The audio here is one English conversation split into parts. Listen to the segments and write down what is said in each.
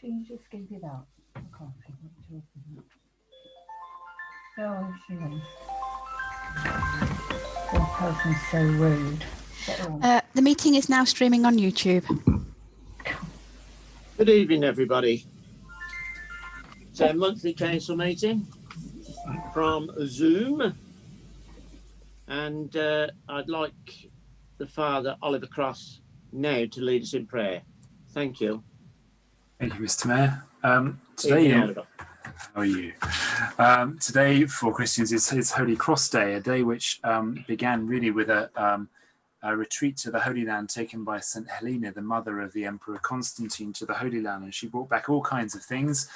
Can you just give it up? I can't see what you're talking about. Oh, she is. This person's so rude. The meeting is now streaming on YouTube. Good evening, everybody. It's our monthly council meeting from Zoom. And I'd like the Father, Oliver Cross, now to lead us in prayer. Thank you. Thank you, Mr. Mayor. Today, Oliver. How are you? Today for Christians is Holy Cross Day, a day which began really with a retreat to the Holy Land taken by St. Helena, the mother of the Emperor Constantine, to the Holy Land. And she brought back all kinds of things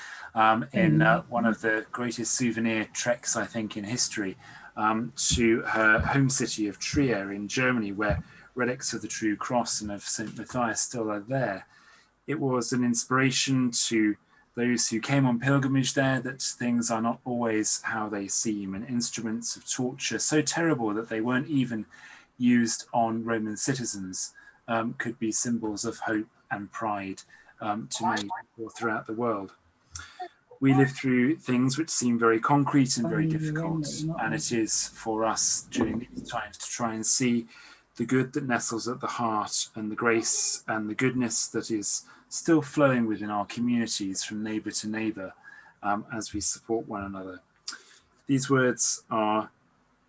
in one of the greatest souvenir treks, I think, in history, to her home city of Trier in Germany, where relics of the True Cross and of St. Matthias still are there. It was an inspiration to those who came on pilgrimage there that things are not always how they seem, and instruments of torture so terrible that they weren't even used on Roman citizens could be symbols of hope and pride to many people throughout the world. We live through things which seem very concrete and very difficult, and it is for us during these times to try and see the good that nestles at the heart and the grace and the goodness that is still flowing within our communities from neighbour to neighbour as we support one another. These words are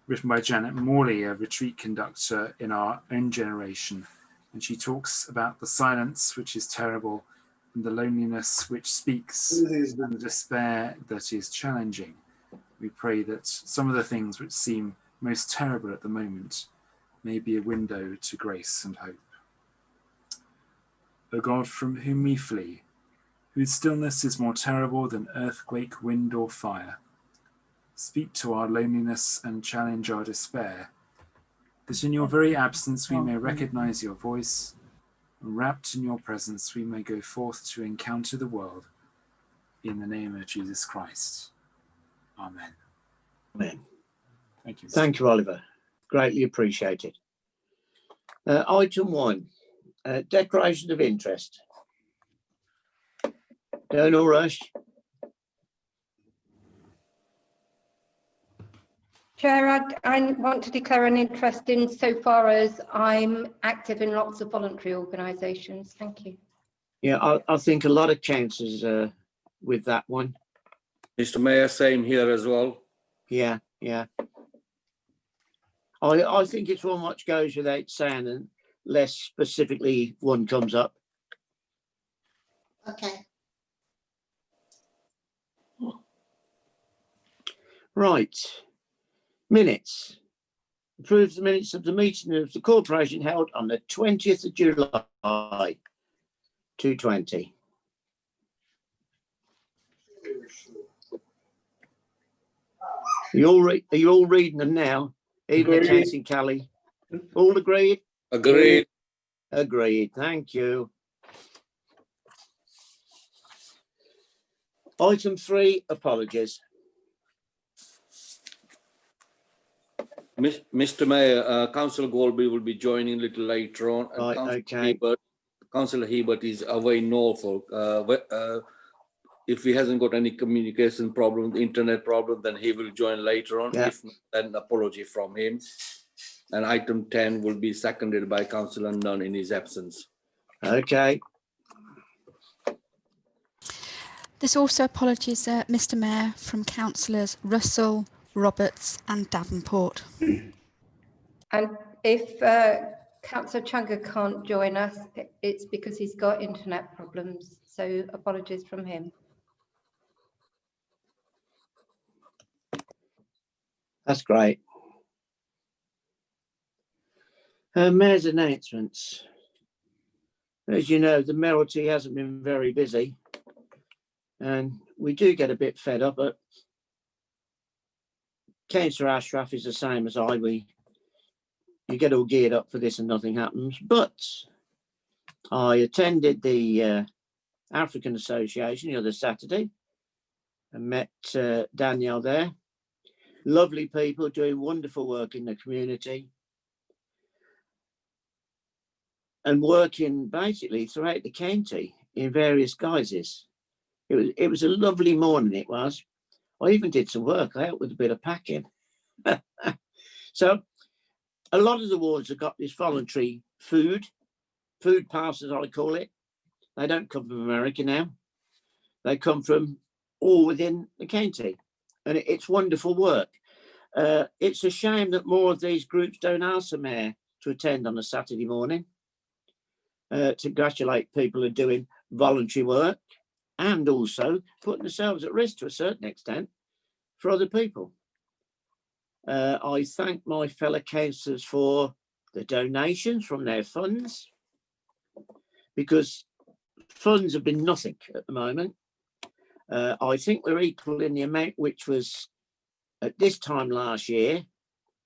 written by Janet Morley, a retreat conductor in our own generation, and she talks about the silence which is terrible and the loneliness which speaks and the despair that is challenging. We pray that some of the things which seem most terrible at the moment may be a window to grace and hope. O God, from whom we flee, whose stillness is more terrible than earthquake, wind or fire, speak to our loneliness and challenge our despair, that in your very absence we may recognize your voice, and wrapped in your presence we may go forth to encounter the world. In the name of Jesus Christ. Amen. Amen. Thank you. Thank you, Oliver. Greatly appreciated. Item 1, declaration of interest. No rush. Chair, I want to declare an interest in so far as I'm active in lots of voluntary organisations. Thank you. Yeah, I think a lot of chances with that one. Mr. Mayor, same here as well. Yeah. I think it's one much goes without saying, unless specifically one comes up. Okay. Right. Minutes. Approve the minutes of the meeting of the corporation held on the 20th of July, 2020. Are you all reading them now? Even the Councillor Kelly. All agreed? Agreed. Agreed. Thank you. Item 3, apologies. Mr. Mayor, Councillor Golby will be joining a little later on. Right, okay. Councillor Hebert is away in Norfolk. If he hasn't got any communication problem, internet problem, then he will join later on. Yeah. If not, then apology from him. And item 10 will be seconded by Councillor Nunn in his absence. Okay. There's also apologies, Mr. Mayor, from Councillors Russell, Roberts and Davenport. And if Councillor Chunga can't join us, it's because he's got internet problems. So apologies from him. That's great. Mayor's announcements. As you know, the mayoralty hasn't been very busy, and we do get a bit fed up, but Councillor Ashraf is the same as I. You get all geared up for this and nothing happens. But I attended the African Association the other Saturday and met Danielle there. Lovely people doing wonderful work in the community and working basically throughout the county in various guises. It was a lovely morning. It was. I even did some work. I helped with a bit of packing. So a lot of the wards have got this voluntary food parcels, I call it. They don't come from America now. They come from all within the county, and it's wonderful work. It's a shame that more of these groups don't ask the mayor to attend on a Saturday morning to congratulate people who are doing voluntary work and also putting themselves at risk to a certain extent for other people. I thank my fellow councillors for the donations from their funds, because funds have been nothing at the moment. I think we're equal in the amount which was at this time last year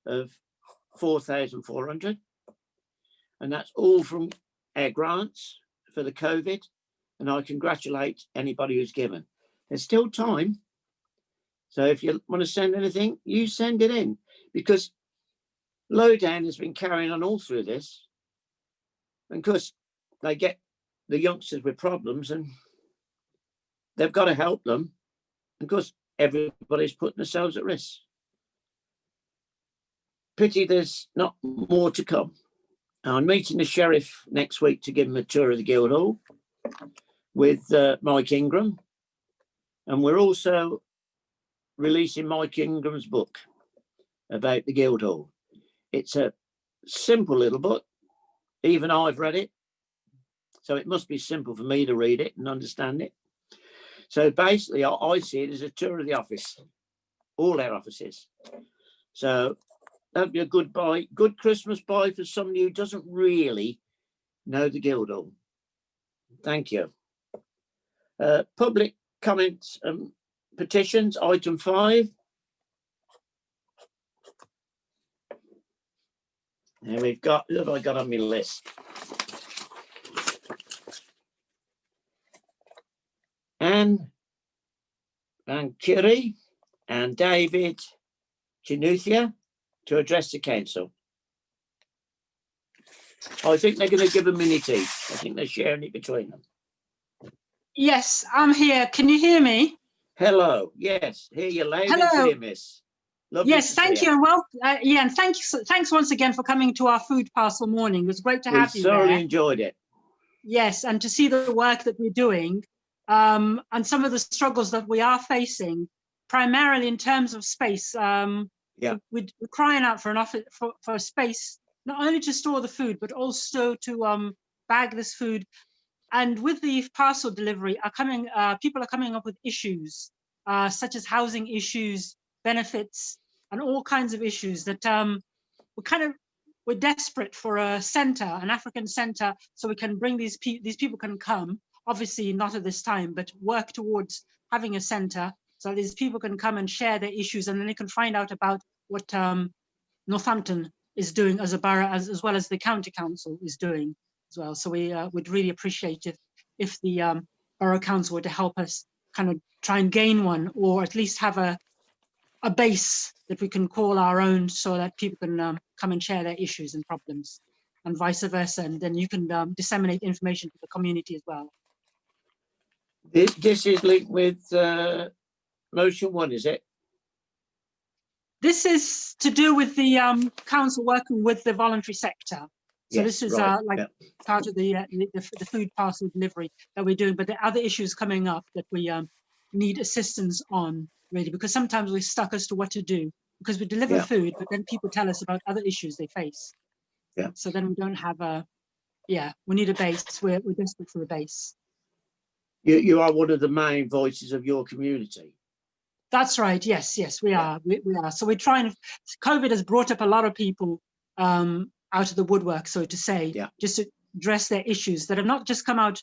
of 4,400, and that's all from our grants for the COVID, and I congratulate anybody who's given. There's still time, so if you want to send anything, you send it in, because Lowdown has been carrying on all through this, and because they get the youngsters with problems and they've got to help them, because everybody's putting themselves at risk. Pity there's not more to come. I'm meeting the sheriff next week to give him a tour of the Guildhall with Mike Ingram, and we're also releasing Mike Ingram's book about the Guildhall. It's a simple little book. Even I've read it, so it must be simple for me to read it and understand it. So basically, I see it as a tour of the office, all our offices. So that'd be a good buy, good Christmas buy for somebody who doesn't really know the Guildhall. Thank you. Public comments and petitions, item 5. And we've got, who have I got on my list? Anne Van Curie and David Chinuthia to address the council. I think they're going to give a mini tea. I think they're sharing it between them. Yes, I'm here. Can you hear me? Hello. Yes, hear you loud and Hello. clear, miss. Lovely Yes, to thank see you. And well, yeah, and thanks once again for coming to our food parcel morning. It was great to have We you thoroughly there. enjoyed it. Yes, and to see the work that we're doing, and some of the struggles that we are facing, primarily in terms of space. Yeah. We're crying out for an office for a space, not only to store the food, but also to bag this food. And with the parcel delivery, people are coming up with issues such as housing issues, benefits, and all kinds of issues that we're desperate for a center, an African center, so we can bring these people can come. Obviously not at this time, but work towards having a center so these people can come and share their issues, and then they can find out about what Northampton is doing as a borough, as well as the county council is doing as well. So we would really appreciate if the borough council were to help us kind of try and gain one, or at least have a base that we can call our own, so that people can come and share their issues and problems, and vice versa. And then you can disseminate information to the community as well. This is linked with motion 1, is it? This is to do with the council working with the voluntary sector. So Yes, this is right, like yeah. part of the food parcel delivery that we're doing, but there are other issues coming up that we need assistance on, really, because sometimes we're stuck as to what to do, because we deliver Yeah. food, but then people tell us about other issues they face. Yeah. So then we don't have we need a base. We're desperate for a base. You are one of the main voices of your community. That's right. Yes, we are. We are. So we're trying. COVID has brought up a lot of people out of the woodwork, so to say, just to address their issues that have not just come out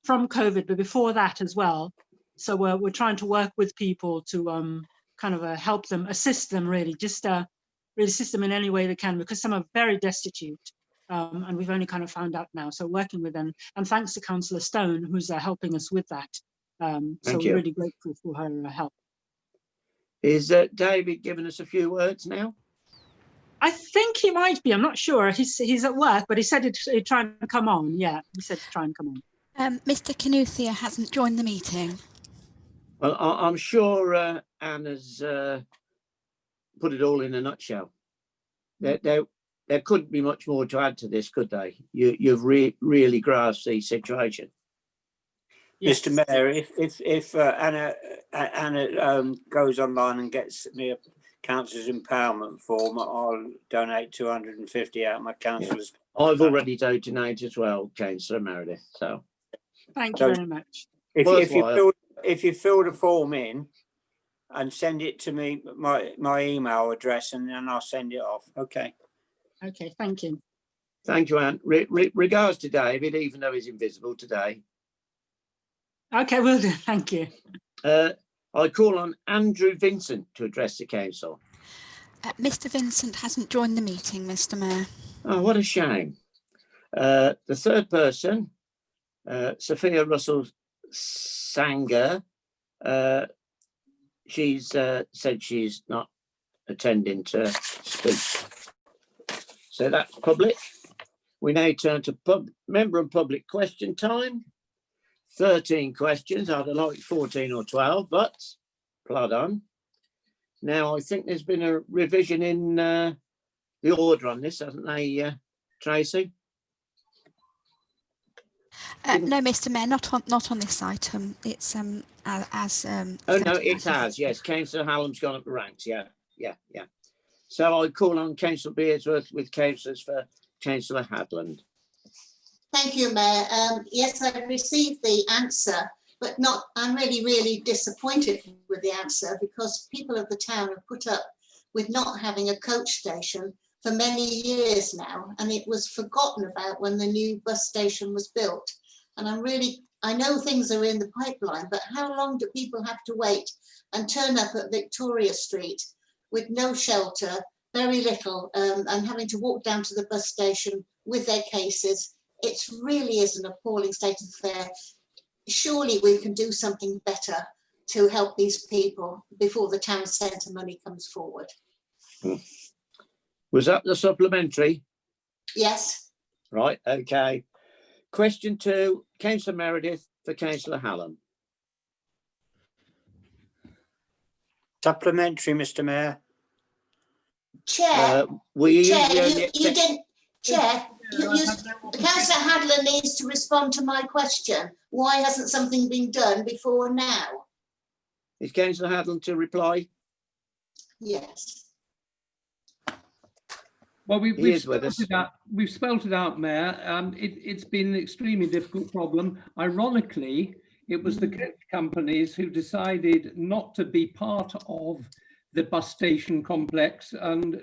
from COVID, but before that as well. So we're trying to work with people to kind of help them, assist them, really, just really assist them in any way they can, because some are very destitute, and we've only kind of found out now. So working with them, and thanks to Councillor Stone, who's helping us with that. So we're really grateful for her help. Is David giving us a few words now? I think he might be. I'm not sure. He's at work, but he said he'd try and come on. Yeah, he said to try and come on. Mr. Knuthia hasn't joined the meeting. Well, I'm sure Anna's put it all in a nutshell. There couldn't be much more to add to this, could they? You've really grasped the situation. Yes. Mr. Mayor, if Anna goes online and gets me a councillor's empowerment form, I'll donate 250 out of my councillor's. I've already donated as well, Councillor Meredith. So Thank you very much. If you fill the form in and send it to me, my email address, and then I'll send it off. Okay. Okay, thank you. Thank you, Anne. Regards to David, even though he's invisible today. Okay, will do. Thank you. I call on Andrew Vincent to address the council. Mr. Vincent hasn't joined the meeting, Mr. Mayor. Oh, what a shame. The third person, Sophia Russell Sanger, she's said she's not attending to speak. So that's public. We now turn to member and public question time. 13 questions. I'd have liked 14 or 12, but plod on. Now, I think there's been a revision in the order on this, hasn't they, Tracy? No, Mr. Mayor, not on this item. It's Oh no, it has. Yes, Councillor Hallam's gone up the ranks. Yeah. So I call on Councillor Beardsworth with councillors for Councillor Hadland. Thank you, Mayor. Yes, I've received the answer, but I'm really disappointed with the answer, because people of the town have put up with not having a coach station for many years now, and it was forgotten about when the new bus station was built. And I know things are in the pipeline, but how long do people have to wait and turn up at Victoria Street with no shelter, very little, and having to walk down to the bus station with their cases? It really is an appalling state of affair. Surely we can do something better to help these people before the town centre money comes forward. Was that the supplementary? Yes. Right, okay. Question 2, Councillor Meredith for Councillor Hallam. Supplementary, Mr. Mayor. Chair, Chair, Councillor Hadler needs to respond to my question. Why hasn't something been done before now? Is Councillor Hadland to reply? Yes. Well, we've spelled it out, Mayor. It's been an extremely difficult problem. Ironically, it was the coach companies who decided not to be part of the bus station complex and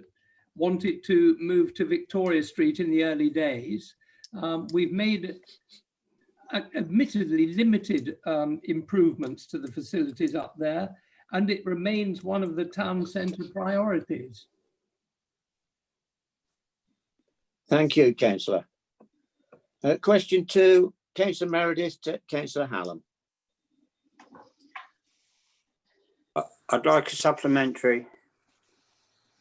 wanted to move to Victoria Street in the early days. We've made admittedly limited improvements to the facilities up there, and it remains one of the town centre priorities. Thank you, Councillor. Question 2, Councillor Meredith to Councillor Hallam. I'd like a supplementary.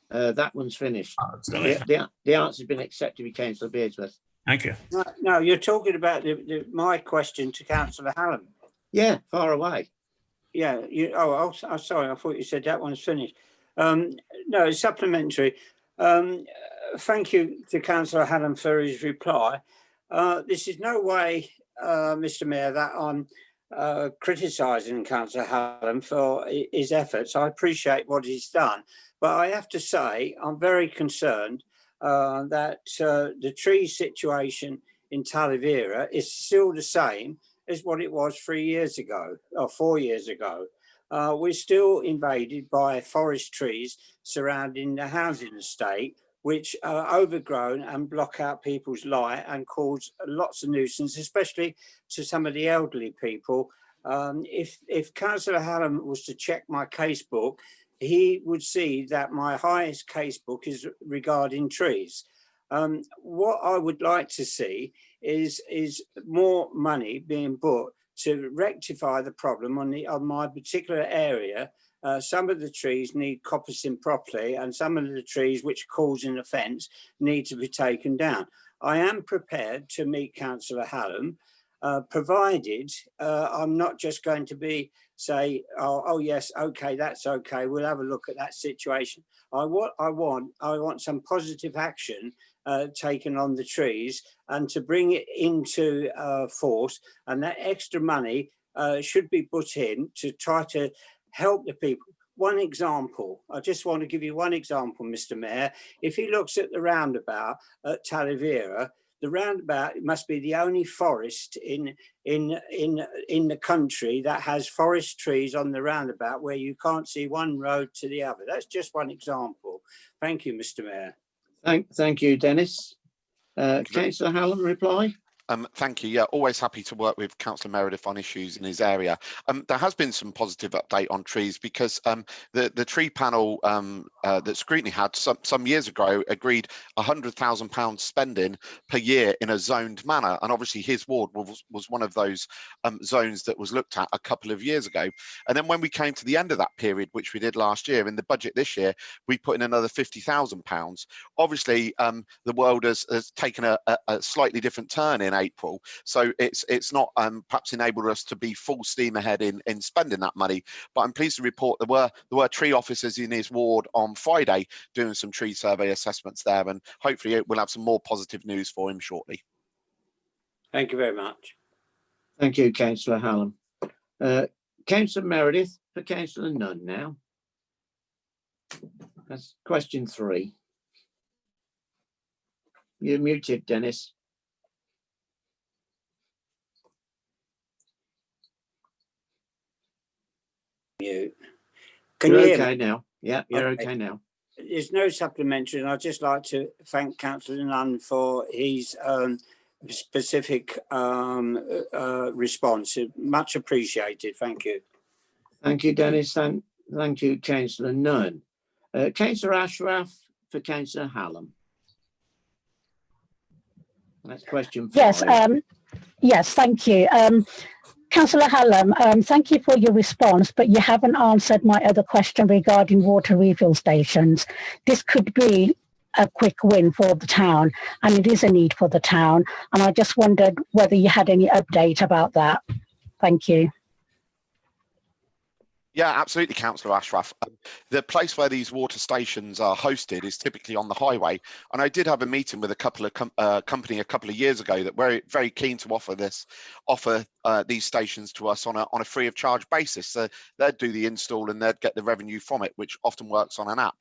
That one's finished. The answer's been accepted with Councillor Beardsworth. Thank you. No, you're talking about my question to Councillor Hallam. Yeah, far away. Yeah. I'm sorry. I thought you said that one's finished. No, it's supplementary. Thank you to Councillor Hallam for his reply. This is no way, Mr. Mayor, that I'm criticising Councillor Hallam for his efforts. I appreciate what he's done, but I have to say I'm very concerned that the tree situation in Talavera is still the same as what it was 3 years ago or 4 years ago. We're still invaded by forest trees surrounding the housing estate, which are overgrown and block out people's light and cause lots of nuisance, especially to some of the elderly people. If Councillor Hallam was to check my casebook, he would see that my highest casebook is regarding trees. What I would like to see is more money being put to rectify the problem on my particular area. Some of the trees need coppicing properly, and some of the trees which are causing offence need to be taken down. I am prepared to meet Councillor Hallam provided I'm not just going to be say, oh yes, okay, that's okay, we'll have a look at that situation. I want some positive action taken on the trees and to bring it into force, and that extra money should be put in to try to help the people. One example, I just want to give you one example, Mr. Mayor. If he looks at the roundabout at Talavera, the roundabout must be the only forest in the country that has forest trees on the roundabout where you can't see one road to the other. That's just one example. Thank you, Mr. Mayor. Thank you, Dennis. Councillor Hallam, reply. Thank you. Yeah, always happy to work with Councillor Meredith on issues in his area. There has been some positive update on trees because the tree panel that Scrutiny had some years ago agreed £100,000 spending per year in a zoned manner, and obviously his ward was one of those zones that was looked at a couple of years ago. And then when we came to the end of that period, which we did last year, in the budget this year, we put in another £50,000. Obviously, the world has taken a slightly different turn in April, so it's not perhaps enabled us to be full steam ahead in spending that money. But I'm pleased to report there were tree officers in his ward on Friday doing some tree survey assessments there, and hopefully we'll have some more positive news for him shortly. Thank you very much. Thank you, Councillor Hallam. Councillor Meredith for Councillor Nunn now. That's question 3. You're muted, Dennis. Can you're you okay now? Yeah, you're okay now. There's no supplementary, and I'd just like to thank Councillor Nunn for his specific response. Much appreciated. Thank you. Thank you, Dennis. Thank you, Councillor Nunn. Councillor Ashraf for Councillor Hallam. That's question 5. Yes, yes, thank you. Councillor Hallam, thank you for your response, but you haven't answered my other question regarding water refill stations. This could be a quick win for the town, and it is a need for the town. And I just wondered whether you had any update about that. Thank you. Yeah, absolutely, Councillor Ashraf. The place where these water stations are hosted is typically on the highway, and I did have a meeting with a couple of company a couple of years ago that were very keen to offer these stations to us on a free of charge basis. So they'd do the install and they'd get the revenue from it, which often works on an app.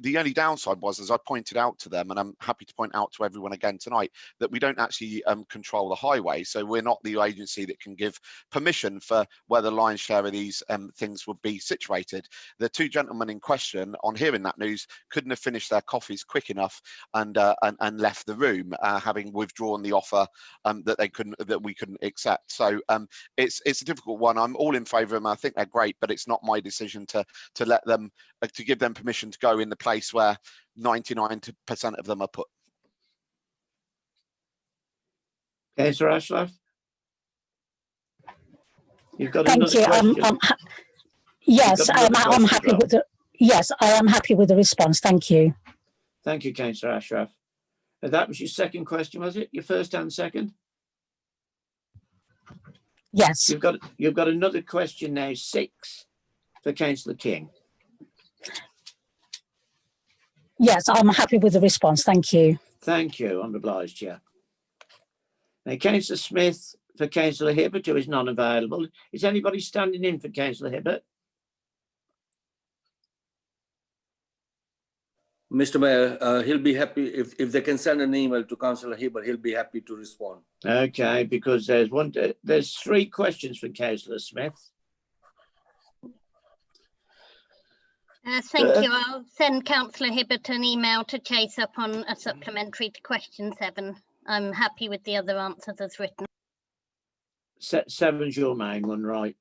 The only downside was, as I pointed out to them, and I'm happy to point out to everyone again tonight, that we don't actually control the highway. So we're not the agency that can give permission for where the lion's share of these things would be situated. The 2 gentlemen in question, on hearing that news, couldn't have finished their coffees quick enough and left the room, having withdrawn the offer that we couldn't accept. So it's a difficult one. I'm all in favour of them. I think they're great, but it's not my decision to let them to give them permission to go in the place where 99% of them are put. Councillor Ashraf, you've got Thank another you. question. Yes, I'm happy with the. Yes, I am happy with the response. Thank you. Thank you, Councillor Ashraf. That was your second question, was it? Your first and second? Yes. You've got another question now, 6 for Councillor King. Yes, I'm happy with the response. Thank you. Thank you. I'm obliged, yeah. Now, Councillor Smith for Councillor Hibbert, who is non-available. Is anybody standing in for Councillor Hibbert? Mr. Mayor, he'll be happy if they can send an email to Councillor Hibbert. He'll be happy to respond. Okay, because there's 3 questions for Councillor Smith. Thank you. I'll send Councillor Hibbert an email to chase up on a supplementary to question 7. I'm happy with the other answers as written. 7's your main one, right?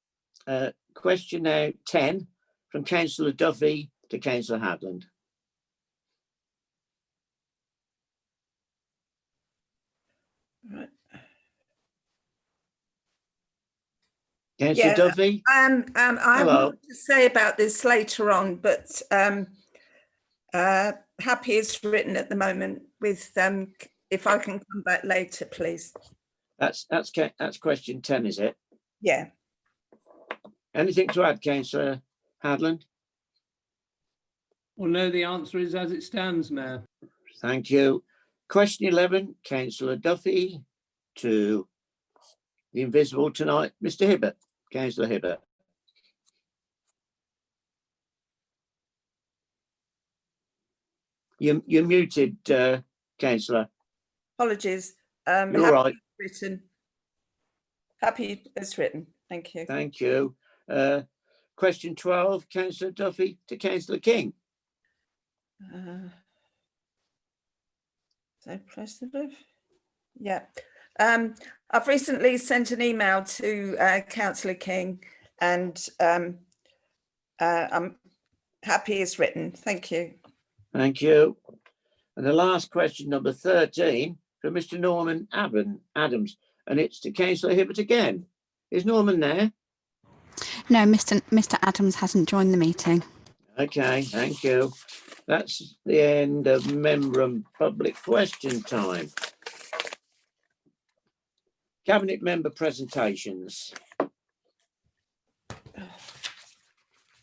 Question now 10 from Councillor Duffy to Councillor Hadland. Right. Councillor Duffy? I have more to say about this later on, but happy is written at the moment with, if I can come back later, please. That's question 10, is it? Yeah. Anything to add, Councillor Hadland? Well, no, the answer is as it stands, Mayor. Thank you. Question 11, Councillor Duffy to the invisible tonight, Mr. Hibbert. Councillor Hibbert. You're muted, Councillor. Apologies. You're happy right. Written. Happy as written. Thank you. Thank you. Question 12, Councillor Duffy to Councillor King. So President, yeah. I've recently sent an email to Councillor King, and I'm happy as written. Thank you. Thank you. And the last question, number 13, from Mr. Norman Adams, and it's to Councillor Hibbert again. Is Norman there? No, Mr. Adams hasn't joined the meeting. Okay, thank you. That's the end of member and public question time. Cabinet member presentations.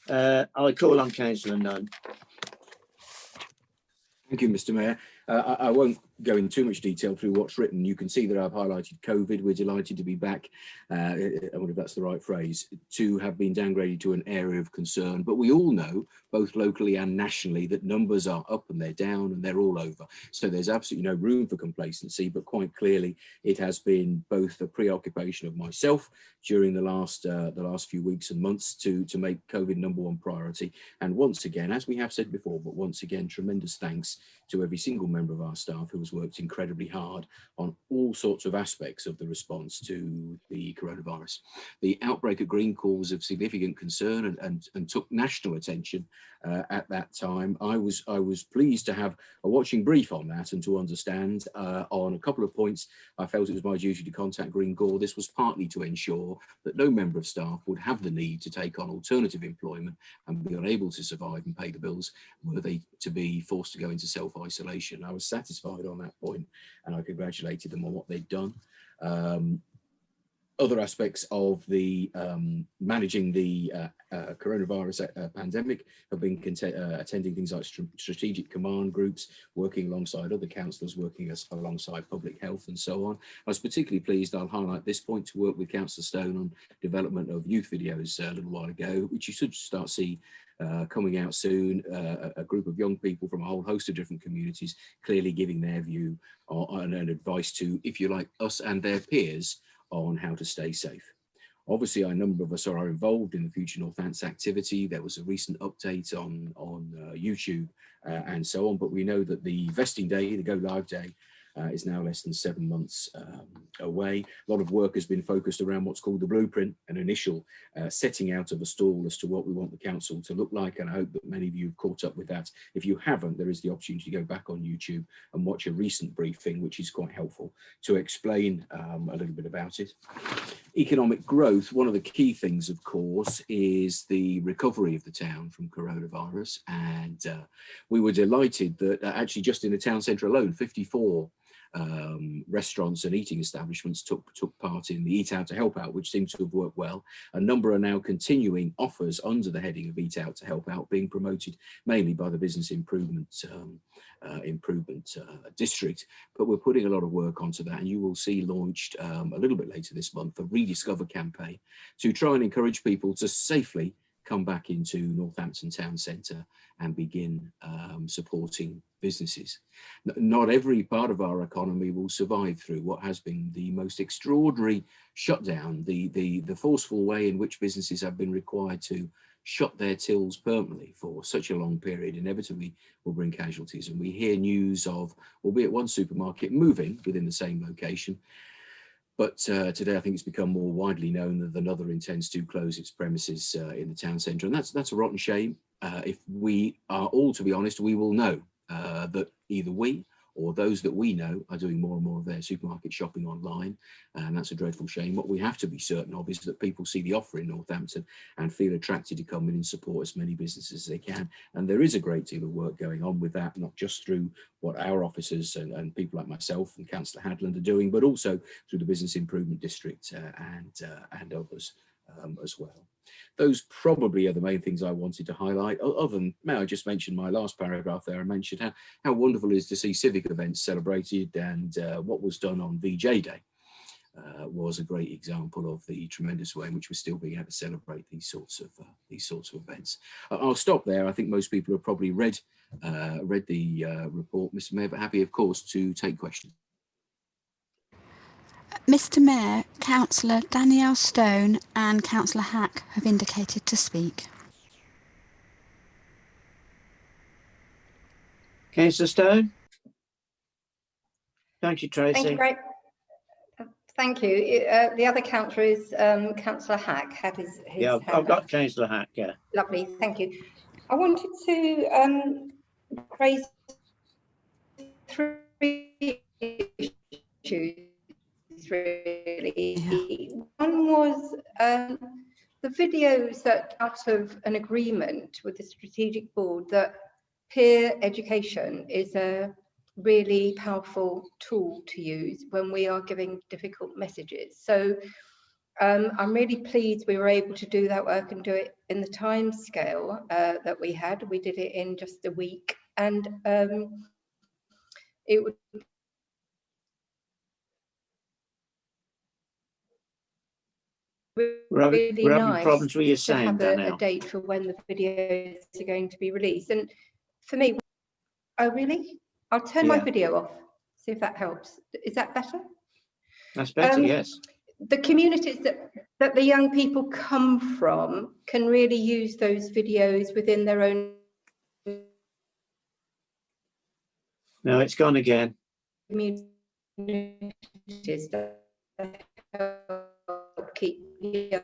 I call on Councillor Nunn. Thank you, Mr. Mayor. I won't go in too much detail through what's written. You can see that I've highlighted COVID. We're delighted to be back, I wonder if that's the right phrase, to have been downgraded to an area of concern. But we all know, both locally and nationally, that numbers are up and they're down and they're all over. So there's absolutely no room for complacency, but quite clearly it has been both a preoccupation of myself during the last few weeks and months to make COVID #1 priority. And once again, as we have said before, but once again, tremendous thanks to every single member of our staff who has worked incredibly hard on all sorts of aspects of the response to the coronavirus. The outbreak at Greencourt was of significant concern and took national attention at that time. I was pleased to have a watching brief on that and to understand on a couple of points. I felt it was my duty to contact Greencourt. This was partly to ensure that no member of staff would have the need to take on alternative employment and be unable to survive and pay the bills were they to be forced to go into self-isolation. I was satisfied on that point and I congratulated them on what they'd done. Other aspects of the managing the coronavirus pandemic have been attending things like strategic command groups, working alongside other councillors, working alongside public health and so on. I was particularly pleased, I'll highlight this point, to work with Councillor Stone on development of youth videos a little while ago, which you should start see coming out soon. A group of young people from a whole host of different communities clearly giving their view and advice to, if you like, us and their peers on how to stay safe. Obviously, a number of us are involved in the Future Northants activity. There was a recent update on YouTube and so on, but we know that the vesting day, the go live day, is now less than 7 months away. A lot of work has been focused around what's called the blueprint, an initial setting out of a stall as to what we want the council to look like, and I hope that many of you have caught up with that. If you haven't, there is the opportunity to go back on YouTube and watch a recent briefing, which is quite helpful to explain a little bit about it. Economic growth, one of the key things, of course, is the recovery of the town from coronavirus, and we were delighted that actually just in the town centre alone, 54 restaurants and eating establishments took part in the Eat Out to Help Out, which seems to have worked well. A number are now continuing offers under the heading of Eat Out to Help Out, being promoted mainly by the Business Improvement District, but we're putting a lot of work onto that, and you will see launched a little bit later this month a Rediscover campaign to try and encourage people to safely come back into Northampton Town Centre and begin supporting businesses. Not every part of our economy will survive through what has been the most extraordinary shutdown, the forceful way in which businesses have been required to shut their tills permanently for such a long period inevitably will bring casualties. And we hear news of, albeit one supermarket moving within the same location, but today I think it's become more widely known that another intends to close its premises in the town centre, and that's a rotten shame. If we are all to be honest, we will know that either we or those that we know are doing more and more of their supermarket shopping online, and that's a dreadful shame. What we have to be certain of is that people see the offer in Northampton and feel attracted to come in and support as many businesses as they can. And there is a great deal of work going on with that, not just through what our officers and people like myself and Councillor Hadland are doing, but also through the Business Improvement District and others as well. Those probably are the main things I wanted to highlight. Other than, may I just mention my last paragraph there, I mentioned how wonderful it is to see civic events celebrated, and what was done on VJ Day was a great example of the tremendous way in which we're still being able to celebrate these sorts of events. I'll stop there. I think most people have probably read the report, Mr. Mayor, but happy, of course, to take questions. Mr. Mayor, Councillor Danielle Stone and Councillor Hack have indicated to speak. Councillor Stone. Thank you, Tracy. Thank you, great. Thank you. The other councillor is Councillor Hack. Had his yeah, I've got Councillor Hack. Yeah. Lovely. Thank you. I wanted to raise 3 issues. Really, yeah. One was the videos that out of an agreement with the strategic board that peer education is a really powerful tool to use when we are giving difficult messages. So I'm really pleased we were able to do that work and do it in the time scale that we had. We did it in just a week, and it would really nice problems with your to sound, have a date for when the videos are going to be released. And for me, oh really? I'll turn my video off, see if that helps. Is that better? That's better, yes. The communities that the young people come from can really use those videos within their own. No, it's gone again. Communities that help keep young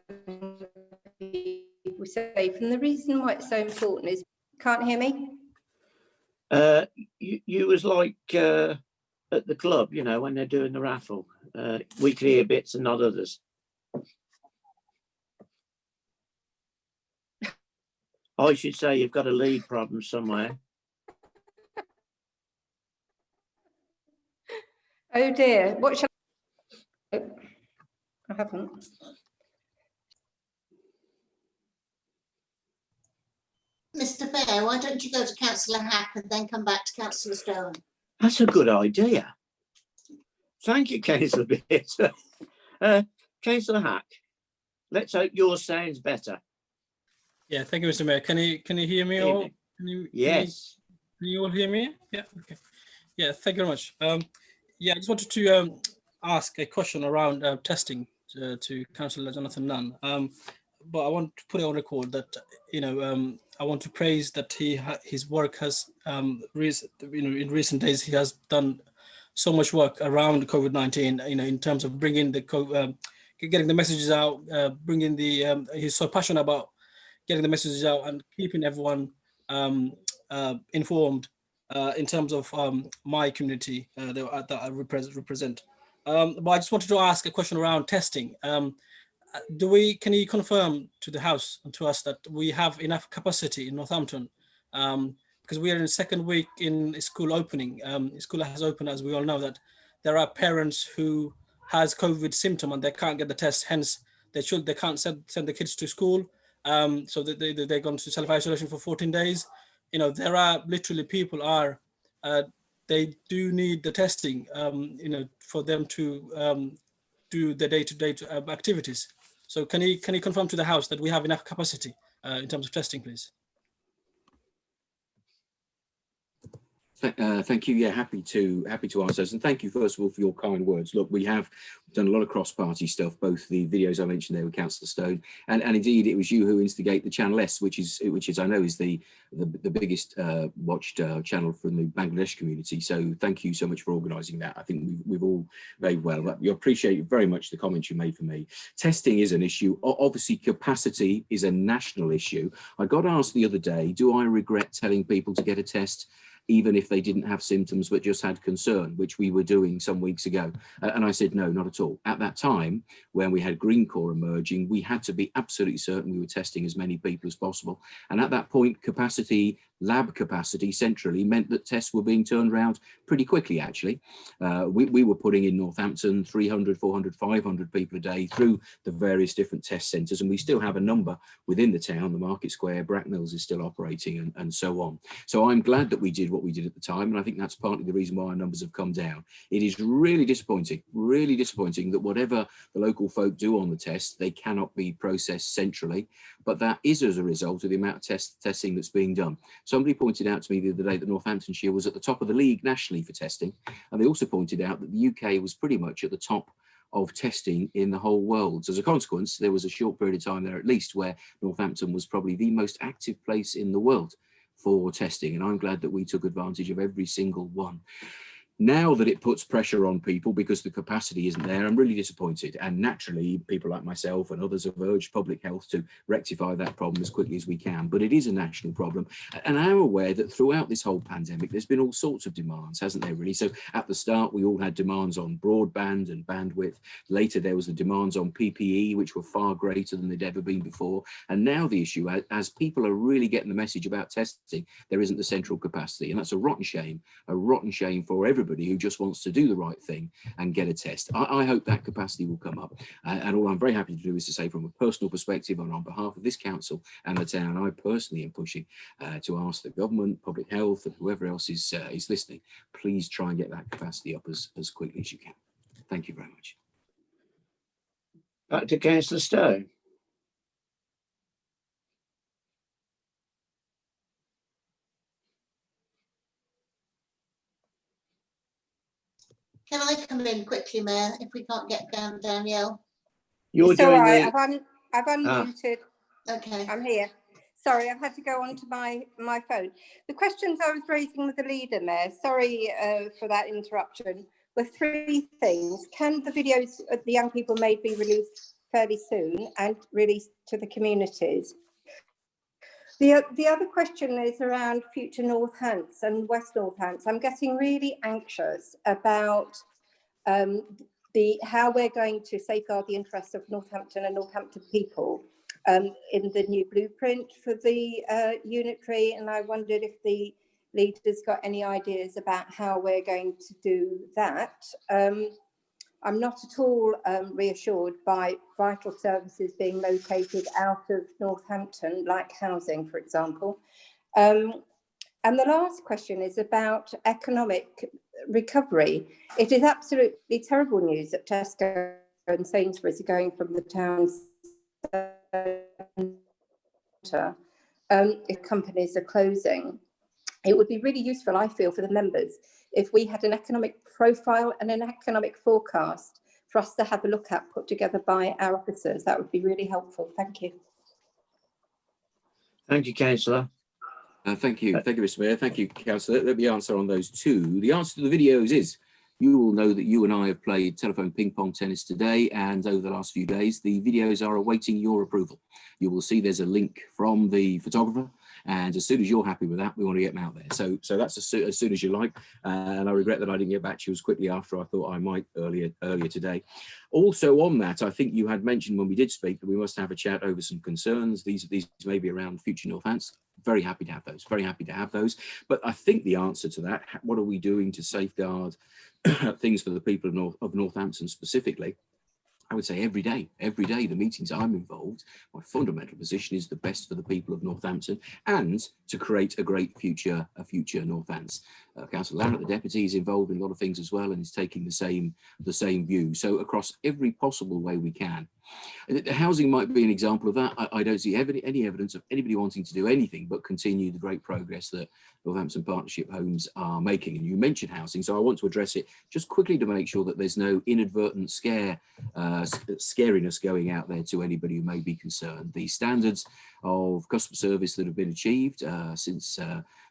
people safe. And the reason why it's so important is, can't hear me? You was like at the club, you know, when they're doing the raffle. We could hear bits and not others. I should say you've got a lead problem somewhere. Oh dear, what shall I haven't. Mr. Bear, why don't you go to Councillor Hack and then come back to Councillor Stone? That's a good idea. Thank you, Councillor Beard. Councillor Hack, let's hope yours sounds better. Yeah, thank you, Mr. Mayor. Can you hear me all? Yes. Can you all hear me? Yeah. Okay. Yeah. Thank you very much. Yeah, I just wanted to ask a question around testing to Councillor Jonathan Nunn. But I want to put it on record that I want to praise that his work has in recent days he has done so much work around COVID-19. In terms of bringing getting the messages out, bringing he's so passionate about getting the messages out and keeping everyone informed in terms of my community that I represent. But I just wanted to ask a question around testing. Can you confirm to the House and to us that we have enough capacity in Northampton? Because we are in the second week in school opening. School has opened, as we all know, that there are parents who has COVID symptom and they can't get the test. Hence, they can't send the kids to school. So they're going to self-isolation for 14 days. There are literally people they do need the testing, for them to do the day-to-day activities. So can you confirm to the House that we have enough capacity in terms of testing, please? Thank you. Yeah, happy to answer those, and thank you first of all for your kind words. Look, we have done a lot of cross-party stuff. Both the videos I mentioned there with Councillor Stone, and indeed it was you who instigate the Channel S, which is I know is the biggest watched channel from the Bangladesh community. So thank you so much for organising that. I think we've all very well. But we appreciate very much the comments you made for me. Testing is an issue. Obviously, capacity is a national issue. I got asked the other day, do I regret telling people to get a test even if they didn't have symptoms but just had concern, which we were doing some weeks ago. And I said, no, not at all. At that time, when we had Green Corps emerging, we had to be absolutely certain we were testing as many people as possible. And at that point, lab capacity centrally meant that tests were being turned around pretty quickly, actually. We were putting in Northampton 300, 400, 500 people a day through the various different test centres, and we still have a number within the town. The Market Square, Bracknell's is still operating, and so on. So I'm glad that we did what we did at the time, and I think that's partly the reason why our numbers have come down. It is really disappointing that whatever the local folk do on the test, they cannot be processed centrally, but that is as a result of the amount of testing that's being done. Somebody pointed out to me the other day that Northamptonshire was at the top of the league nationally for testing, and they also pointed out that the UK was pretty much at the top of testing in the whole world. So as a consequence, there was a short period of time there at least where Northampton was probably the most active place in the world for testing, and I'm glad that we took advantage of every single one. Now that it puts pressure on people because the capacity isn't there, I'm really disappointed. And naturally, people like myself and others have urged public health to rectify that problem as quickly as we can. But it is a national problem. And I'm aware that throughout this whole pandemic, there's been all sorts of demands, hasn't there, really? So at the start, we all had demands on broadband and bandwidth. Later, there was the demands on PPE, which were far greater than they'd ever been before. And now the issue, as people are really getting the message about testing, there isn't the central capacity. And that's a rotten shame for everybody who just wants to do the right thing and get a test. I hope that capacity will come up. And all I'm very happy to do is to say, from a personal perspective and on behalf of this council and the town, I personally am pushing to ask the government, public health, and whoever else is listening, please try and get that capacity up as quickly as you can. Thank you very much. Back to Councillor Stowe. Can I come in quickly, Mayor, if we can't get down Danielle? You're It's all doing right. the... I've unmuted. Okay. I'm here. Sorry, I've had to go onto my phone. The questions I was raising with the leader, Mayor, sorry for that interruption, were three things. Can the videos the young people made be released fairly soon and released to the communities? The other question is around future Northants and West Northants. I'm getting really anxious about how we're going to safeguard the interests of Northampton and Northampton people in the new blueprint for the unitary, and I wondered if the leaders got any ideas about how we're going to do that. I'm not at all reassured by vital services being located out of Northampton, like housing, for example. And the last question is about economic recovery. It is absolutely terrible news that Tesco and Sainsbury's are going from the town centre if companies are closing. It would be really useful, I feel, for the members if we had an economic profile and an economic forecast for us to have a look at, put together by our officers. That would be really helpful. Thank you. Thank you, Councillor. Thank you, Mr. Mayor. Thank you, Councillor. Let me answer on those two. The answer to the videos is, you will know that you and I have played telephone ping pong tennis today, and over the last few days, the videos are awaiting your approval. You will see there's a link from the photographer, and as soon as you're happy with that, we want to get them out there. So that's as soon as you like, and I regret that I didn't get back to you as quickly after I thought I might earlier today. Also on that, I think you had mentioned when we did speak that we must have a chat over some concerns. These may be around future Northants. Very happy to have those. Very happy to have those. But I think the answer to that, what are we doing to safeguard things for the people of Northampton specifically? I would say every day, the meetings I'm involved, my fundamental position is the best for the people of Northampton and to create a great future, Northants. Councillor Larratt, the deputy, is involved in a lot of things as well and is taking the same view. So across every possible way we can. Housing might be an example of that. I don't see any evidence of anybody wanting to do anything but continue the great progress that Northampton Partnership Homes are making. And you mentioned housing, so I want to address it just quickly to make sure that there's no inadvertent scariness going out there to anybody who may be concerned. The standards of customer service that have been achieved since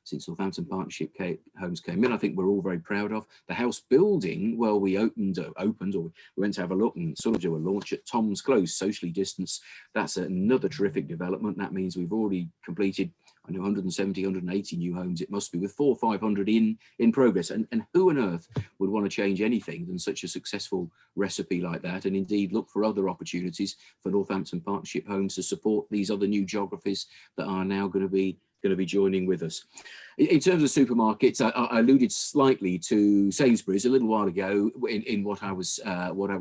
since Northampton Partnership Homes came in. I think we're all very proud of. The house building, well, we opened, or we went to have a look and sort of do a launch at Tom's Close, socially distanced. That's another terrific development. That means we've already completed, I know, 170, 180 new homes, it must be, with 400 or 500 in progress. And who on earth would want to change anything than such a successful recipe like that? And indeed look for other opportunities for Northampton Partnership Homes to support these other new geographies that are now going to be joining with us. In terms of supermarkets, I alluded slightly to Sainsbury's a little while ago in what I was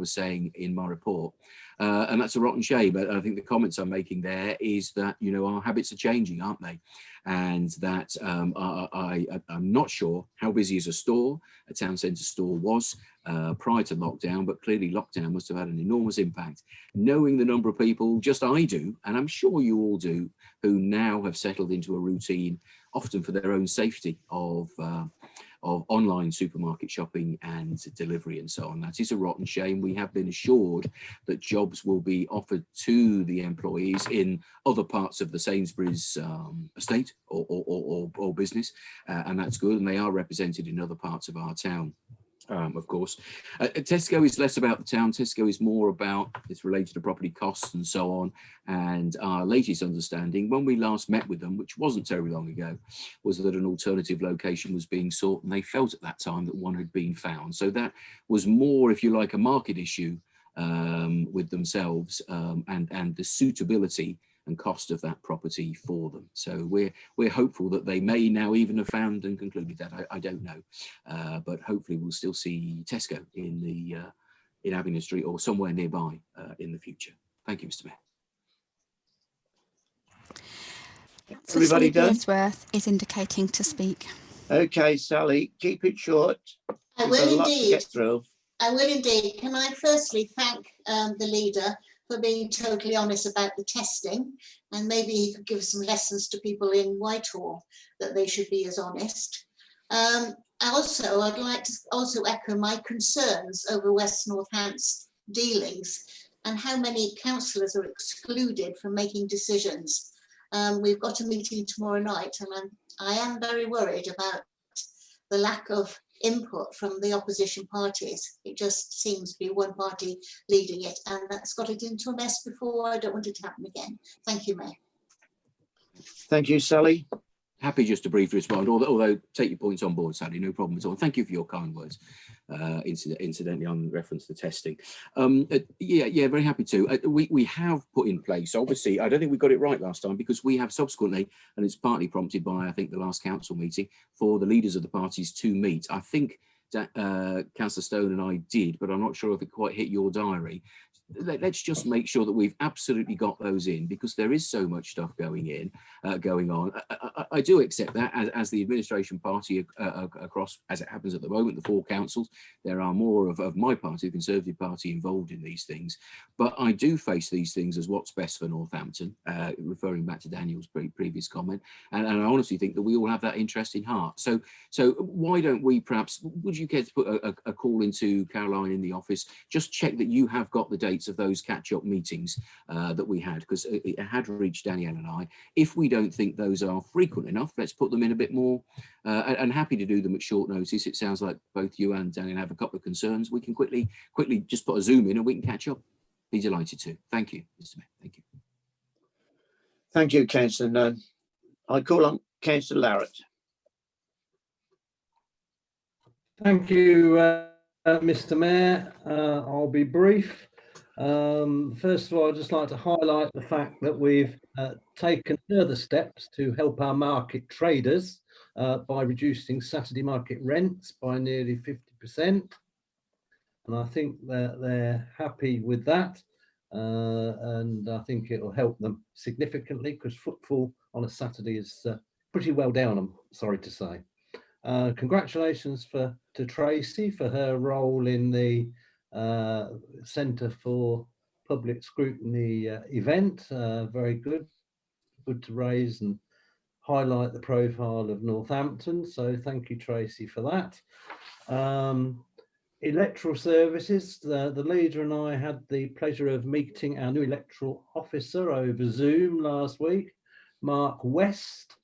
saying in my report. And that's a rotten shame. I think the comments I'm making there is that, you know, our habits are changing, aren't they? And that I'm not sure how busy as a town centre store was prior to lockdown, but clearly lockdown must have had an enormous impact. Knowing the number of people, just I do, and I'm sure you all do, who now have settled into a routine, often for their own safety, of online supermarket shopping and delivery and so on. That is a rotten shame. We have been assured that jobs will be offered to the employees in other parts of the Sainsbury's estate or business, and that's good, and they are represented in other parts of our town. Of course, Tesco is less about the town. Tesco is more about, it's related to property costs and so on. And our latest understanding, when we last met with them, which wasn't terribly long ago, was that an alternative location was being sought, and they felt at that time that one had been found. So that was more, if you like, a market issue with themselves and the suitability and cost of that property for them. So we're hopeful that they may now even have found and concluded that. I don't know, but hopefully we'll still see Tesco in Abingdon Street or somewhere nearby in the future. Thank you, Mr. Mayor. So Everybody Sally done? Bearsworth is indicating to speak. Okay, Sally, keep it short. I We've will got a lot to indeed. get through. I will indeed. Can I firstly thank the leader for being totally honest about the testing, and maybe he could give some lessons to people in Whitehall that they should be as honest. Also, I'd like to also echo my concerns over West Northampton's dealings and how many councillors are excluded from making decisions. We've got a meeting tomorrow night, and I am very worried about the lack of input from the opposition parties. It just seems to be one party leading it, and that's got it into a mess before. I don't want it to happen again. Thank you, Mayor. Thank you, Sally. Happy just to briefly respond, although take your points on board, Sally, no problem at all. Thank you for your kind words, incidentally, on reference to testing. Yeah, very happy to. We have put in place, obviously, I don't think we got it right last time, because we have subsequently, and it's partly prompted by, I think, the last council meeting, for the leaders of the parties to meet. I think that Councillor Stone and I did, but I'm not sure if it quite hit your diary. Let's just make sure that we've absolutely got those in, because there is so much stuff going on. I do accept that as the administration party across, as it happens at the moment, the four councils, there are more of my party, the Conservative Party, involved in these things. But I do face these things as what's best for Northampton, referring back to Daniel's previous comment. And I honestly think that we all have that interest in heart. So why don't we perhaps, would you care to put a call into Caroline in the office, just check that you have got the date of those catch-up meetings that we had, because it had reached Danielle and I. If we don't think those are frequent enough, let's put them in a bit more, and happy to do them at short notice. It sounds like both you and Danielle have a couple of concerns. We can quickly just put a Zoom in and we can catch up. Be delighted to. Thank you, Mr. Mayor. Thank you. Thank you, Councillor Nunn. I call on Councillor Larratt. Thank you, Mr. Mayor. I'll be brief. First of all, I'd just like to highlight the fact that we've taken further steps to help our market traders by reducing Saturday market rents by nearly 50%. And I think that they're happy with that. And I think it'll help them significantly, because footfall on a Saturday is pretty well down, I'm sorry to say. Congratulations to Tracy for her role in the Centre for Public Scrutiny event. Very good to raise and highlight the profile of Northampton. So thank you, Tracy, for that. Electoral Services, the leader and I had the pleasure of meeting our new electoral officer over Zoom last week, Mark West.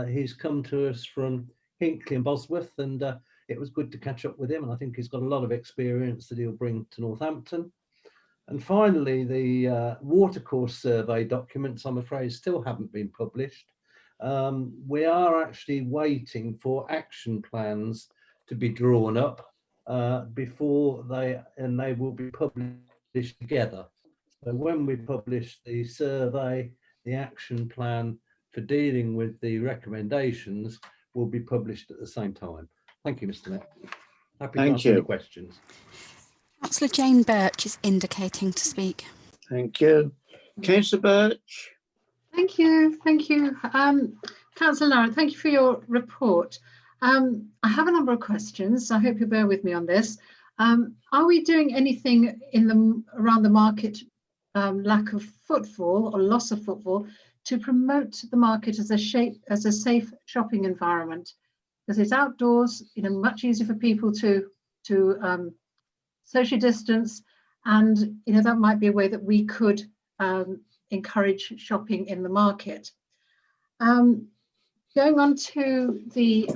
He's come to us from Hinckley and Bosworth, and it was good to catch up with him. And I think he's got a lot of experience that he'll bring to Northampton. And finally, the watercourse survey documents, I'm afraid, still haven't been published. We are actually waiting for action plans to be drawn up before they will be published together. So when we publish the survey, the action plan for dealing with the recommendations will be published at the same time. Thank you, Mr. Mayor. Happy to answer any questions. Councillor Jane Birch is indicating to speak. Thank you. Councillor Birch. Thank you. Councillor Larratt, thank you for your report. I have a number of questions. I hope you bear with me on this. Are we doing anything around the market lack of footfall or loss of footfall to promote the market as a safe shopping environment? Because it's outdoors, much easier for people to social distance, and that might be a way that we could encourage shopping in the market. Going on to the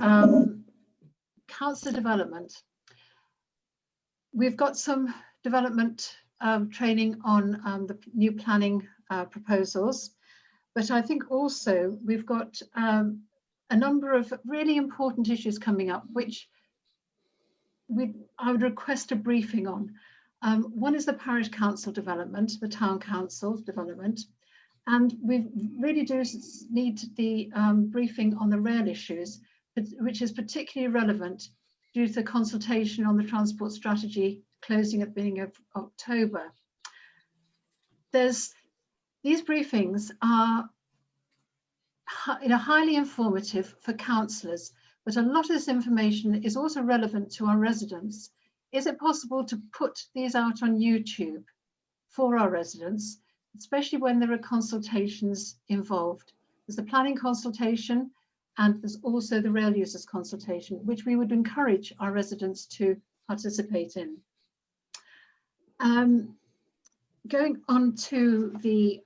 council development, we've got some development training on the new planning proposals, but I think also we've got a number of really important issues coming up, which I would request a briefing on. One is the parish council development, the town council development, and we really do need the briefing on the rail issues, which is particularly relevant due to the consultation on the transport strategy closing at the beginning of October. These briefings are highly informative for councillors, but a lot of this information is also relevant to our residents. Is it possible to put these out on YouTube for our residents, especially when there are consultations involved? There's the planning consultation and there's also the rail users consultation, which we would encourage our residents to participate in. Going on to the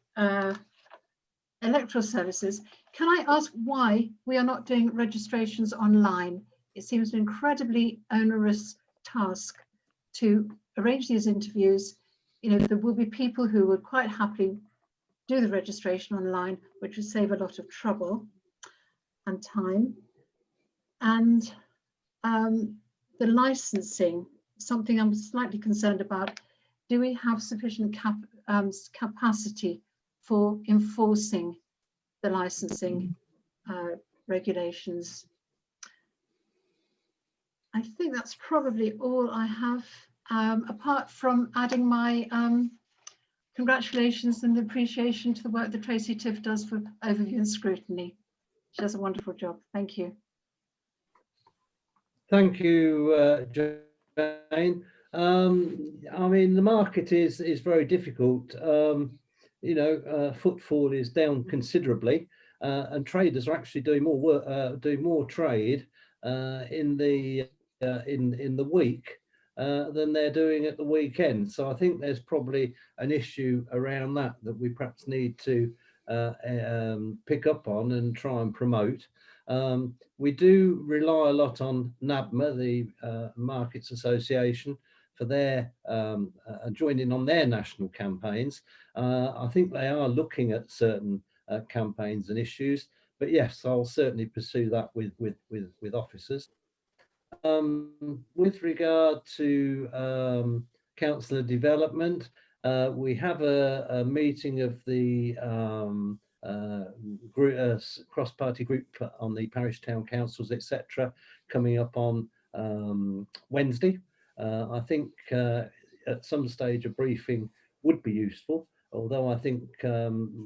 electoral services, can I ask why we are not doing registrations online? It seems an incredibly onerous task to arrange these interviews. There will be people who would quite happily do the registration online, which would save a lot of trouble and time. And the licensing, something I'm slightly concerned about. Do we have sufficient capacity for enforcing the licensing regulations? I think that's probably all I have, apart from adding my congratulations and appreciation to the work that Tracy Tiff does for overview and scrutiny. She does a wonderful job. Thank you. Thank you, Jane. I mean, the market is very difficult. Footfall is down considerably, and traders are actually doing more work, doing more trade in the week than they're doing at the weekend. So I think there's probably an issue around that we perhaps need to pick up on and try and promote. We do rely a lot on NABMA, the Markets Association, for their joining on their national campaigns. I think they are looking at certain campaigns and issues, but yes, I'll certainly pursue that with officers. With regard to councillor development, we have a meeting of the cross-party group on the parish town councils, etc., coming up on Wednesday. I think at some stage a briefing would be useful, although I think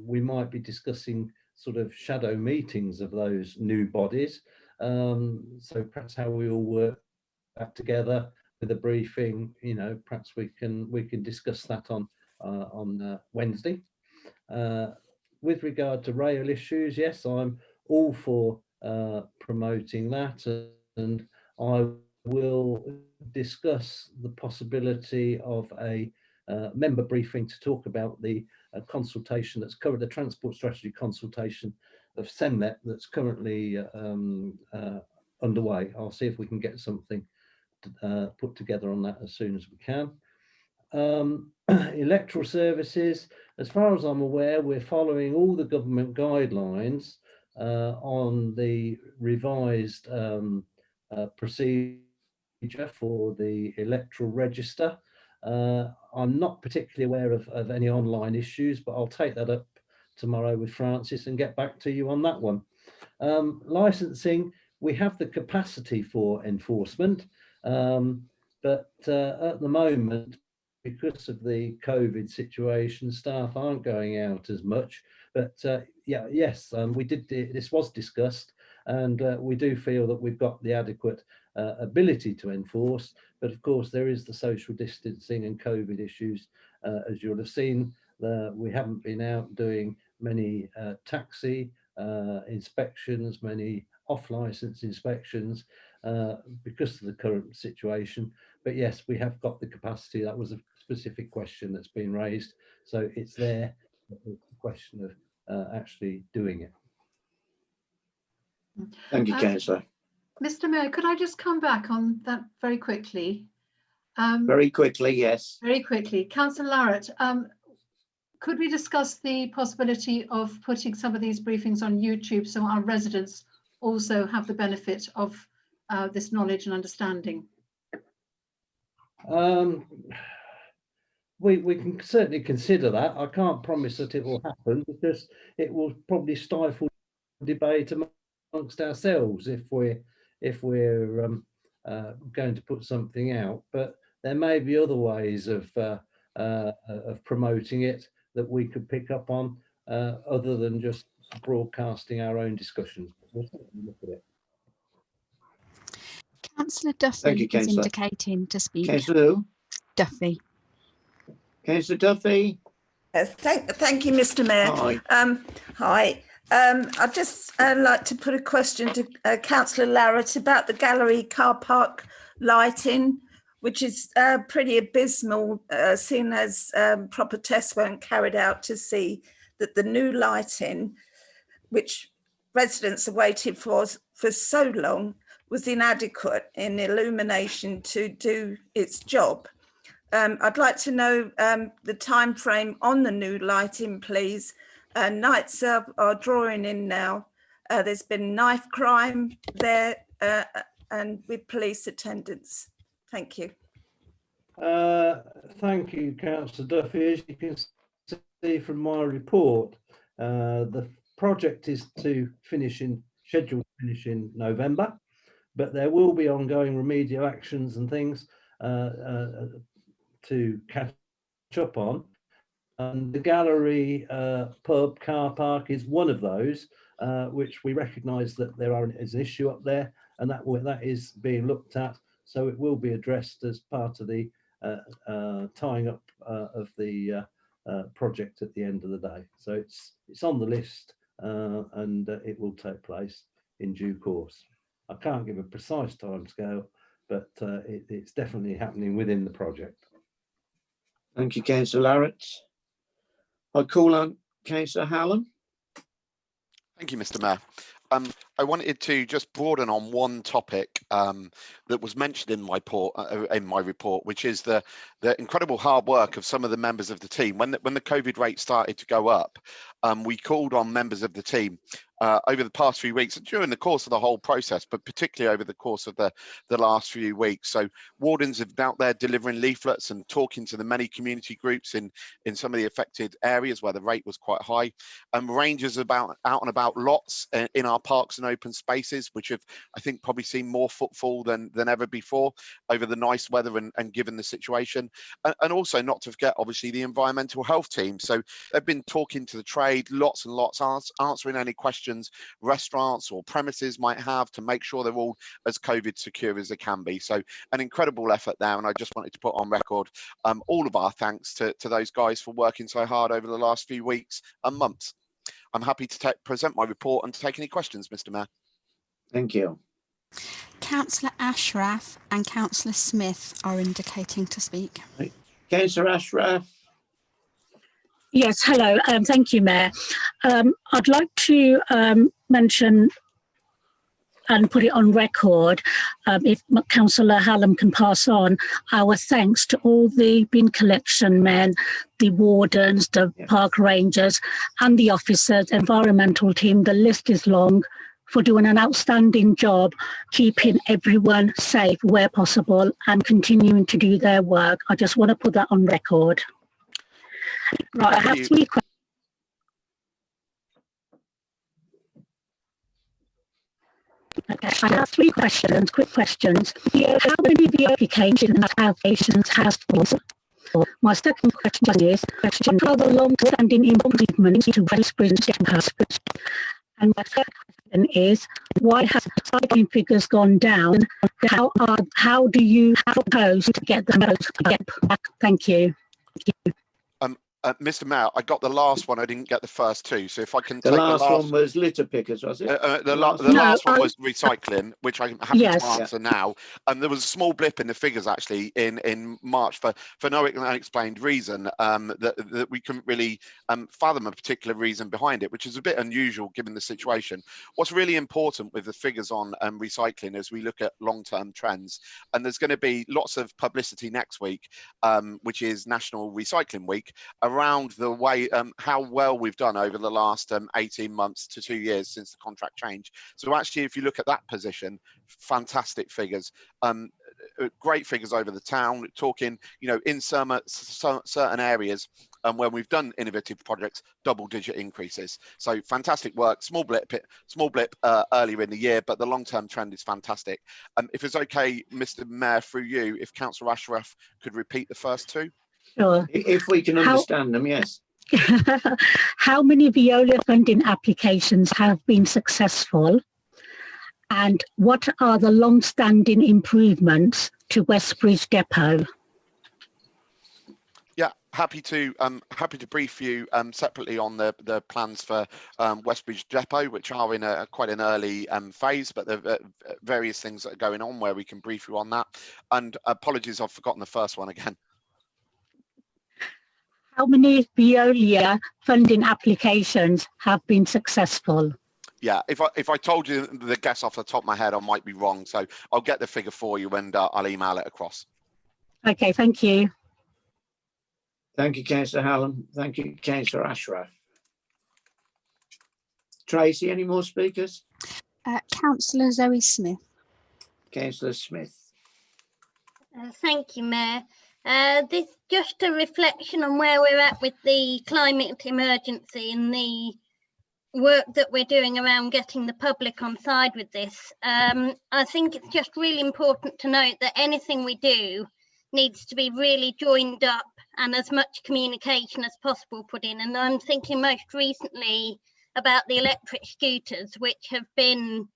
we might be discussing sort of shadow meetings of those new bodies. So perhaps how we all work that together with a briefing, perhaps we can discuss that on Wednesday. With regard to rail issues, yes, I'm all for promoting that, and I will discuss the possibility of a member briefing to talk about the consultation that's covered, the transport strategy consultation CENMET that's currently underway. I'll see if we can get something put together on that as soon as we can. Electoral Services, as far as I'm aware, we're following all the government guidelines on the revised procedure for the electoral register. I'm not particularly aware of any online issues, but I'll take that up tomorrow with Francis and get back to you on that one. Licensing, we have the capacity for enforcement, but at the moment, because of the COVID situation, staff aren't going out as much. But yes, we did. This was discussed, and we do feel that we've got the adequate ability to enforce. But of course, there is the social distancing and COVID issues, as you'll have seen. We haven't been out doing many taxi inspections, many off-license inspections because of the current situation. But yes, we have got the capacity. That was a specific question that's been raised, so it's there. It's a question of actually doing it. Thank you, Councillor. Mr. Mayor, could I just come back on that very quickly? Very quickly, yes. Very quickly. Councillor Larratt, could we discuss the possibility of putting some of these briefings on YouTube so our residents also have the benefit of this knowledge and understanding? We can certainly consider that. I can't promise that it will happen because it will probably stifle debate amongst ourselves if we're going to put something out. But there may be other ways of promoting it that we could pick up on other than just broadcasting our own discussions. We'll certainly look at it. Councillor Duffy Thank you, is Councillor. indicating to speak. Councillor who? Duffy. Councillor Duffy. Thank you, Mr. Mayor. Hi. Hi. I'd just like to put a question to Councillor Larratt about the gallery car park lighting, which is pretty abysmal, seeing as proper tests weren't carried out to see that the new lighting, which residents have waited for so long, was inadequate in illumination to do its job. I'd like to know the time frame on the new lighting, please. Nights are drawing in now. There's been knife crime there and with police attendance. Thank you. Thank you, Councillor Duffy. As you can see from my report, the project is scheduled to finish in November, but there will be ongoing remedial actions and things to catch up on. And the gallery pub car park is one of those, which we recognise that there is an issue up there, and that is being looked at. So it will be addressed as part of the tying up of the project at the end of the day. So it's on the list, and it will take place in due course. I can't give a precise timescale, but it's definitely happening within the project. Thank you, Councillor Larratt. I call on Councillor Hallam. Thank you, Mr. Mayor. I wanted to just broaden on one topic that was mentioned in my report, which is the incredible hard work of some of the members of the team. When the COVID rate started to go up, we called on members of the team over the past few weeks and during the course of the whole process, but particularly over the course of the last few weeks. So wardens have been out there delivering leaflets and talking to the many community groups in some of the affected areas where the rate was quite high. Rangers out and about lots in our parks and open spaces, which have, I think, probably seen more footfall than ever before over the nice weather and given the situation. And also not to forget, obviously, the environmental health team. So they've been talking to the trade, lots and lots, answering any questions restaurants or premises might have to make sure they're all as COVID secure as they can be. So an incredible effort there, and I just wanted to put on record all of our thanks to those guys for working so hard over the last few weeks and months. I'm happy to present my report and take any questions, Mr. Mayor. Thank you. Councillor Ashraf and Councillor Smith are indicating to speak. Councillor Ashraf. Yes, hello. Thank you, Mayor. I'd like to mention and put it on record, if Councillor Hallam can pass on, our thanks to all the bin collection men, the wardens, the park rangers and the officers, environmental team. The list is long, for doing an outstanding job, keeping everyone safe where possible and continuing to do their work. I just want to put that on record. Right, I have three questions. Okay, I have three questions, quick questions. How many of the applications has for? My second question is, what are the long-standing improvements to Westbridge Depot? And my third question is, why have cycling figures gone down? How do you propose to get them back? Thank you. Mr. Mayor, I got the last one. I didn't get the first two. So if I can The take last the last one was litter pickers, was it? The last one was recycling, which I'm happy to answer now. There was a small blip in the figures actually in March for no unexplained reason, that we couldn't really fathom a particular reason behind it, which is a bit unusual given the situation. What's really important with the figures on recycling is we look at long-term trends, and there's going to be lots of publicity next week, which is National Recycling Week, around the way how well we've done over the last 18 months to 2 years since the contract change. So actually, if you look at that position, fantastic figures, great figures over the town, talking, you know, in certain areas where we've done innovative projects, double-digit increases. So fantastic work. Small blip earlier in the year, but the long-term trend is fantastic. If it's okay, Mr. Mayor, through you, if Councillor Ashraf could repeat the first two. Sure. If we can understand them, yes. How many Veolia funding applications have been successful? And what are the long-standing improvements to Westbridge Depot? Yeah, happy to brief you separately on the plans for Westbridge Depot, which are in quite an early phase, but there are various things that are going on where we can brief you on that. And apologies, I've forgotten the first one again. How many Veolia funding applications have been successful? Yeah, if I told you the guess off the top of my head, I might be wrong. So I'll get the figure for you and I'll email it across. Okay, thank you. Thank you, Councillor Hallam. Thank you, Councillor Ashraf. Tracy, any more speakers? Councillor Zoe Smith. Councillor Smith. Thank you, Mayor. This just a reflection on where we're at with the climate emergency and the work that we're doing around getting the public on side with this. I think it's just really important to note that anything we do needs to be really joined up and as much communication as possible put in. And I'm thinking most recently about the electric scooters, which have been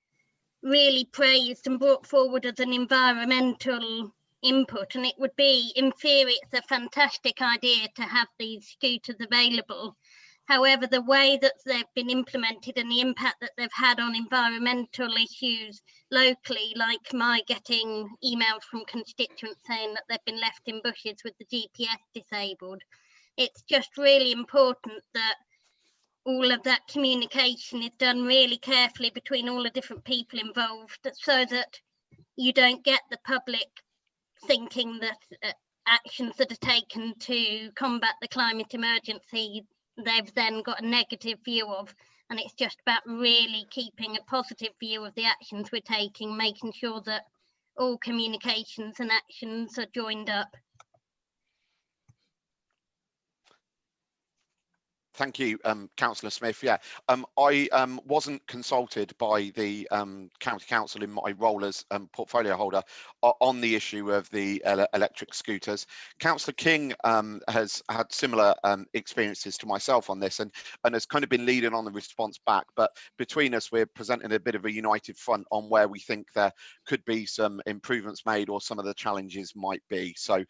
really praised and brought forward as an environmental input, and it would be, in theory, it's a fantastic idea to have these scooters available. However, the way that they've been implemented and the impact that they've had on environmental issues locally, like my getting emails from constituents saying that they've been left in bushes with the GPS disabled, it's just really important that all of that communication is done really carefully between all the different people involved, so that you don't get the public thinking that actions that are taken to combat the climate emergency they've then got a negative view of. And it's just about really keeping a positive view of the actions we're taking, making sure that all communications and actions are joined up. Thank you, Councillor Smith. Yeah, I wasn't consulted by the County Council in my role as portfolio holder on the issue of the electric scooters. Councillor King has had similar experiences to myself on this and has kind of been leading on the response back. But between us, we're presenting a bit of a united front on where we think there could be some improvements made or some of the challenges might be. So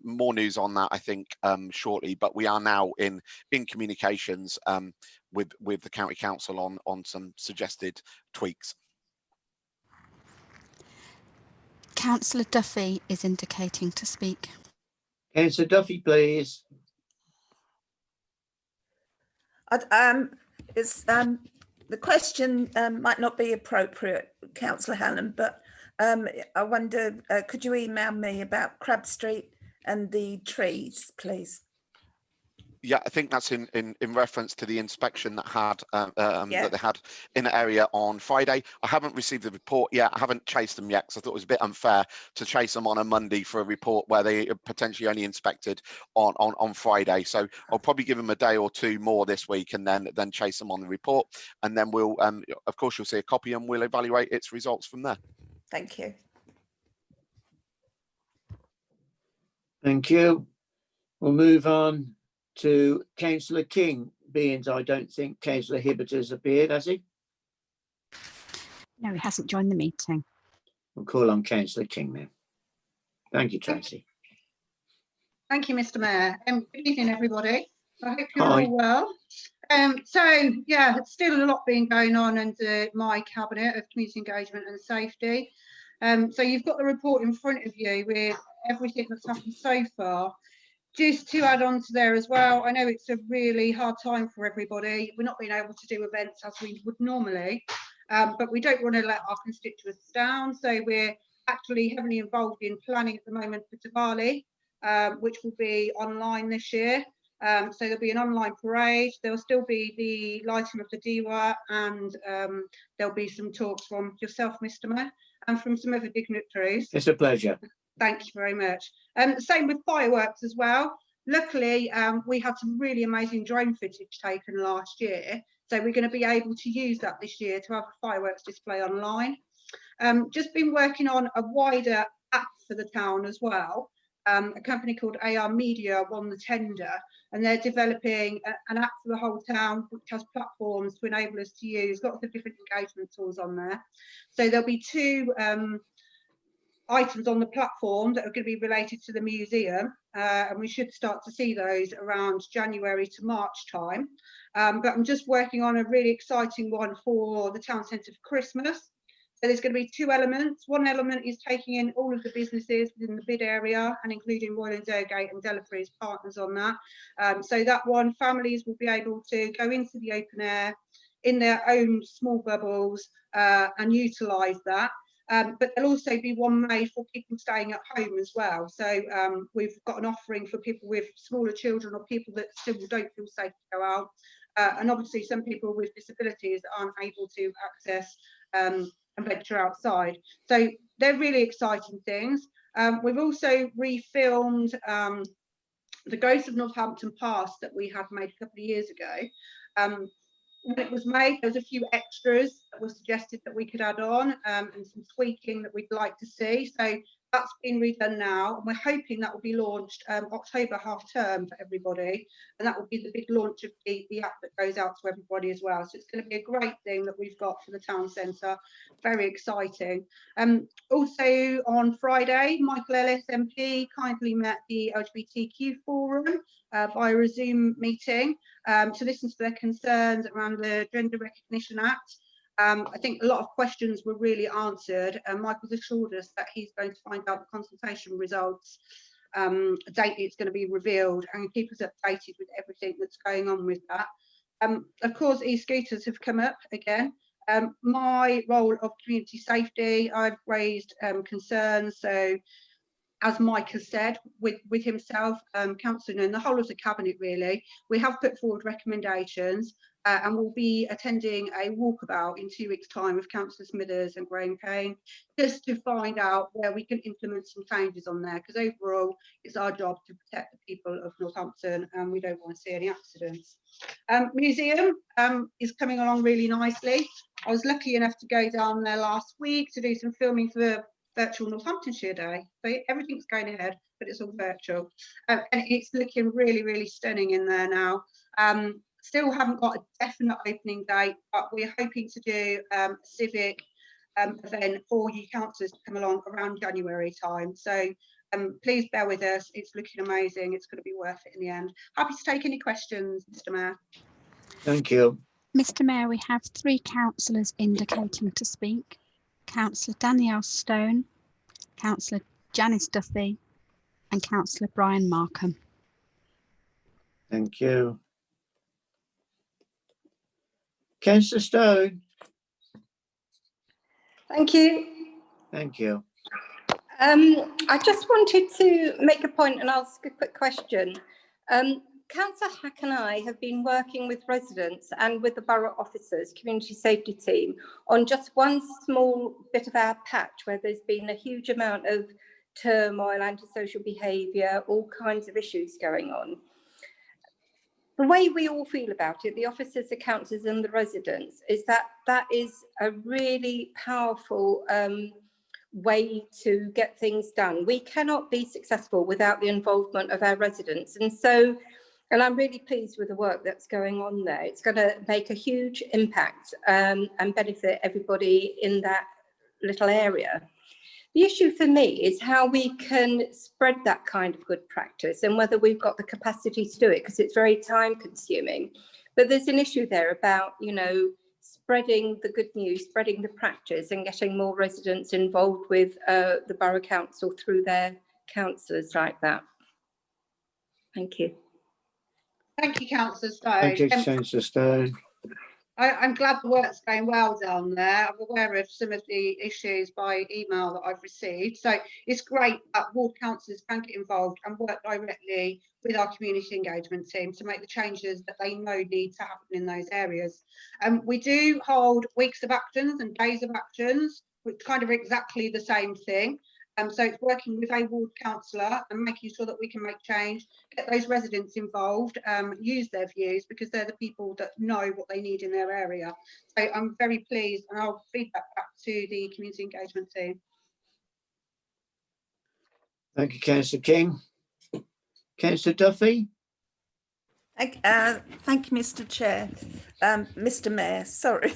more news on that, I think, shortly. But we are now in communications with the County Council on some suggested tweaks. Councillor Duffy is indicating to speak. Councillor Duffy, please. The question might not be appropriate, Councillor Hallam, but I wonder, could you email me about Crab Street and the trees, please? Yeah, I think that's in reference to the inspection that had Yeah. that they had in the area on Friday. I haven't received the report yet. I haven't chased them yet because I thought it was a bit unfair to chase them on a Monday for a report where they potentially only inspected on Friday. So I'll probably give them a day or two more this week and then chase them on the report. And then we'll, of course, you'll see a copy and we'll evaluate its results from there. Thank you. Thank you. We'll move on to Councillor King, being I don't think Councillor Hibbert has appeared, has he? No, he hasn't joined the meeting. We'll call on Councillor King now. Thank you, Tracy. Thank you, Mr. Mayor. Good evening, everybody. I hope you're Hi. all well. So, yeah, it's still a lot being going on under my cabinet of community engagement and safety. So you've got the report in front of you with everything that's happened so far. Just to add on to there as well, I know it's a really hard time for everybody. We're not being able to do events as we would normally, but we don't want to let our constituents down. So we're actually heavily involved in planning at the moment for Diwali, which will be online this year. So there'll be an online parade. There'll still be the lighting of the Diwa, and there'll be some talks from yourself, Mr. Mayor, and from some other dignitaries. It's a pleasure. Thank you very much. Same with fireworks as well. Luckily, we had some really amazing drone footage taken last year, so we're going to be able to use that this year to have a fireworks display online. Just been working on a wider app for the town as well. A company called AR Media won the tender, and they're developing an app for the whole town, which has platforms to enable us to use lots of different engagement tools on there. So there'll be two items on the platform that are going to be related to the museum, and we should start to see those around January to March time. But I'm just working on a really exciting one for the town centre for Christmas. So there's going to be two elements. One element is taking in all of the businesses within the bid area and including Royal and Durgate and Delafrey as partners on that. So that one, families will be able to go into the open air in their own small bubbles and utilise that. But there'll also be one made for people staying at home as well. So we've got an offering for people with smaller children or people that still don't feel safe to go out. And obviously some people with disabilities aren't able to access and venture outside. So they're really exciting things. We've also refilmed the Ghost of Northampton Pass that we had made a couple of years ago. When it was made, there was a few extras that were suggested that we could add on and some tweaking that we'd like to see. So that's been redone now, and we're hoping that will be launched October half term for everybody, and that will be the big launch of the app that goes out to everybody as well. So it's going to be a great thing that we've got for the town centre. Very exciting. Also on Friday, Michael Ellis MP kindly met the LGBTQ forum via a Zoom meeting to listen to their concerns around the Gender Recognition Act. I think a lot of questions were really answered, and Michael's assured us that he's going to find out the consultation results, date it's going to be revealed, and keep us updated with everything that's going on with that. Of course, e-scooters have come up again. My role of community safety, I've raised concerns. So as Mike has said, with himself, Councillor and the whole of the Cabinet really, we have put forward recommendations and we'll be attending a walkabout in 2 weeks' time with Councillor Smithers and Graham Kane, just to find out where we can implement some changes on there, because overall it's our job to protect the people of Northampton and we don't want to see any accidents. Museum is coming along really nicely. I was lucky enough to go down there last week to do some filming for the virtual Northamptonshire Day. So everything's going ahead, but it's all virtual. And it's looking really, really stunning in there now. Still haven't got a definite opening date, but we're hoping to do a civic event for you councillors to come along around January time. So please bear with us. It's looking amazing. It's going to be worth it in the end. Happy to take any questions, Mr. Mayor. Thank you. Mr. Mayor, we have 3 councillors indicating to speak. Councillor Danielle Stone, Councillor Janice Duffy and Councillor Brian Markham. Thank you. Councillor Stone. Thank you. Thank you. I just wanted to make a point and ask a quick question. Councillor Hack and I have been working with residents and with the borough officers, community safety team, on just one small bit of our patch where there's been a huge amount of turmoil, antisocial behaviour, all kinds of issues going on. The way we all feel about it, the officers, the councillors and the residents, is that that is a really powerful way to get things done. We cannot be successful without the involvement of our residents. And I'm really pleased with the work that's going on there. It's going to make a huge impact and benefit everybody in that little area. The issue for me is how we can spread that kind of good practice and whether we've got the capacity to do it, because it's very time consuming. But there's an issue there about, you know, spreading the good news, spreading the practice and getting more residents involved with the Borough Council through their councillors like that. Thank you. Thank you, Councillor Stone. Thank you, Councillor Stone. I'm glad the work's going well down there. I'm aware of some of the issues by email that I've received. So it's great that ward councillors can get involved and work directly with our community engagement team to make the changes that they know need to happen in those areas. We do hold weeks of actions and days of actions, which kind of exactly the same thing. So it's working with a ward councillor and making sure that we can make change, get those residents involved, use their views because they're the people that know what they need in their area. So I'm very pleased and I'll feed that back to the community engagement team. Thank you, Councillor King. Councillor Duffy. Thank you, Mr. Chair. Mr. Mayor, sorry.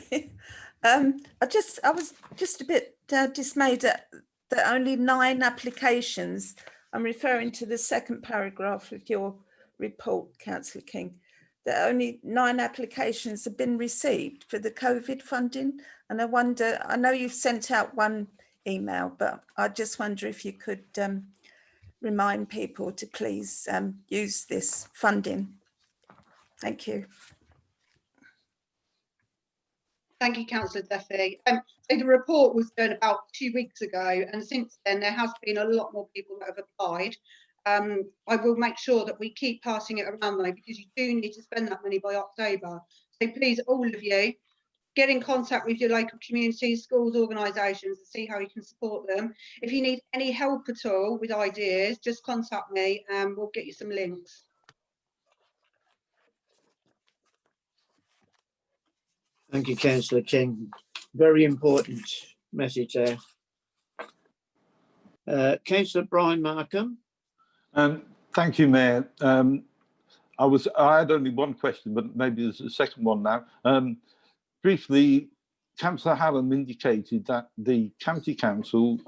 I was just a bit dismayed at that only 9 applications, I'm referring to the second paragraph of your report, Councillor King, that only 9 applications have been received for the COVID funding. And I wonder, I know you've sent out one email, but I just wonder if you could remind people to please use this funding. Thank you. Thank you, Councillor Duffy. So the report was done about 2 weeks ago, and since then there has been a lot more people that have applied. I will make sure that we keep passing it around though, because you do need to spend that money by October. So please, all of you, get in contact with your local communities, schools, organisations, and see how you can support them. If you need any help at all with ideas, just contact me and we'll get you some links. Thank you, Councillor King. Very important message there. Councillor Brian Markham. Thank you, Mayor. I had only one question, but maybe there's a second one now. Briefly, Councillor Hallam indicated that the County Council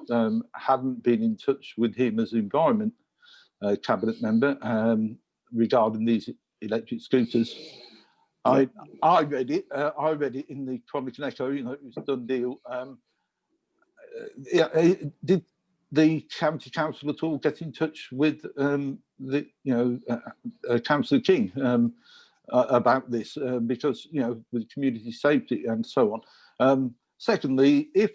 hadn't been in touch with him as Environment Cabinet member regarding these electric scooters. I read it. I read it in the Chronicle and Echo. You know, it was a done deal. Did the County Council at all get in touch with Councillor King about this? Because with community safety and so on. Secondly, if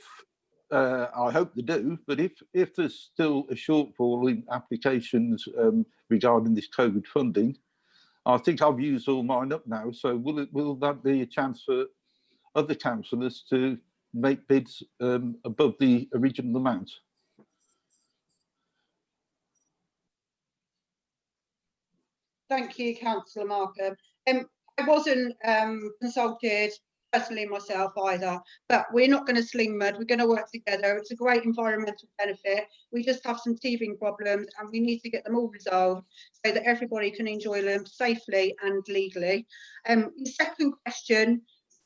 I hope they do, but if there's still a shortfall in applications regarding this COVID funding, I think I've used all mine up now. So will that be a chance for other councillors to make bids above the original amount? Thank you, Councillor Markham. I wasn't consulted personally myself either, but we're not going to sling mud. We're going to work together. It's a great environmental benefit. We just have some teething problems and we need to get them all resolved so that everybody can enjoy them safely and legally. The second question,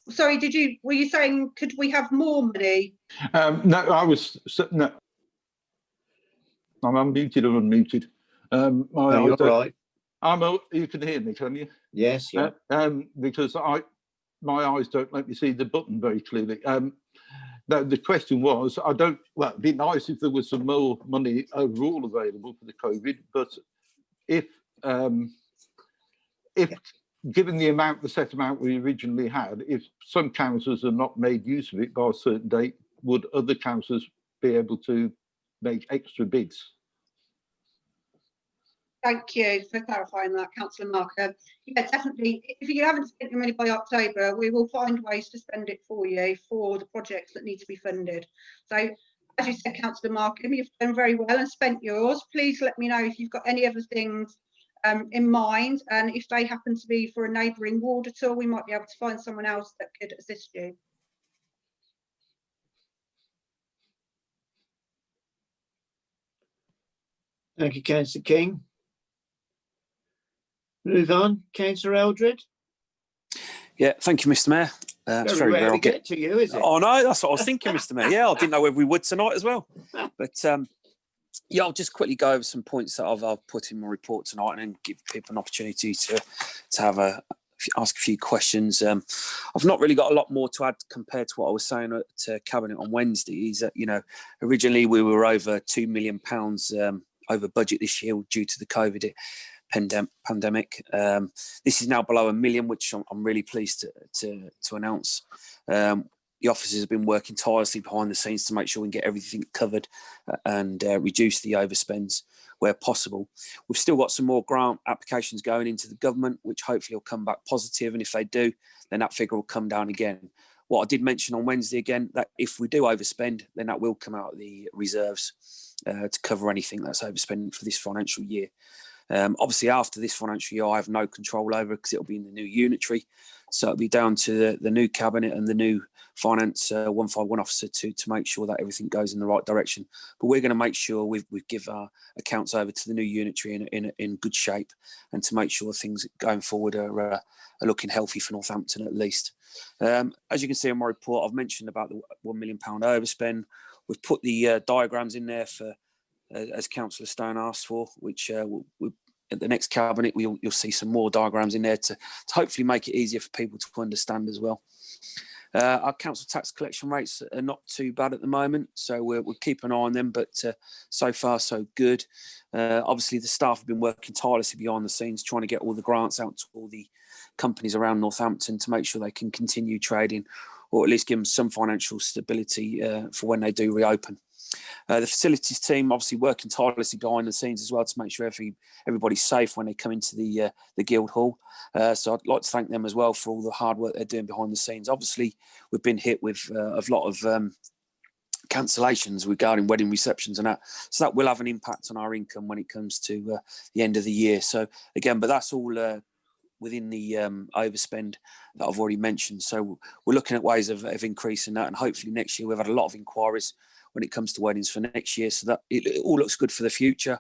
sorry, were you saying could we have more money? No, I was no. I'm unmuted or unmuted. You're right. You can hear me, can you? Yes, yeah. Because my eyes don't let me see the button very clearly. The question was, it'd be nice if there was some more money overall available for the COVID, but if given the set amount we originally had, if some councillors are not made use of it by a certain date, would other councillors be able to make extra bids? Thank you for clarifying that, Councillor Marker. Yeah, definitely. If you haven't spent your money by October, we will find ways to spend it for you for the projects that need to be funded. So, as you said, Councillor Markham, you've done very well and spent yours. Please let me know if you've got any other things in mind, and if they happen to be for a neighbouring ward at all, we might be able to find someone else that could assist you. Thank you, Councillor King. Move on, Councillor Eldred. Yeah, thank you, Mr. Mayor. It's very rare to I'll get to you, is it? Oh no, that's what I was thinking, Mr. Mayor. Yeah, I didn't know whether we would tonight as well. But yeah, I'll just quickly go over some points that I've put in my report tonight, and then give people an opportunity to have ask a few questions. I've not really got a lot more to add compared to what I was saying to Cabinet on Wednesday. Is that, you know, originally we were over £2 million over budget this year due to the COVID pandemic. This is now below £1 million, which I'm really pleased to announce. The officers have been working tirelessly behind the scenes to make sure we can get everything covered and reduce the overspends where possible. We've still got some more grant applications going into the government, which hopefully will come back positive, and if they do, then that figure will come down again. What I did mention on Wednesday again, that if we do overspend, then that will come out of the reserves to cover anything that's overspent for this financial year. Obviously, after this financial year, I have no control over it because it'll be in the new unitary. So it'll be down to the new cabinet and the new finance 151 officer to make sure that everything goes in the right direction. But we're going to make sure we give our accounts over to the new unitary in good shape, and to make sure things going forward are looking healthy for Northampton at least. As you can see in my report, I've mentioned about the £1 million overspend. We've put the diagrams in there for as Councillor Stone asked for, which at the next cabinet you'll see some more diagrams in there to hopefully make it easier for people to understand as well. Our council tax collection rates are not too bad at the moment, so we'll keep an eye on them, but so far so good. Obviously the staff have been working tirelessly behind the scenes trying to get all the grants out to all the companies around Northampton to make sure they can continue trading, or at least give them some financial stability for when they do reopen. The facilities team obviously working tirelessly behind the scenes as well to make sure everybody's safe when they come into the Guildhall. So I'd like to thank them as well for all the hard work they're doing behind the scenes. Obviously, we've been hit with a lot of cancellations regarding wedding receptions and that. So that will have an impact on our income when it comes to the end of the year. So again, but that's all within the overspend that I've already mentioned. So we're looking at ways of increasing that, and hopefully next year we've had a lot of inquiries when it comes to weddings for next year, so that it all looks good for the future.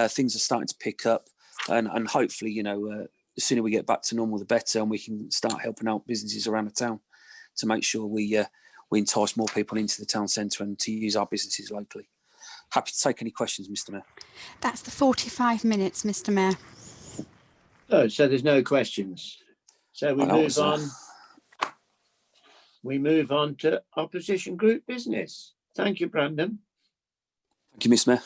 Things are starting to pick up, and hopefully, you know, the sooner we get back to normal, the better, and we can start helping out businesses around the town to make sure we entice more people into the town centre and to use our businesses locally. Happy to take any questions, Mr. Mayor. That's the 45 minutes, Mr. Mayor. Oh, so there's no questions. So we move on. We move on to opposition group business. Thank you, Brandon. Thank you, Mr. Mayor.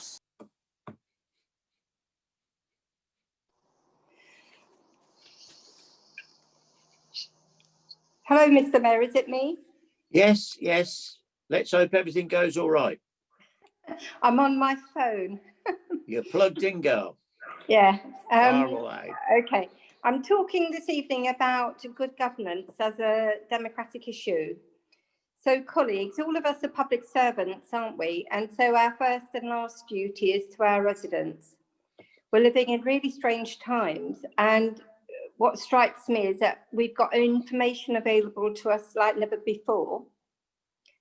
Hello, Mr. Mayor, is it me? Yes, yes. Let's hope everything goes all right. I'm on my phone. You're plugged in, girl. Yeah. Far away. Okay. I'm talking this evening about good governance as a democratic issue. So, colleagues, all of us are public servants, aren't we? And so our first and last duty is to our residents. We're living in really strange times, and what strikes me is that we've got information available to us like never before.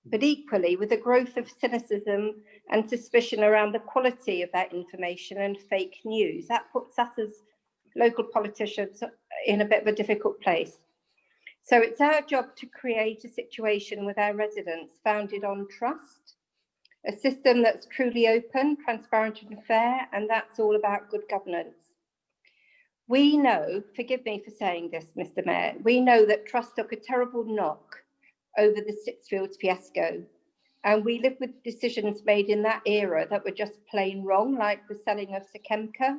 But equally, with the growth of cynicism and suspicion around the quality of that information and fake news, that puts us as local politicians in a bit of a difficult place. So it's our job to create a situation with our residents founded on trust, a system that's truly open, transparent and fair, and that's all about good governance. We know, forgive me for saying this, Mr. Mayor, we know that trust took a terrible knock over the Sixfields fiasco, and we live with decisions made in that era that were just plain wrong, like the selling of Sekemka,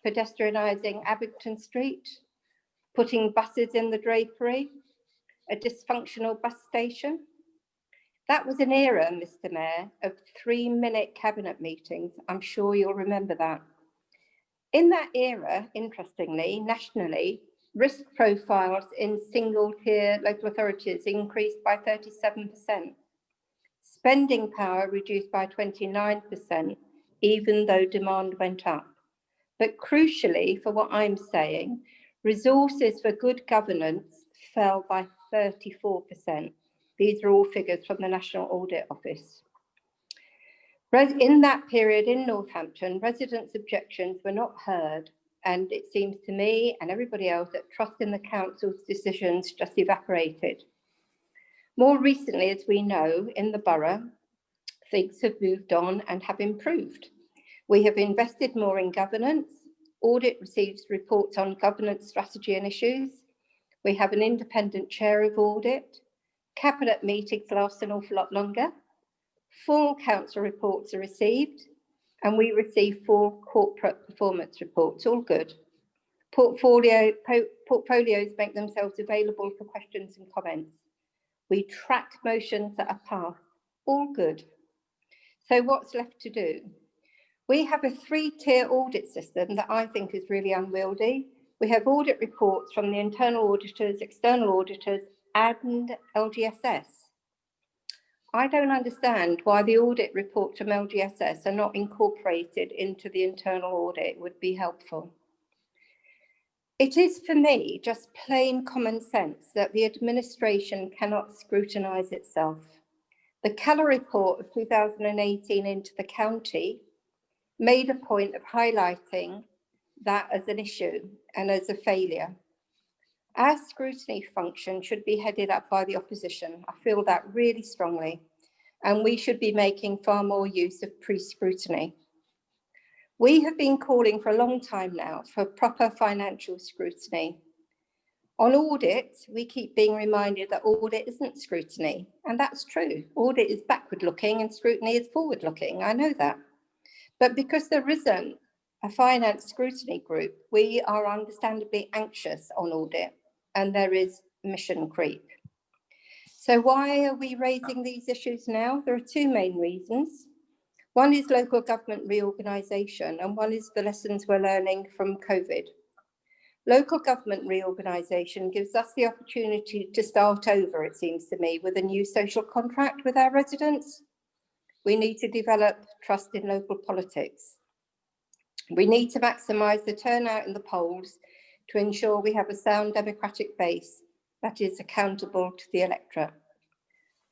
pedestrianising Abington Street, putting buses in the drapery, a dysfunctional bus station. That was an era, Mr. Mayor, of 3-minute cabinet meetings. I'm sure you'll remember that. In that era, interestingly, nationally, risk profiles in single-tier local authorities increased by 37%. Spending power reduced by 29%, even though demand went up. But crucially, for what I'm saying, resources for good governance fell by 34%. These are all figures from the National Audit Office. In that period in Northampton, residents' objections were not heard, and it seems to me and everybody else that trust in the council's decisions just evaporated. More recently, as we know, in the borough, things have moved on and have improved. We have invested more in governance. Audit receives reports on governance strategy and issues. We have an independent chair of audit. Cabinet meetings last an awful lot longer. Full council reports are received, and we receive full corporate performance reports, all good. Portfolios make themselves available for questions and comments. We track motions that are passed, all good. So what's left to do? We have a 3-tier audit system that I think is really unwieldy. We have audit reports from the internal auditors, external auditors, and LGSS. I don't understand why the audit reports from LGSS are not incorporated into the internal audit. It would be helpful. It is, for me, just plain common sense that the administration cannot scrutinise itself. The Keller report of 2018 into the county made a point of highlighting that as an issue and as a failure. Our scrutiny function should be headed up by the opposition. I feel that really strongly, and we should be making far more use of pre-scrutiny. We have been calling for a long time now for proper financial scrutiny. On audit, we keep being reminded that audit isn't scrutiny, and that's true. Audit is backward looking and scrutiny is forward looking, I know that. But because there isn't a finance scrutiny group, we are understandably anxious on audit, and there is mission creep. So why are we raising these issues now? There are 2 main reasons. One is local government reorganisation, and one is the lessons we're learning from COVID. Local government reorganisation gives us the opportunity to start over, it seems to me, with a new social contract with our residents. We need to develop trust in local politics. We need to maximise the turnout in the polls to ensure we have a sound democratic base that is accountable to the electorate.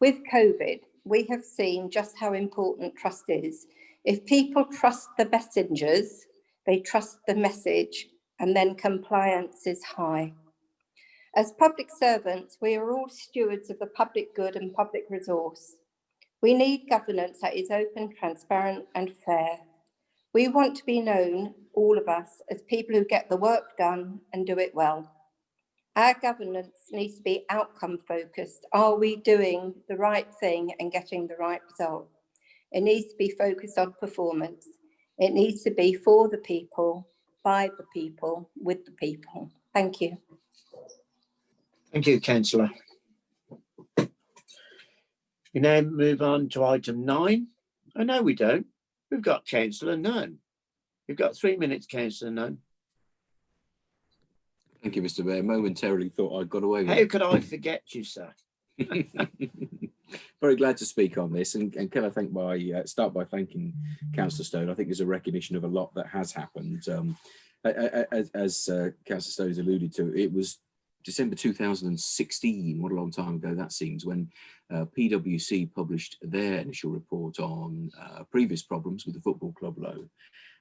With COVID, we have seen just how important trust is. If people trust the messengers, they trust the message, and then compliance is high. As public servants, we are all stewards of the public good and public resource. We need governance that is open, transparent, and fair. We want to be known, all of us, as people who get the work done and do it well. Our governance needs to be outcome focused. Are we doing the right thing and getting the right result? It needs to be focused on performance. It needs to be for the people, by the people, with the people. Thank you. Thank you, Councillor. We now move on to item 9. Oh, no, we don't. We've got Councillor Nunn. We've got 3 minutes, Councillor Nunn. Thank you, Mr. Mayor. Momentarily thought I'd got away with it. How could I forget you, sir? Very glad to speak on this, and can I start by thanking Councillor Stone. I think there's a recognition of a lot that has happened. As Councillor Stone has alluded to, it was December 2016, what a long time ago that seems, when PwC published their initial report on previous problems with the football club loan.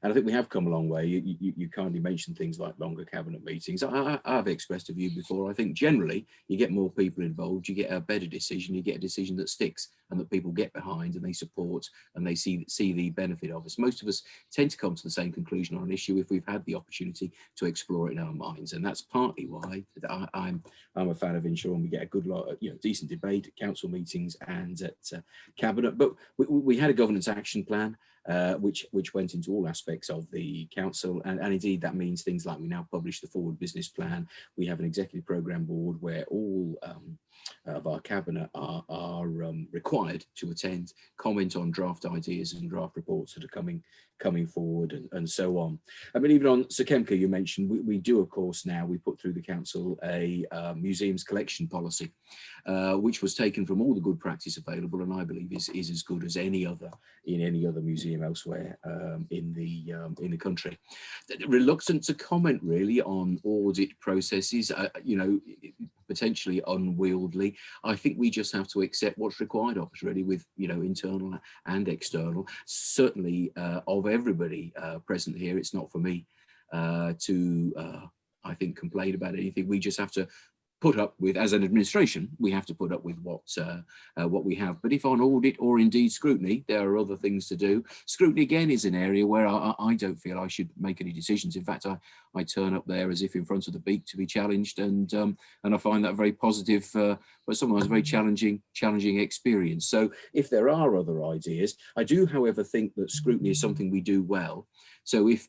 And I think we have come a long way. You kindly mentioned things like longer cabinet meetings. I've expressed a view before. I think generally you get more people involved, you get a better decision, you get a decision that sticks and that people get behind and they support and they see the benefit of us. Most of us tend to come to the same conclusion on an issue if we've had the opportunity to explore it in our minds. And that's partly why I'm a fan of ensuring we get a good lot of, decent debate at council meetings and at cabinet. But we had a governance action plan which went into all aspects aspects of the council, and indeed that means things like we now publish the forward business plan. We have an executive programme board where all of our cabinet are required to attend, comment on draft ideas and draft reports that are coming forward, and so on. I mean, even on Sekemka, you mentioned, we do, of course, now we put through the council a museums collection policy, which was taken from all the good practice available, and I believe is as good as any other in any other museum elsewhere in the country. Reluctant to comment really on audit processes, you know, potentially unwieldy. I think we just have to accept what's required of us, really, with, you know, internal and external. Certainly of everybody present here, it's not for me to, I think, complain about anything. We just have to put up with, as an administration, we have to put up with what we have. But if on audit or indeed scrutiny, there are other things to do. Scrutiny, again, is an area where I don't feel I should make any decisions. In fact, I turn up there as if in front of the beak to be challenged, and I find that very positive, but sometimes a very challenging experience. So if there are other ideas, I do, however, think that scrutiny is something we do well. So if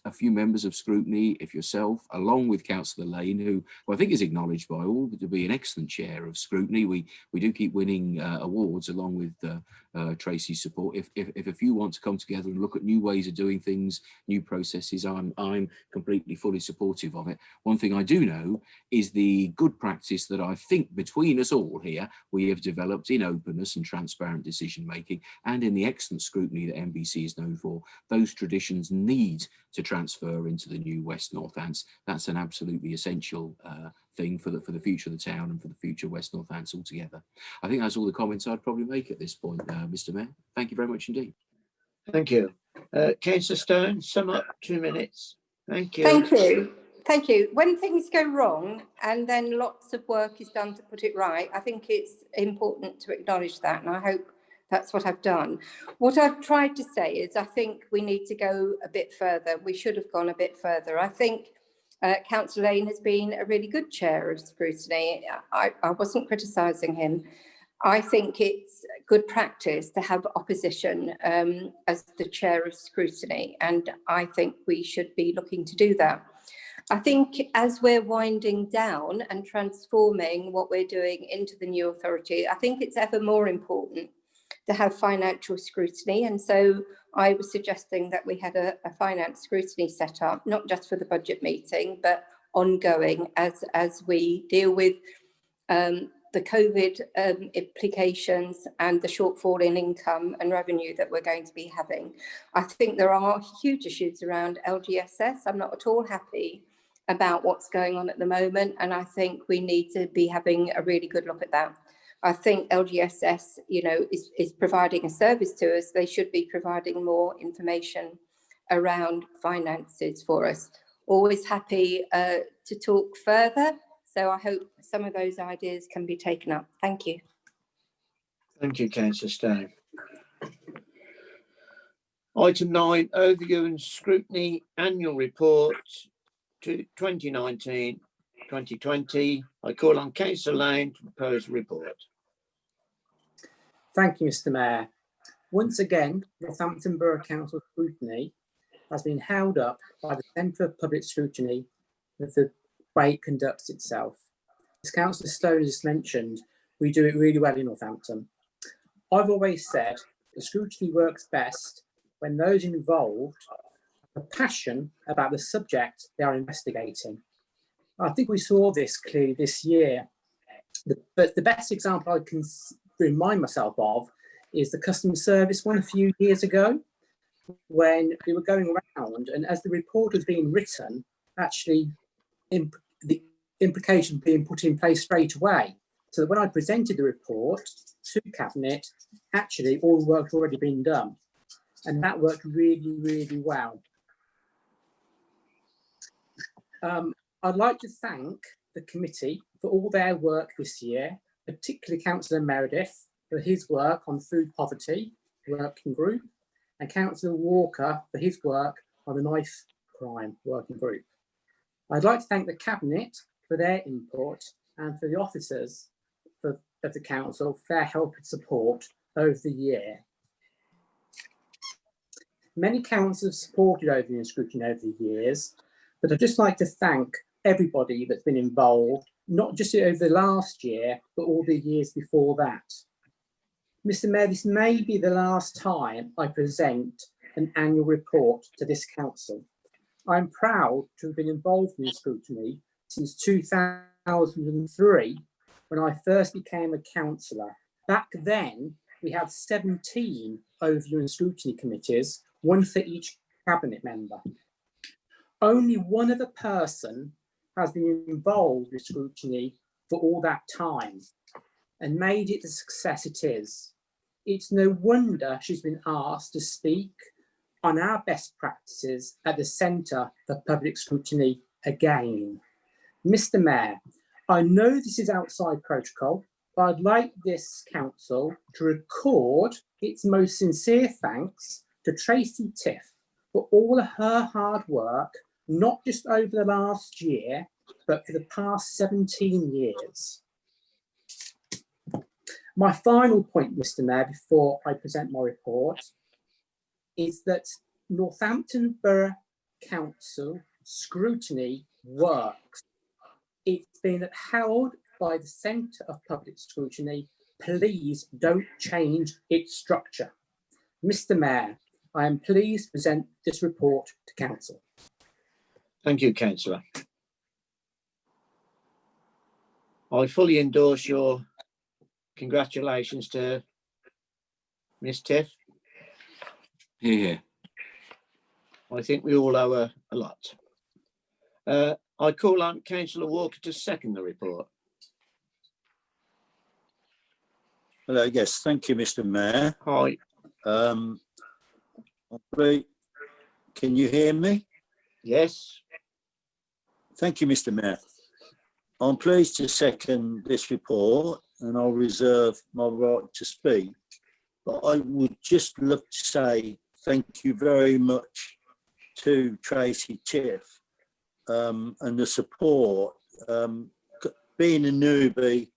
a few members of scrutiny, if yourself, along with Councillor Lane, who I think is acknowledged by all to be an excellent chair of scrutiny, we do keep winning awards along with Tracy's support. If a few want to come together and look at new ways of doing things, new processes, I'm completely fully supportive of it. One thing I do know is the good practice that I think between us all here we have developed in openness and transparent decision making, and in the excellent scrutiny that MBC is known for. Those traditions need to transfer into the new West Northants. That's an absolutely essential thing for the future of the town and for the future West Northants altogether. I think that's all the comments I'd probably make at this point, Mr. Mayor. Thank you very much indeed. Thank you. Councillor Stone, sum up, 2 minutes. Thank you. Thank you. Thank you. When things go wrong and then lots of work is done to put it right, I think it's important to acknowledge that, and I hope that's what I've done. What I've tried to say is I think we need to go a bit further. We should have gone a bit further. I think Councillor Lane has been a really good chair of scrutiny. I wasn't criticising him. I think it's good practice to have opposition as the chair of scrutiny, and I think we should be looking to do that. I think as we're winding down and transforming what we're doing into the new authority, I think it's ever more important to have financial scrutiny. And so I was suggesting that we had a finance scrutiny set up, not just for the budget meeting, but ongoing as we deal with the COVID implications and the shortfall in income and revenue that we're going to be having. I think there are huge issues around LGSS. I'm not at all happy about what's going on at the moment, and I think we need to be having a really good look at that. I think LGSS, you know, is providing a service to us. They should be providing more information around finances for us. Always happy to talk further. So I hope some of those ideas can be taken up. Thank you. Thank you, Councillor Stone. Item 9, Overview and Scrutiny Annual Report to 2019-2020. I call on Councillor Lane to propose a report. Thank you, Mr. Mayor. Once again, Northampton Borough Council scrutiny has been held up by the Centre of Public Scrutiny with the way it conducts itself. As Councillor Stone has mentioned, we do it really well in Northampton. I've always said the scrutiny works best when those involved have a passion about the subject they are investigating. I think we saw this clearly this year. But the best example I can remind myself of is the customer service one a few years ago, when we were going around, and as the report was being written, actually the implication being put in place straight away. So that when I presented the report to Cabinet, actually all the work had already been done. And that worked really, really well. I'd like to thank the committee for all their work this year, particularly Councillor Meredith for his work on food poverty working group, and Councillor Walker for his work on the knife crime working group. I'd like to thank the Cabinet for their input and for the officers of the Council for their help and support over the year. Many councils have supported overviewing scrutiny over the years, but I'd just like to thank everybody that's been involved, not just over the last year, but all the years before that. Mr. Mayor, this may be the last time I present an annual report to this council. I'm proud to have been involved in scrutiny since 2003, when I first became a councillor. Back then, we had 17 overview and scrutiny committees, one for each cabinet member. Only one other person has been involved with scrutiny for all that time and made it the success it is. It's no wonder she's been asked to speak on our best practices at the Centre for Public Scrutiny again. Mr. Mayor, I know this is outside protocol, but I'd like this council to record its most sincere thanks to Tracy Tiff for all of her hard work, not just over the last year, but for the past 17 years. My final point, Mr. Mayor, before I present my report, is that Northampton Borough Council scrutiny works. It's been upheld by the Centre of Public Scrutiny. Please don't change its structure. Mr. Mayor, I am pleased to present this report to Council. Thank you, Councillor. I fully endorse your congratulations to Miss Tiff. Yeah. I think we all owe her a lot. I call on Councillor Walker to second the report. Hello, yes, thank you, Mr. Mayor. Hi. Can you hear me? Yes. Thank you, Mr. Mayor. I'm pleased to second this report and I'll reserve my right to speak. But I would just love to say thank you very much to Tracy Tiff and the support. Being a newbie,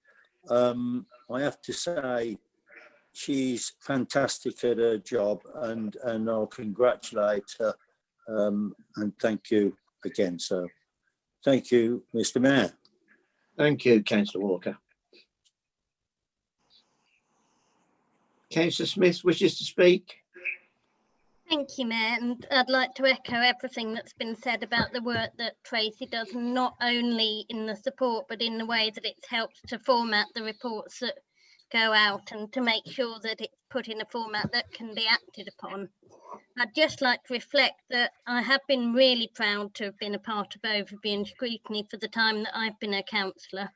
I have to say she's fantastic at her job and I'll congratulate her and thank you again. So thank you, Mr. Mayor. Thank you, Councillor Walker. Councillor Smith wishes to speak. Thank you, Mayor, and I'd like to echo everything that's been said about the work that Tracy does, not only in the support, but in the way that it's helped to format the reports that go out and to make sure that it's put in a format that can be acted upon. I'd just like to reflect that I have been really proud to have been a part of overview and scrutiny for the time that I've been a councillor.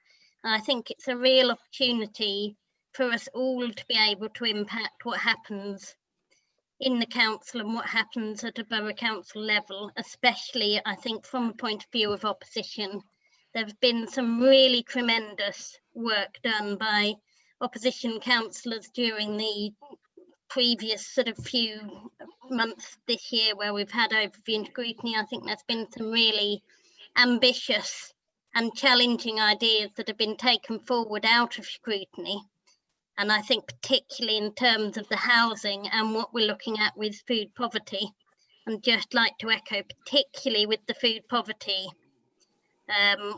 I think it's a real opportunity for us all to be able to impact what happens in the council and what happens at a borough council level, especially I think from a point of view of opposition. There have been some really tremendous work done by opposition councillors during the previous sort of few months this year where we've had overview and scrutiny. I think there's been some really ambitious and challenging ideas that have been taken forward out of scrutiny. And I think particularly in terms of the housing and what we're looking at with food poverty, and just like to echo particularly with the food poverty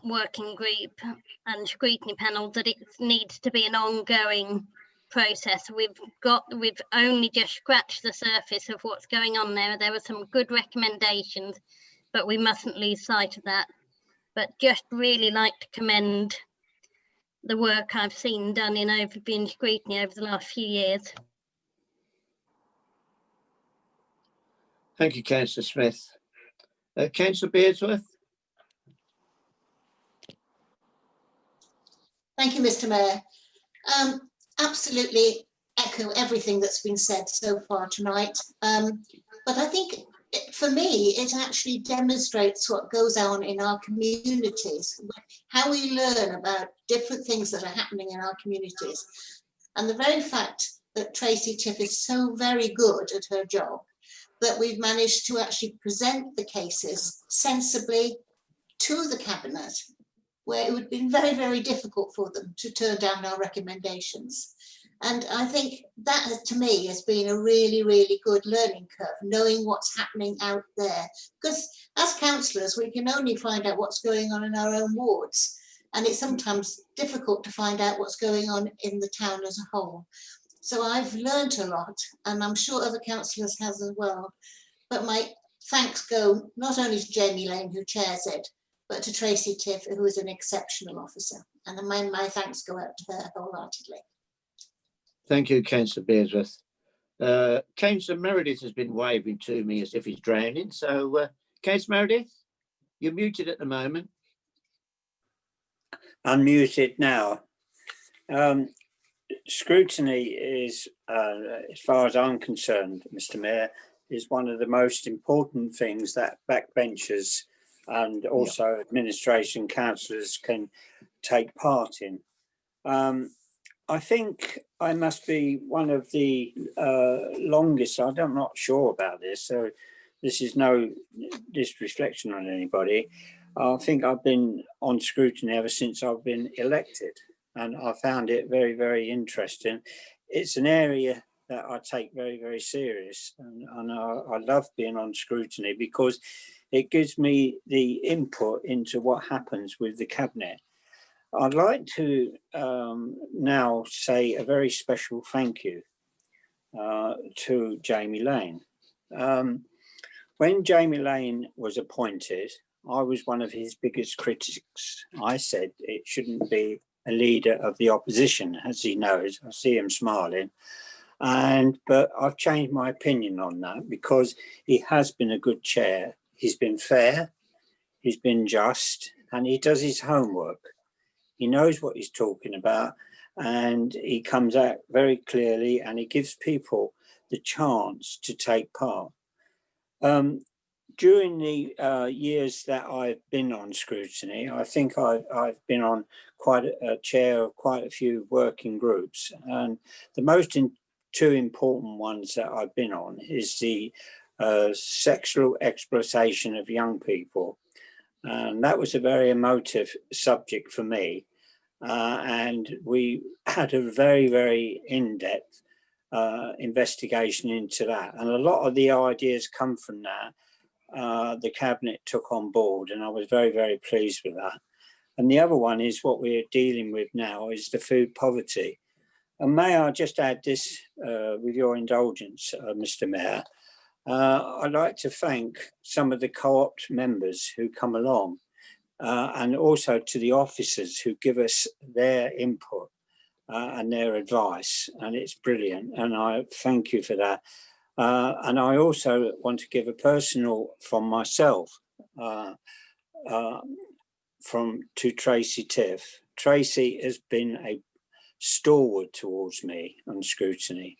working group and scrutiny panel that it needs to be an ongoing process. We've only just scratched the surface of what's going on there. There were some good recommendations, but we mustn't lose sight of that. But just really like to commend the work I've seen done in overview and scrutiny over the last few years. Thank you, Councillor Smith. Councillor Beardsworth. Thank you, Mr. Mayor. Absolutely echo everything that's been said so far tonight. But I think for me, it actually demonstrates what goes on in our communities, how we learn about different things that are happening in our communities. And the very fact that Tracy Tiff is so very good at her job, that we've managed to actually present the cases sensibly to the Cabinet, where it would have been very, very difficult for them to turn down our recommendations. And I think that to me has been a really, really good learning curve, knowing what's happening out there. Because as councillors, we can only find out what's going on in our own wards. And it's sometimes difficult to find out what's going on in the town as a whole. So I've learned a lot, and I'm sure other councillors have as well. But my thanks go not only to Jamie Lane, who chairs it, but to Tracy Tiff, who is an exceptional officer. And my thanks go out to her wholeheartedly. Thank you, Councillor Bearsworth. Councillor Meredith has been waving to me as if he's drowning. So, Councillor Meredith, you're muted at the moment. Unmuted now. Scrutiny is, as far as I'm concerned, Mr. Mayor, is one of the most important things that backbenchers and also administration councillors can take part in. I think I must be one of the longest, I'm not sure about this, so this is no disreflection on anybody. I think I've been on scrutiny ever since I've been elected, and I found it very, very interesting. It's an area that I take very, very serious, and I love being on scrutiny because it gives me the input into what happens with the cabinet. I'd like to now say a very special thank you to Jamie Lane. When Jamie Lane was appointed, I was one of his biggest critics. I said it shouldn't be a leader of the opposition, as he knows. I see him smiling. But I've changed my opinion on that because he has been a good chair. He's been fair, he's been just, and he does his homework. He knows what he's talking about, and he comes out very clearly, and he gives people the chance to take part. During the years that I've been on scrutiny, I think I've been on quite a chair of quite a few working groups, and the two important ones that I've been on is the sexual exploitation of young people. And that was a very emotive subject for me. And we had a very, very in-depth investigation into that. And a lot of the ideas come from that. The Cabinet took on board, and I was very, very pleased with that. And the other one is what we're dealing with now is the food poverty. And may I just add this, with your indulgence, Mr. Mayor, I'd like to thank some of the co-opt members who come along, and also to the officers who give us their input and their advice, and it's brilliant, and I thank you for that. And I also want to give a personal from myself to Tracy Tiff. Tracy has been a stalwart towards me on scrutiny.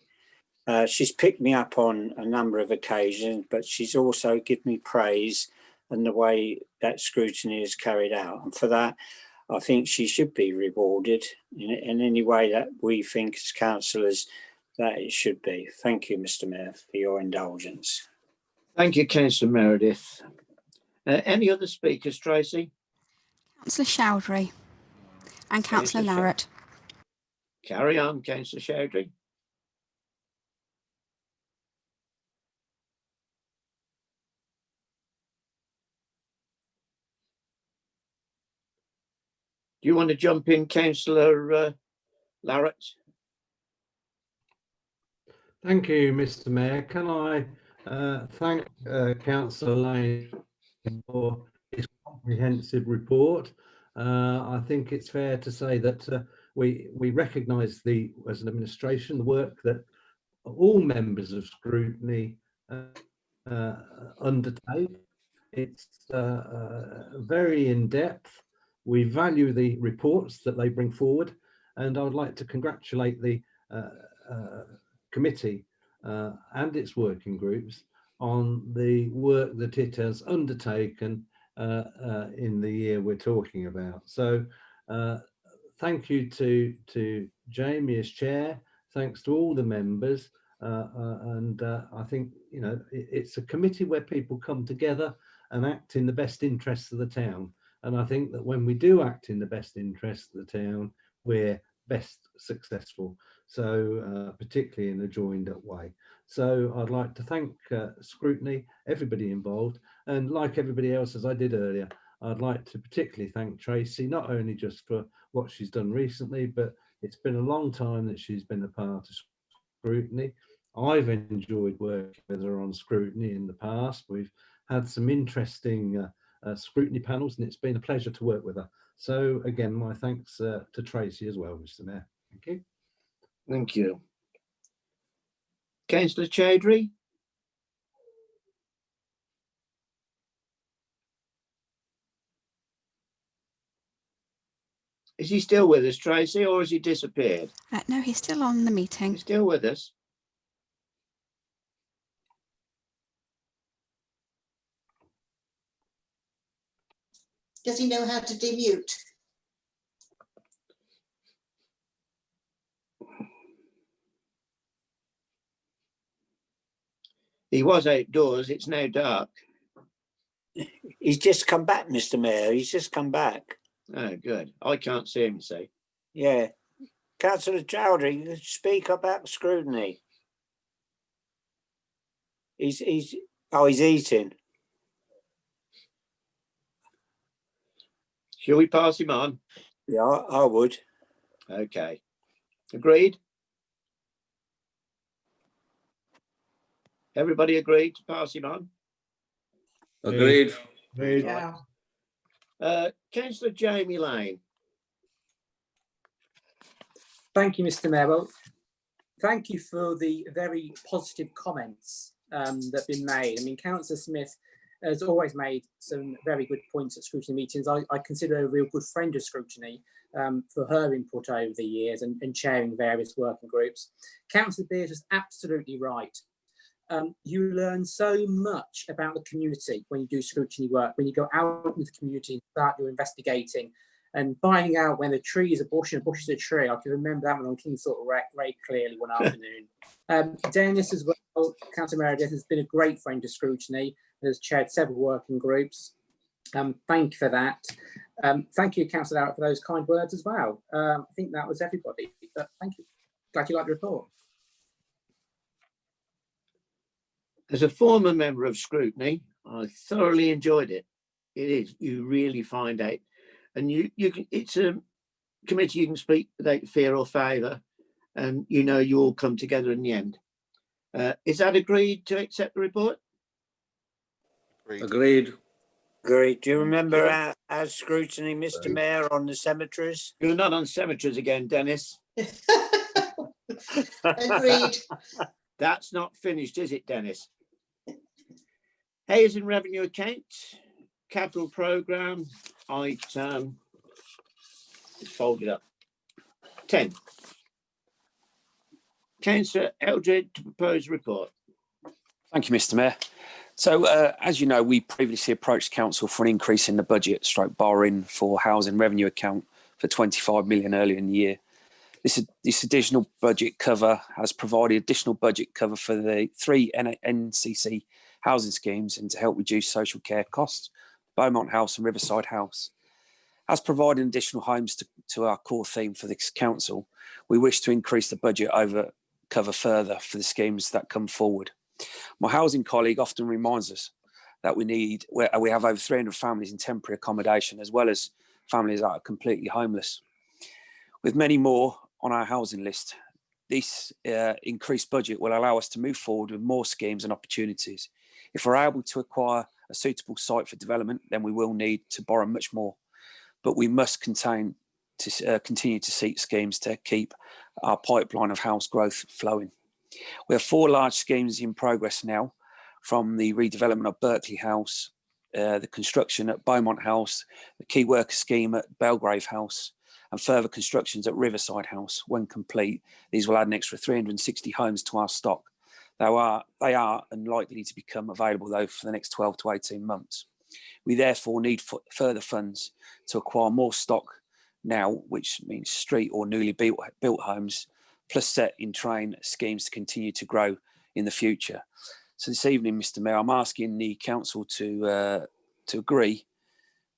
She's picked me up on a number of occasions, but she's also given me praise and the way that scrutiny is carried out. And for that, I think she should be rewarded in any way that we think as councillors that it should be. Thank you, Mr. Mayor, for your indulgence. Thank you, Councillor Meredith. Any other speakers, Tracy? Councillor Chowdhury and Councillor Larratt. Carry on, Councillor Chowdhury. Do you want to jump in, Councillor Larratt? Thank you, Mr. Mayor. Can I thank Councillor Lane for his comprehensive report. I think it's fair to say that we recognise as an administration, the work that all members of scrutiny undertake. It's very in-depth. We value the reports that they bring forward, and I would like to congratulate the committee and its working groups on the work that it has undertaken in the year we're talking about. So thank you to Jamie as chair, thanks to all the members, and I think, you know, it's a committee where people come together and act in the best interests of the town. And I think that when we do act in the best interests of the town, we're best successful. so particularly in a joined up way. So I'd like to thank Scrutiny, everybody involved, and like everybody else, as I did earlier, I'd like to particularly thank Tracy, not only just for what she's done recently, but it's been a long time that she's been a part of Scrutiny. I've enjoyed working with her on Scrutiny in the past. We've had some interesting Scrutiny panels, and it's been a pleasure to work with her. So again, my thanks to Tracy as well, Mr. Mayor. Thank you. Thank you. Councillor Chaudhry? Is he still with us, Tracy, or has he disappeared? No, he's still on the meeting. He's still with us. Does he know how to demute? He was outdoors. It's now dark. He's just come back, Mr. Mayor. He's just come back. Oh, good. I can't see him, see. Yeah. Councillor Chowdhury, speak about Scrutiny. He's eating. Shall we pass him on? Yeah, I would. Okay. Agreed? Everybody agreed to pass him on? Agreed. Yeah. Councillor Jamie Lane. Thank you, Mr. Mayor. Well, thank you for the very positive comments that have been made. I mean, Councillor Smith has always made some very good points at scrutiny meetings. I consider her a real good friend of scrutiny for her input over the years and chairing various working groups. Councillor Beers is absolutely right. You learn so much about the community when you do scrutiny work, when you go out into the community and start your investigating and finding out when a tree is a bush and a bush is a tree. I can remember that one on King's Sort of very clearly one afternoon. Dennis as well, Councillor Meredith, has been a great friend to scrutiny, has chaired several working groups. Thank you for that. Thank you, Councillor Larritt, for those kind words as well. I think that was everybody, but thank you. Glad you liked the report. As a former member of Scrutiny, I thoroughly enjoyed it. It is. You really find out, and you can. It's a committee you can speak without fear or favour, and you know you all come together in the end. Is that agreed to accept the report? Agreed. Agreed. Do you remember our scrutiny, Mr. Mayor, on the cemeteries? You're not on cemeteries again, Dennis. Agreed. That's not finished, is it, Dennis? Housing revenue account, capital programme, item, fold it up. 10. Councillor Eldred to propose a report. Thank you, Mr. Mayor. So, as you know, we previously approached Council for an increase in the budget stroke borrowing for housing revenue account for 25 million earlier in the year. This additional budget cover has provided additional budget cover for the 3 NCC housing schemes and to help reduce social care costs, Beaumont House and Riverside House. As providing additional homes to our core theme for this council, we wish to increase the budget over cover further for the schemes that come forward. My housing colleague often reminds us that we have over 300 families in temporary accommodation, as well as families that are completely homeless. With many more on our housing list, this increased budget will allow us to move forward with more schemes and opportunities. If we're able to acquire a suitable site for development, then we will need to borrow much more, but we must continue to seek schemes to keep our pipeline of house growth flowing. We have 4 large schemes in progress now, from the redevelopment of Berkeley House, the construction at Beaumont House, the key worker scheme at Belgrave House, and further constructions at Riverside House. When complete, these will add an extra 360 homes to our stock. They are unlikely to become available, though, for the next 12 to 18 months. We therefore need further funds to acquire more stock now, which means street or newly built homes, plus set in train schemes to continue to grow in the future. So this evening, Mr. Mayor, I'm asking the council to agree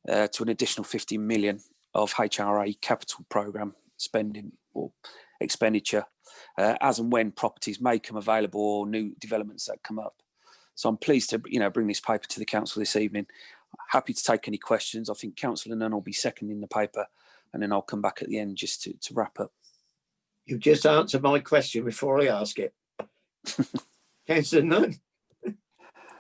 to an additional 50 million of HRA capital programme spending or expenditure as and when properties may come available or new developments that come up. So I'm pleased to bring this paper to the council this evening. Happy to take any questions. I think Councillor Nunn will be seconding the paper, and then I'll come back at the end just to wrap up. You've just answered my question before I ask it. Councillor Nunn.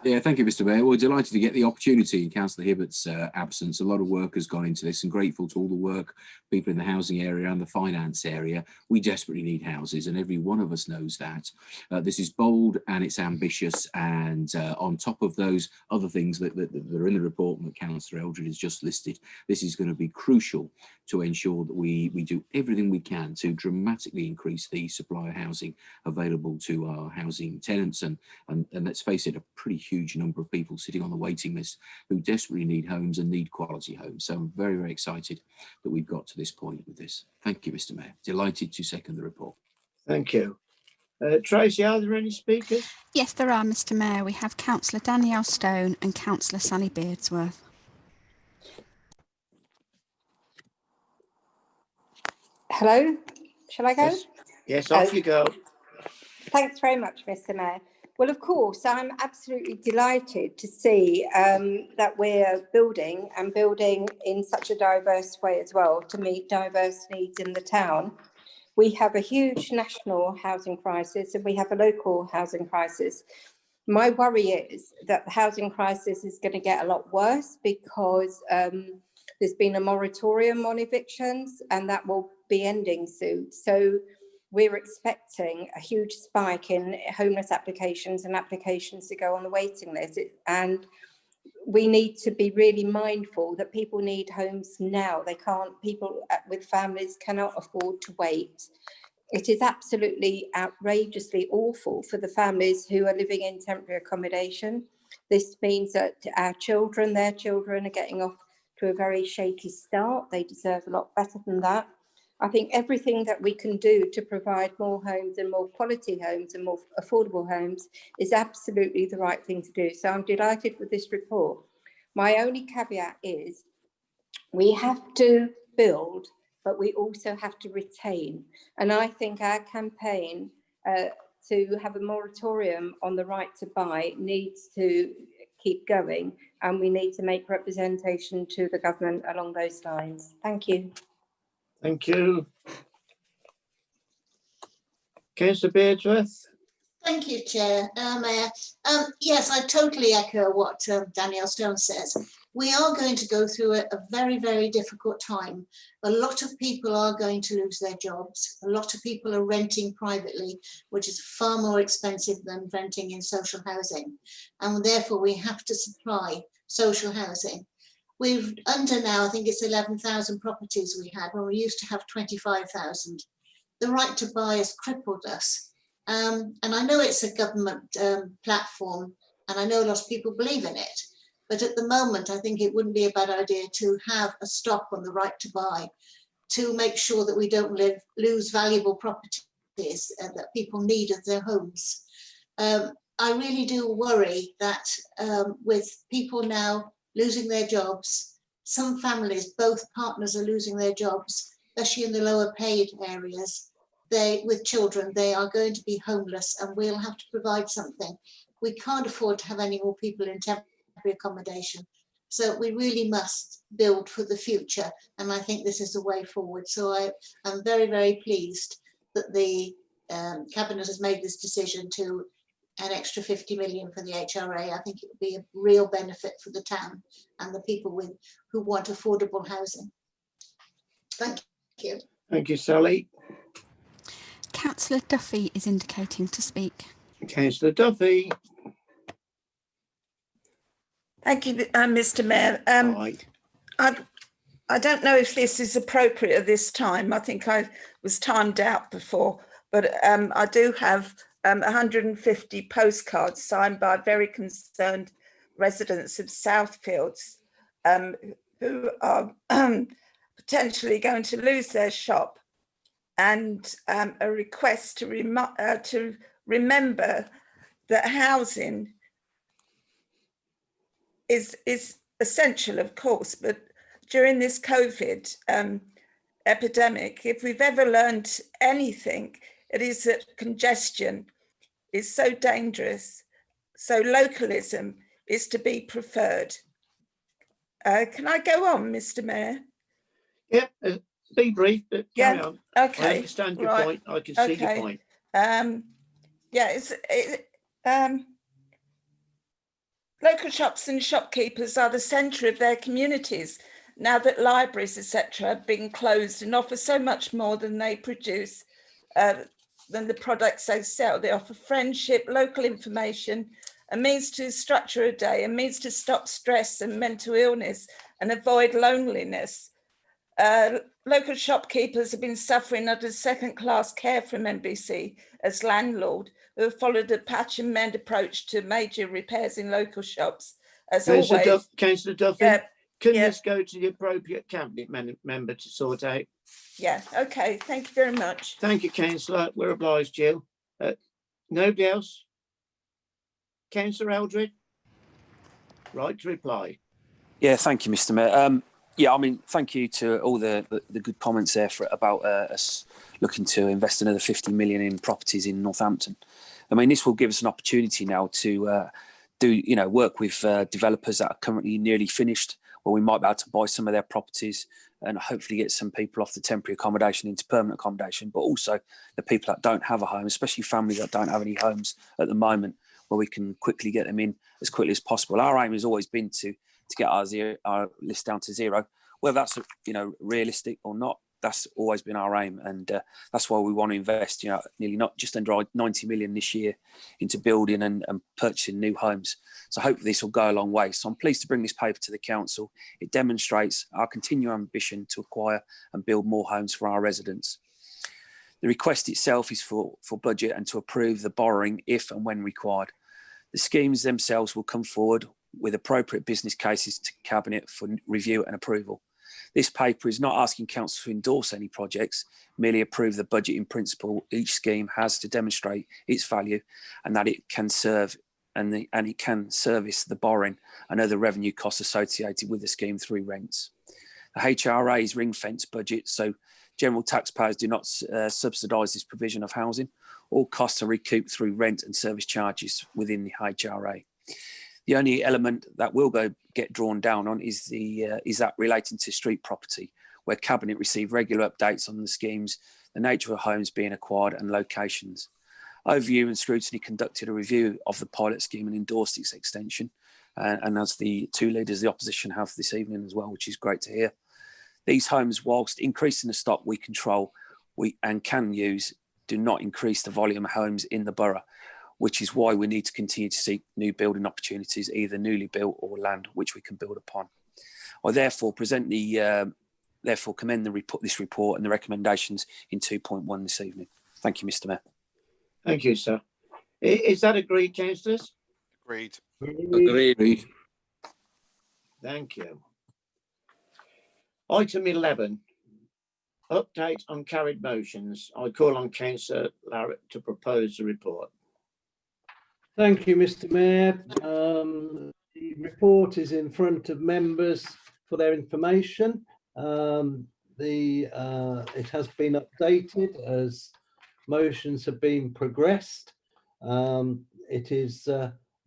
Yeah, thank you, Mr. Mayor. We're delighted to get the opportunity in Councillor Hibbert's absence. A lot of work has gone into this, and grateful to all the work, people in the housing area and the finance area. We desperately need houses, and every one of us knows that. This is bold and it's ambitious, and on top of those other things that are in the report that Councillor Eldred has just listed, this is going to be crucial to ensure that we do everything we can to dramatically increase the supply of housing available to our housing tenants, and let's face it, a pretty huge number of people sitting on the waiting list who desperately need homes and need quality homes. So I'm very, very excited that we've got to this point with this. Thank you, Mr. Mayor. Delighted to second the report. Thank you. Tracy, are there any speakers? Yes, there are, Mr. Mayor. We have Councillor Danielle Stone and Councillor Sally Beardsworth. Hello, shall I go? Yes, yes, off you go. Thanks very much, Mr. Mayor. Well, of course, I'm absolutely delighted to see that we're building in such a diverse way as well to meet diverse needs in the town. We have a huge national housing crisis and we have a local housing crisis. My worry is that the housing crisis is going to get a lot worse because there's been a moratorium on evictions and that will be ending soon. So we're expecting a huge spike in homeless applications and applications to go on the waiting list. And we need to be really mindful that people need homes now. People with families cannot afford to wait. It is absolutely outrageously awful for the families who are living in temporary accommodation. This means that their children are getting off to a very shaky start. They deserve a lot better than that. I think everything that we can do to provide more homes and more quality homes and more affordable homes is absolutely the right thing to do. So I'm delighted with this report. My only caveat is we have to build, but we also have to retain. And I think our campaign to have a moratorium on the right to buy needs to keep going, and we need to make representation to the government along those lines. Thank you. Thank you. Councillor Beardsworth. Thank you, Chair, Mayor. Yes, I totally echo what Danielle Stone says. We are going to go through a very, very difficult time. A lot of people are going to lose their jobs. A lot of people are renting privately, which is far more expensive than renting in social housing. And therefore, we have to supply social housing. We've under now, I think it's 11,000 properties we had when we used to have 25,000. The right to buy has crippled us. And I know it's a government platform, and I know a lot of people believe in it. But at the moment, I think it wouldn't be a bad idea to have a stop on the right to buy, to make sure that we don't lose valuable properties that people need as their homes. I really do worry that with people now losing their jobs, some families, both partners are losing their jobs, especially in the lower paid areas. With children, they are going to be homeless and we'll have to provide something. We can't afford to have any more people in temporary accommodation. So we really must build for the future. And I think this is the way forward. So I'm very, very pleased that the Cabinet has made this decision to an extra 50 million for the HRA. I think it would be a real benefit for the town and the people who want affordable housing. Thank you. Thank you, Sally. Councillor Duffy is indicating to speak. Councillor Duffy. Thank you, Mr. Mayor. I don't know if this is appropriate at this time. I think I was timed out before, but I do have 150 postcards signed by very concerned residents of Southfields who are potentially going to lose their shop, and a request to remember that housing is essential, of course, but during this COVID epidemic, if we've ever learned anything, it is that congestion is so dangerous. So localism is to be preferred. Can I go on, Mr. Mayor? Yeah, be brief, but carry on. Okay. I understand your point. I can see your point. Local shops and shopkeepers are the centre of their communities. Now that libraries, etc., have been closed and offer so much more than they produce, than the products they sell. They offer friendship, local information, a means to structure a day, a means to stop stress and mental illness and avoid loneliness. Local shopkeepers have been suffering under second-class care from NBC as landlord, who have followed a patch and mend approach to major repairs in local shops. As Councillor Duffy, can this go to the appropriate cabinet member to sort out? Yeah, okay, thank you very much. Thank you, Councillor. We're obliged, Jill. Nobody else? Councillor Eldred? Right to reply. Yeah, thank you, Mr. Mayor. Yeah, I mean, thank you to all the good comments there about us looking to invest another 50 million in properties in Northampton. I mean, this will give us an opportunity now to work with developers that are currently nearly finished, where we might be able to buy some of their properties and hopefully get some people off the temporary accommodation into permanent accommodation, but also the people that don't have a home, especially families that don't have any homes at the moment, where we can quickly get them in as quickly as possible. Our aim has always been to get our list down to zero. Whether that's realistic or not, that's always been our aim, and that's why we want to invest nearly not just under 90 million this year into building and purchasing new homes. So hopefully this will go a long way. So I'm pleased to bring this paper to the council. It demonstrates our continued ambition to acquire and build more homes for our residents. The request itself is for budget and to approve the borrowing if and when required. The schemes themselves will come forward with appropriate business cases to Cabinet for review and approval. This paper is not asking council to endorse any projects, merely approve the budget in principle each scheme has to demonstrate its value and that it can serve and it can service the borrowing and other revenue costs associated with the scheme through rents. The HRA is ring-fenced budget, so general taxpayers do not subsidise this provision of housing. All costs are recouped through rent and service charges within the HRA. The only element that will get drawn down on is that relating to street property, where Cabinet receive regular updates on the schemes, the nature of homes being acquired and locations. Overview and Scrutiny conducted a review of the pilot scheme and endorsed its extension, and as the two leaders of the opposition have this evening as well, which is great to hear. These homes, whilst increasing the stock we control and can use, do not increase the volume of homes in the borough, which is why we need to continue to seek new building opportunities, either newly built or land which we can build upon. I therefore commend this report and the recommendations in 2.1 this evening. Thank you, Mr. Mayor. Thank you, sir. Is that agreed, councillors? Agreed. Agreed. Thank you. Item 11, update on carried motions. I call on Councillor Larratt to propose the report. Thank you, Mr. Mayor. The report is in front of members for their information. It has been updated as motions have been progressed. It is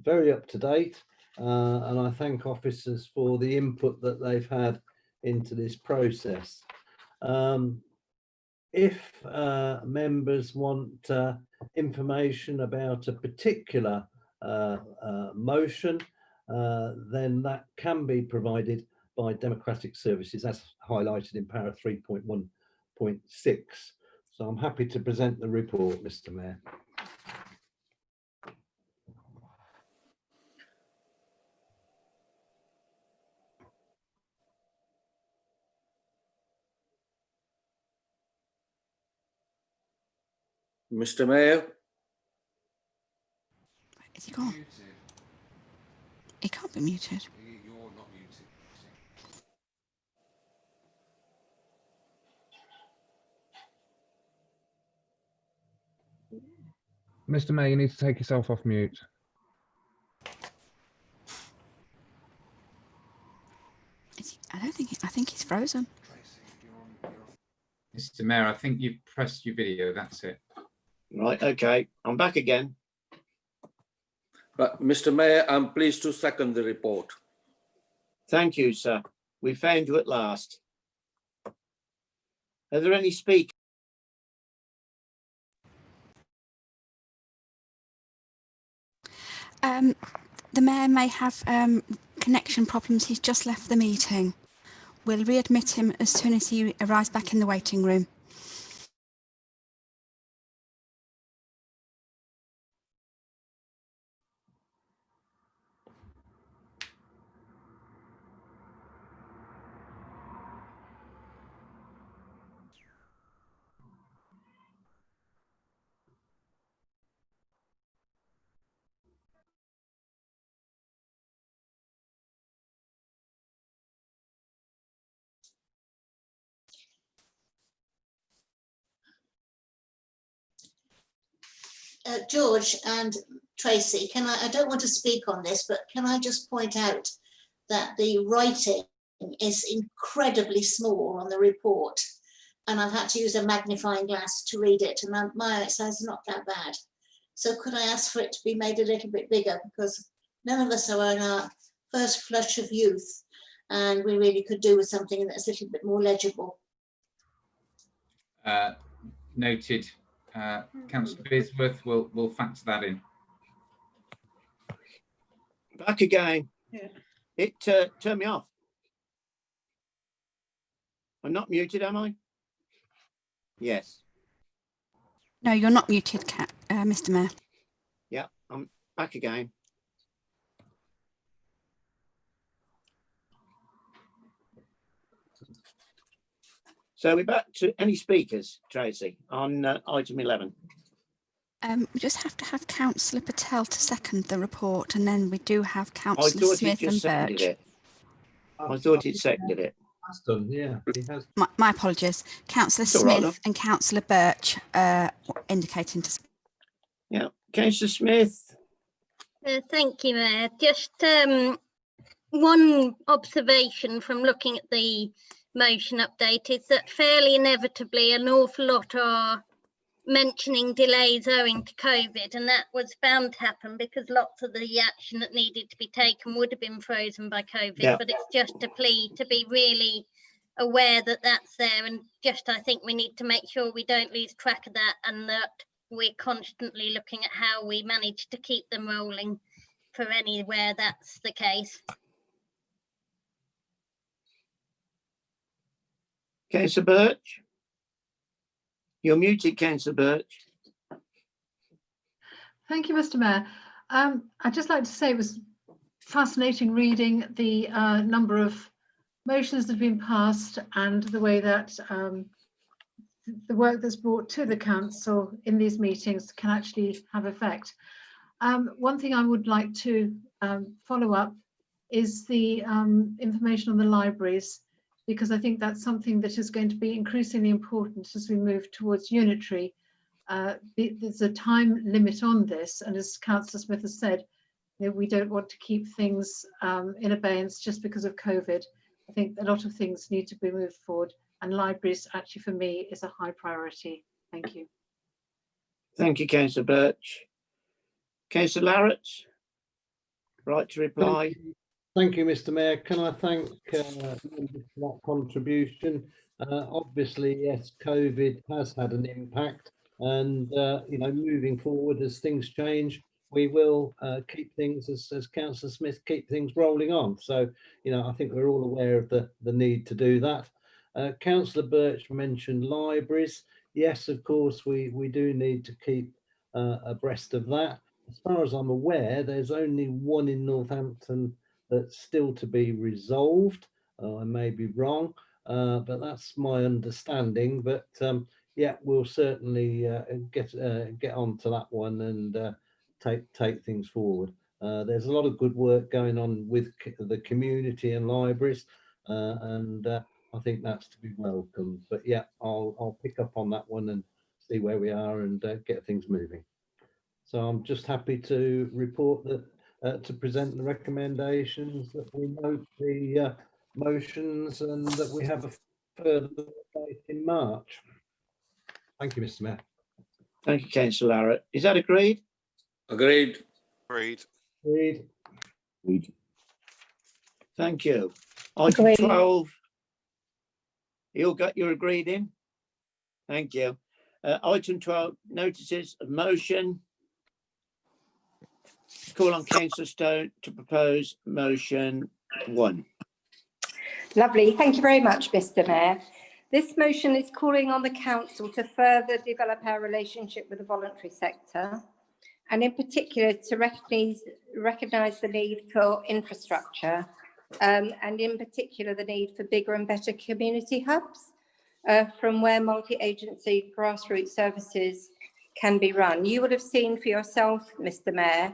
very up to date, and I thank officers for the input that they've had into this process. If members want information about a particular motion, then that can be provided by Democratic Services, as highlighted in para 3.1.6. So I'm happy to present the report, Mr. Mayor. Mr. Mayor. Is he gone? He can't be muted. You're not muted. Mr. Mayor, you need to take yourself off mute. I think he's frozen. Mr. Mayor, I think you've pressed your video, that's it. Right, okay, I'm back again. But Mr. Mayor, I'm pleased to second the report. Thank you, sir. We found you at last. Are there any speakers? The Mayor may have connection problems. He's just left the meeting. We'll readmit him as soon as he arrives back in the waiting room. George and Tracy, I don't want to speak on this, but can I just point out that the writing is incredibly small on the report, and I've had to use a magnifying glass to read it, and my eyesight is not that bad. So could I ask for it to be made a little bit bigger, because none of us are in our first flush of youth, and we really could do with something that's a little bit more legible. Noted. Councillor Bisworth will factor that in. Back again. Yeah. It turned me off. I'm not muted, am I? Yes. No, you're not muted, Mr. Mayor. Yeah, I'm back again. So we're back to any speakers, Tracy, on item 11. We just have to have Councillor Patel to second the report, and then we do have Councillor Smith and Birch. I thought it seconded it. That's done, yeah. He has. My apologies. Councillor Right, Smith and Councillor Birch indicating to. Yeah, Councillor Smith. Thank you, Mayor. Just one observation from looking at the motion update is that fairly inevitably an awful lot are mentioning delays owing to COVID, and that was bound to happen because lots of the action that needed to be taken would have been frozen by COVID. Yeah. But it's just a plea to be really aware that that's there, and just I think we need to make sure we don't lose track of that, and that we're constantly looking at how we manage to keep them rolling for anywhere that's the case. Councillor Birch. You're muted, Councillor Birch. Thank you, Mr. Mayor. I'd just like to say it was fascinating reading the number of motions that have been passed and the way that the work that's brought to the council in these meetings can actually have effect. One thing I would like to follow up is the information on the libraries, because I think that's something that is going to be increasingly important as we move towards unitary. There's a time limit on this, and as Councillor Smith has said, you know, we don't want to keep things in abeyance just because of COVID. I think a lot of things need to be moved forward, and libraries actually for me is a high priority. Thank you. Thank you, Councillor Birch. Councillor Larratt, right to reply. Thank you, Mr. Mayor. Can I thank members for that contribution? Obviously, yes, COVID has had an impact, and you know, moving forward as things change, we will keep things, as Councillor Smith, keep things rolling on. So, you know, I think we're all aware of the need to do that. Councillor Birch mentioned libraries. Yes, of course, we do need to keep abreast of that. As far as I'm aware, there's only one in Northampton that's still to be resolved. I may be wrong, but that's my understanding. But yeah, we'll certainly get onto that one and take things forward. There's a lot of good work going on with the community and libraries, and I think that's to be welcomed. But yeah, I'll pick up on that one and see where we are and get things moving. So I'm just happy to report that to present the recommendations, that we note the motions, and that we have a further debate in March. Thank you, Mr. Mayor. Thank you, Councillor Larratt. Is that agreed? Agreed. Agreed. Agreed. Agreed. Thank you. Item Agreed. 12. You're agreed in? Thank you. Item 12, notices of motion. Call on Councillor Stone to propose motion 1. Lovely. Thank you very much, Mr. Mayor. This motion is calling on the council to further develop our relationship with the voluntary sector, and in particular to recognise the need for infrastructure, and in particular the need for bigger and better community hubs from where multi-agency grassroots services can be run. You would have seen for yourself, Mr. Mayor,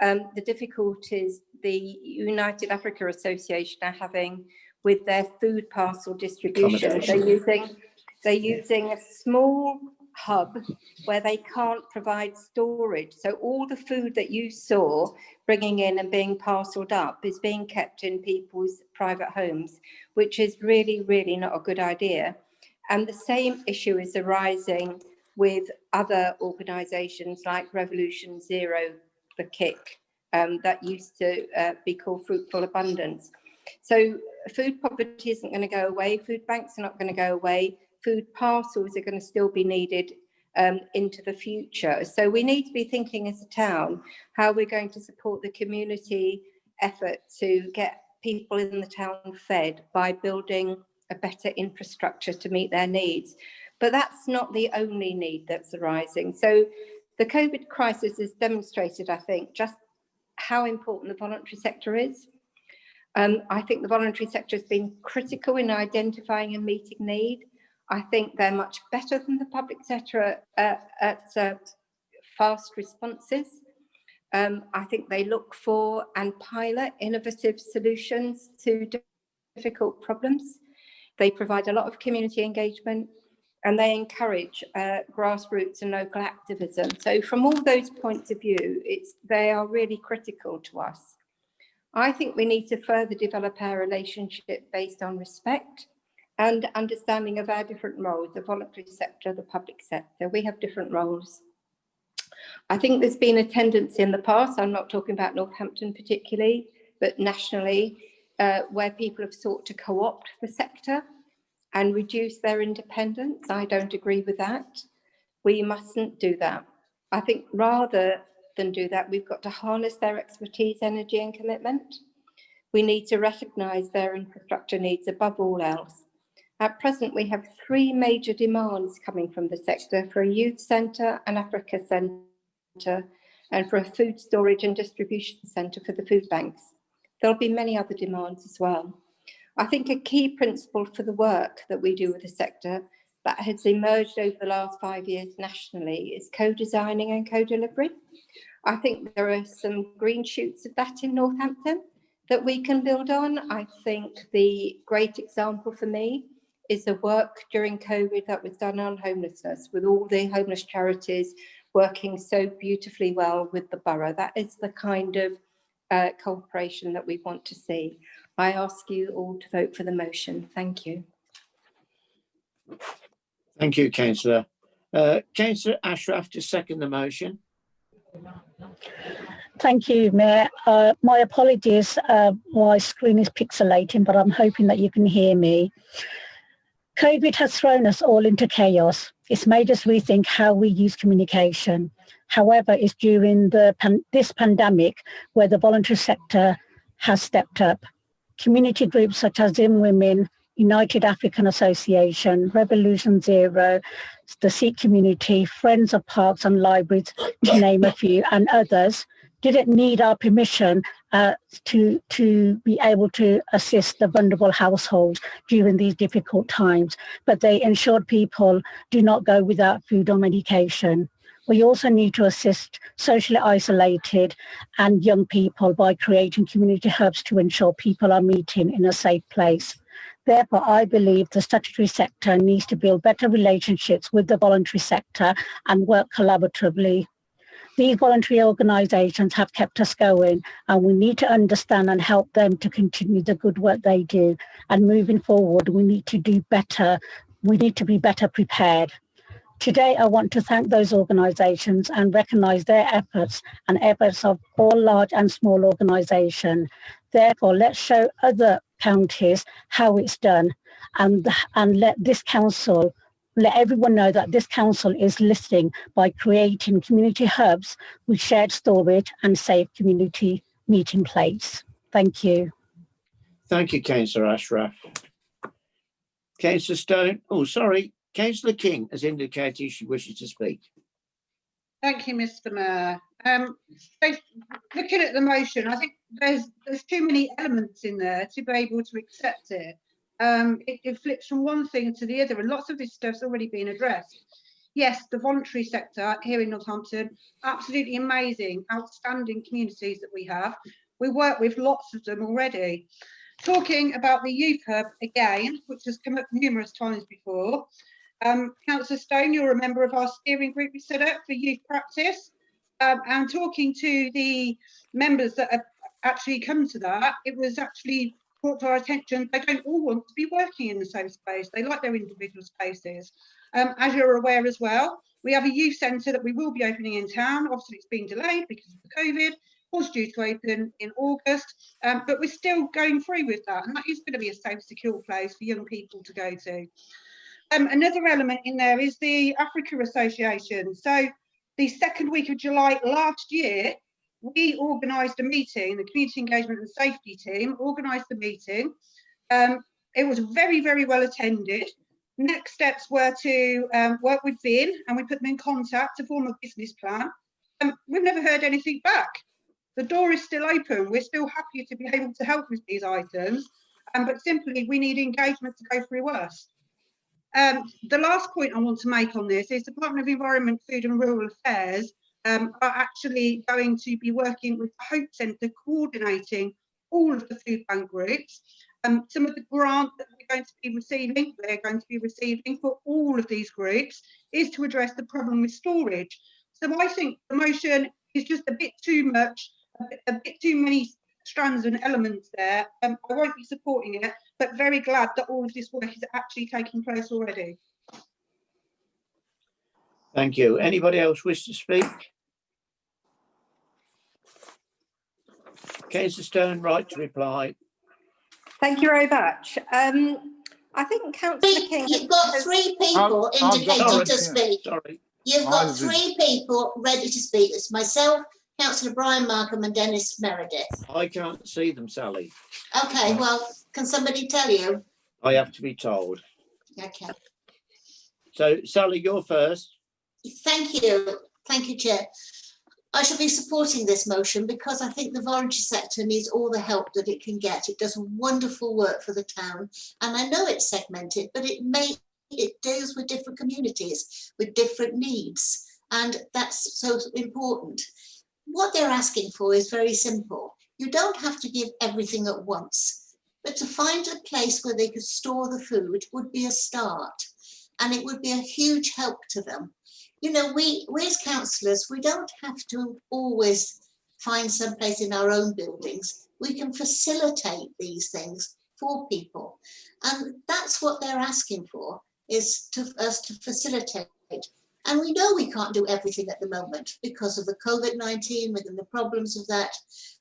the difficulties the United Africa Association are having with their food parcel distribution. They're using a small hub where they can't provide storage. So all the food that you saw bringing in and being parcelled up is being kept in people's private homes, which is really, really not a good idea. And the same issue is arising with other organisations like Revolution Zero, the Kick, that used to be called Fruitful Abundance. So food poverty isn't going to go away. Food banks are not going to go away. Food parcels are going to still be needed into the future. So we need to be thinking as a town how we're going to support the community effort to get people in the town fed by building a better infrastructure to meet their needs. But that's not the only need that's arising. So the COVID crisis has demonstrated, I think, just how important the voluntary sector is. I think the voluntary sector has been critical in identifying and meeting need. I think they're much better than the public sector at fast responses. I think they look for and pilot innovative solutions to difficult problems. They provide a lot of community engagement and they encourage grassroots and local activism. So from all those points of view, they are really critical to us. I think we need to further develop our relationship based on respect and understanding of our different roles, the voluntary sector, the public sector. We have different roles. I think there's been a tendency in the past, I'm not talking about Northampton particularly, but nationally, where people have sought to co-opt the sector and reduce their independence. I don't agree with that. We mustn't do that. I think rather than do that, we've got to harness their expertise, energy and commitment. We need to recognise their infrastructure needs above all else. At present, we have 3 major demands coming from the sector: for a youth centre, an Africa centre, and for a food storage and distribution centre for the food banks. There'll be many other demands as well. I think a key principle for the work that we do with the sector that has emerged over the last 5 years nationally is co-designing and co-delivery. I think there are some green shoots of that in Northampton that we can build on. I think the great example for me is the work during COVID that was done on homelessness, with all the homeless charities working so beautifully well with the borough. That is the kind of cooperation that we want to see. I ask you all to vote for the motion. Thank you. Thank you, Councillor. Councillor Ashraf to second the motion. Thank you, Mayor. My apologies, my screen is pixelating, but I'm hoping that you can hear me. COVID has thrown us all into chaos. It's made us rethink how we use communication. However, it's during this pandemic where the voluntary sector has stepped up. Community groups such as Zim Women, United African Association, Revolution Zero, the Sikh community, Friends of Parks and Libraries, to name a few, and others, didn't need our permission to be able to assist the vulnerable households during these difficult times, but they ensured people do not go without food or medication. We also need to assist socially isolated and young people by creating community hubs to ensure people are meeting in a safe place. Therefore, I believe the statutory sector needs to build better relationships with the voluntary sector and work collaboratively. These voluntary organisations have kept us going, and we need to understand and help them to continue the good work they do. And moving forward, we need to do better. We need to be better prepared. Today, I want to thank those organisations and recognise their efforts and efforts of all large and small organisations. Therefore, let's show other counties how it's done, and let this council, let everyone know that this council is listening by creating community hubs with shared storage and safe community meeting place. Thank you. Thank you, Councillor Ashraf. Councillor Stone, oh, sorry, Councillor King has indicated she wishes to speak. Thank you, Mr. Mayor. So looking at the motion, I think there's too many elements in there to be able to accept it. It flips from one thing to the other, and lots of this stuff's already been addressed. Yes, the voluntary sector here in Northampton, absolutely amazing, outstanding communities that we have. We work with lots of them already. Talking about the youth hub again, which has come up numerous times before. Councillor Stone, you're a member of our steering group we set up for youth practice. And talking to the members that have actually come to that, it was actually brought to our attention they don't all want to be working in the same space. They like their individual spaces. As you're aware as well, we have a youth centre that we will be opening in town. Obviously, it's been delayed because of the COVID. Was due to open in August, but we're still going through with that, and that is going to be a safe, secure place for young people to go to. Another element in there is the Africa Association. So the second week of July last year, we organised a meeting, the Community Engagement and Safety team organised the meeting. It was very, very well attended. Next steps were to work with Vin, and we put them in contact to form a business plan. We've never heard anything back. The door is still open. We're still happy to be able to help with these items, but simply we need engagement to go through us. The last point I want to make on this is the Department of Environment, Food and Rural Affairs are actually going to be working with the Hope Centre, coordinating all of the food bank groups. Some of the grant that we're going to be receiving, they're going to be receiving for all of these groups, is to address the problem with storage. So I think the motion is just a bit too much, a bit too many strands and elements there. I won't be supporting it, but very glad that all of this work is actually taking place already. Thank you. Anybody else wish to speak? Councillor Stone, right to reply. Thank you very much. I think Councillor King. You've got three people indicated to speak. Sorry. You've got three people ready to speak. It's myself, Councillor Brian Markham and Dennis Meredith. I can't see them, Sally. Okay, well, can somebody tell you? I have to be told. Okay. So, Sally, you're first. Thank you. Thank you, Chair. I shall be supporting this motion because I think the voluntary sector needs all the help that it can get. It does wonderful work for the town, and I know it's segmented, but it deals with different communities with different needs, and that's so important. What they're asking for is very simple. You don't have to give everything at once, but to find a place where they could store the food would be a start, and it would be a huge help to them. You know, we as councillors, we don't have to always find some place in our own buildings. We can facilitate these things for people. And that's what they're asking for, is us to facilitate. And we know we can't do everything at the moment because of the COVID-19 and the problems of that.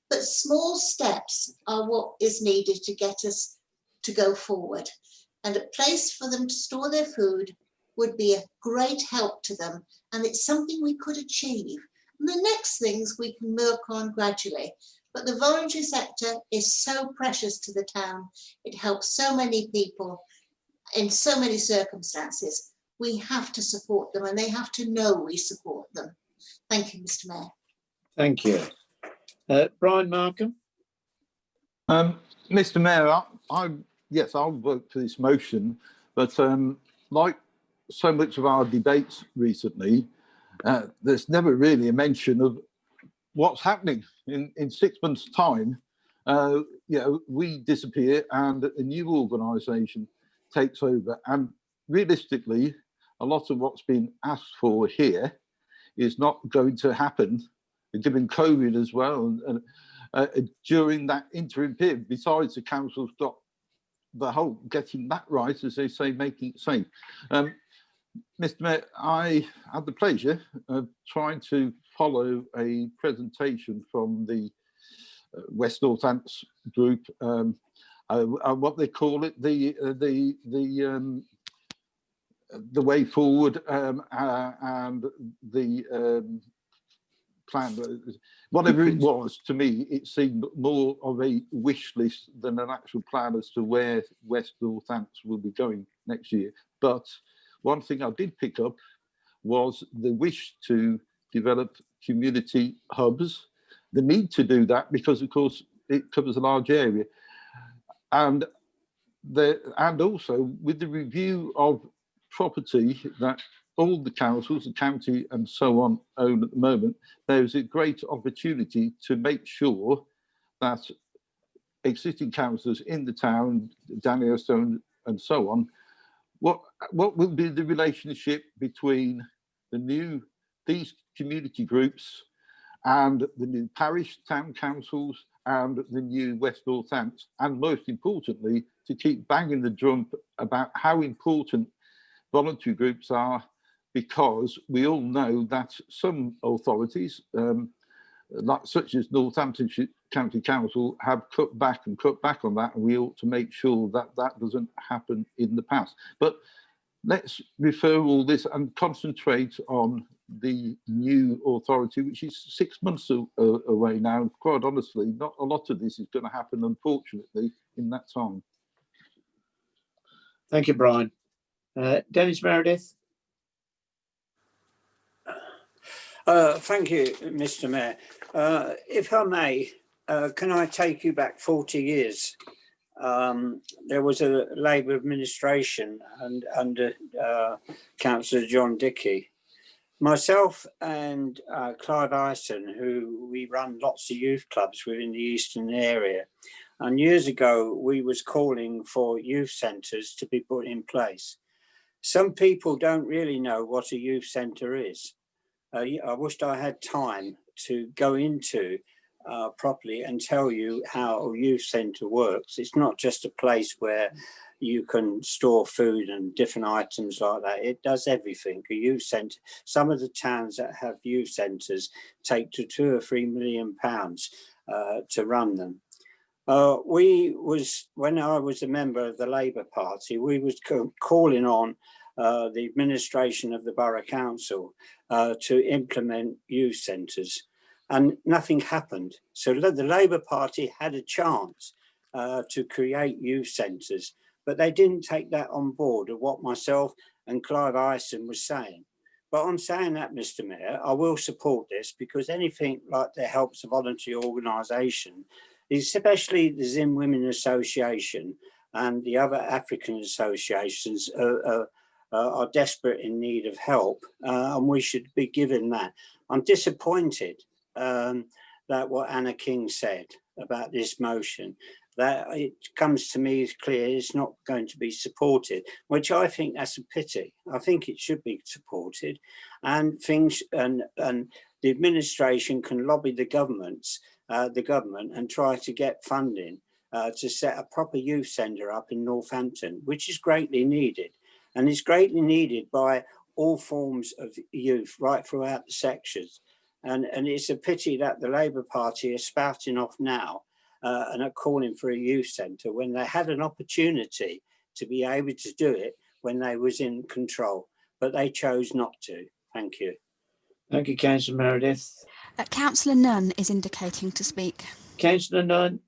But small steps are what is needed to get us to go forward. And a place for them to store their food would be a great help to them, and it's something we could achieve. And the next things we can work on gradually. But the voluntary sector is so precious to the town. It helps so many people in so many circumstances. We have to support them, and they have to know we support them. Thank you, Mr. Mayor. Thank you. Brian Markham. Mr. Mayor, yes, I'll vote for this motion, but like so much of our debates recently, there's never really a mention of what's happening in 6 months' time. You know, we disappear and a new organisation takes over, and realistically, a lot of what's been asked for here is not going to happen, given COVID as well. And during that interim period, besides the council's got the whole getting that right, as they say, making it safe. Mr. Mayor, I had the pleasure of trying to follow a presentation from the West Northants group, what they call it, the way forward, and the plan, whatever it was. To me, it seemed more of a wish list than an actual plan as to where West Northants will be going next year. But one thing I did pick up was the wish to develop community hubs, the need to do that because, of course, it covers a large area, and also with the review of property that all the councils, the county and so on own at the moment, there's a great opportunity to make sure that existing councillors in the town, Daniel Stone and so on, what will be the relationship between these community groups and the new parish town councils and the new West Northants, and most importantly, to keep banging the drum about how important voluntary groups are, because we all know that some authorities, such as Northamptonshire County Council, have cut back on that, and we ought to make sure that that doesn't happen in the past. But let's refer all this and concentrate on the new authority, which is 6 months away now. Quite honestly, not a lot of this is going to happen, unfortunately, in that time. Thank you, Brian. Dennis Meredith. Thank you, Mr. Mayor. If I may, can I take you back 40 years? There was a Labour administration and under Councillor John Dickey. Myself and Clive Ison, who we run lots of youth clubs within the eastern area, and years ago we was calling for youth centres to be put in place. Some people don't really know what a youth centre is. I wished I had time to go into properly and tell you how a youth centre works. It's not just a place where you can store food and different items like that. It does everything. A youth centre, some of the towns that have youth centres take to £2 or £3 million to run them. When I was a member of the Labour Party, we was calling on the administration of the Borough Council to implement youth centres, and nothing happened. So the Labour Party had a chance to create youth centres, but they didn't take that on board of what myself and Clive Ison was saying. But I'm saying that, Mr. Mayor, I will support this, because anything like that helps a voluntary organisation, especially the Zim Women Association and the other African associations are desperate in need of help, and we should be given that. I'm disappointed that what Anna King said about this motion, that it comes to me as clear it's not going to be supported, which I think that's a pity. I think it should be supported, and the administration can lobby the government and try to get funding to set a proper youth centre up in Northampton, which is greatly needed. And it's greatly needed by all forms of youth right throughout the sections. And it's a pity that the Labour Party is spouting off now and are calling for a youth centre when they had an opportunity to be able to do it when they was in control, but they chose not to. Thank you. Thank you, Councillor Meredith. Councillor Nunn is indicating to speak. Councillor Nunn.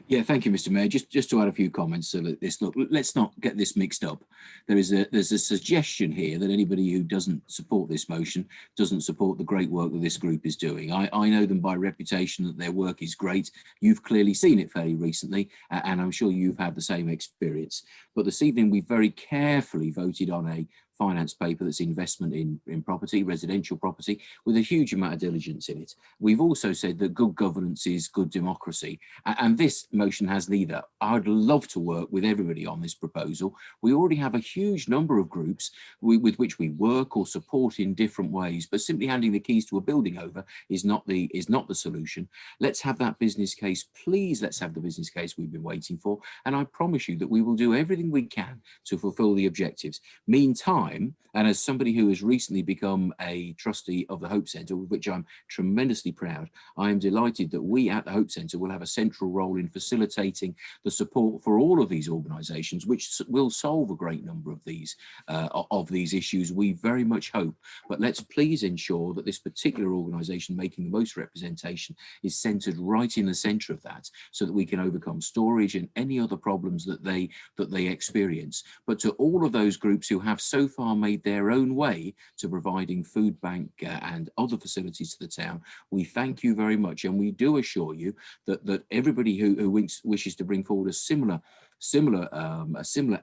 Yeah, thank you, Mr. Mayor. Just to add a few comments so that let's not get this mixed up. There's a suggestion here that anybody who doesn't support this motion doesn't support the great work that this group is doing. I know them by reputation that their work is great. You've clearly seen it fairly recently, and I'm sure you've had the same experience. But this evening we very carefully voted on a finance paper that's investment in property, residential property, with a huge amount of diligence in it. We've also said that good governance is good democracy, and this motion has neither. I'd love to work with everybody on this proposal. We already have a huge number of groups with which we work or support in different ways, but simply handing the keys to a building over is not the solution. Let's have that business case, please. Let's have the business case we've been waiting for, and I promise you that we will do everything we can to fulfill the objectives. Meantime, time, and as somebody who has recently become a trustee of the Hope Centre, with which I'm tremendously proud, I am delighted that we at the Hope Centre will have a central role in facilitating the support for all of these organisations, which will solve a great number of these issues, we very much hope. But let's please ensure that this particular organisation making the most representation is centred right in the centre of that, so that we can overcome storage and any other problems that they experience. But to all of those groups who have so far made their own way to providing food bank and other facilities to the town, we thank you very much, and we do assure you that everybody who wishes to bring forward a similar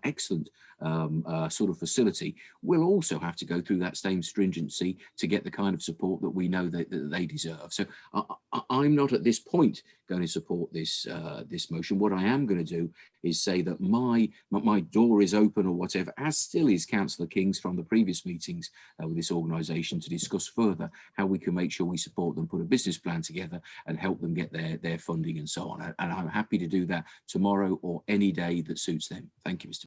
excellent sort of facility will also have to go through that same stringency to get the kind of support that we know that they deserve. So I'm not at this point going to support this this motion. What I am going to do is say that my door is open, or whatever, as still is Councillor King's from the previous meetings with this organisation, to discuss further how we can make sure we support them, put a business plan together and help them get their funding and so on. And I'm happy to do that tomorrow or any day that suits them. Thank you, Mr.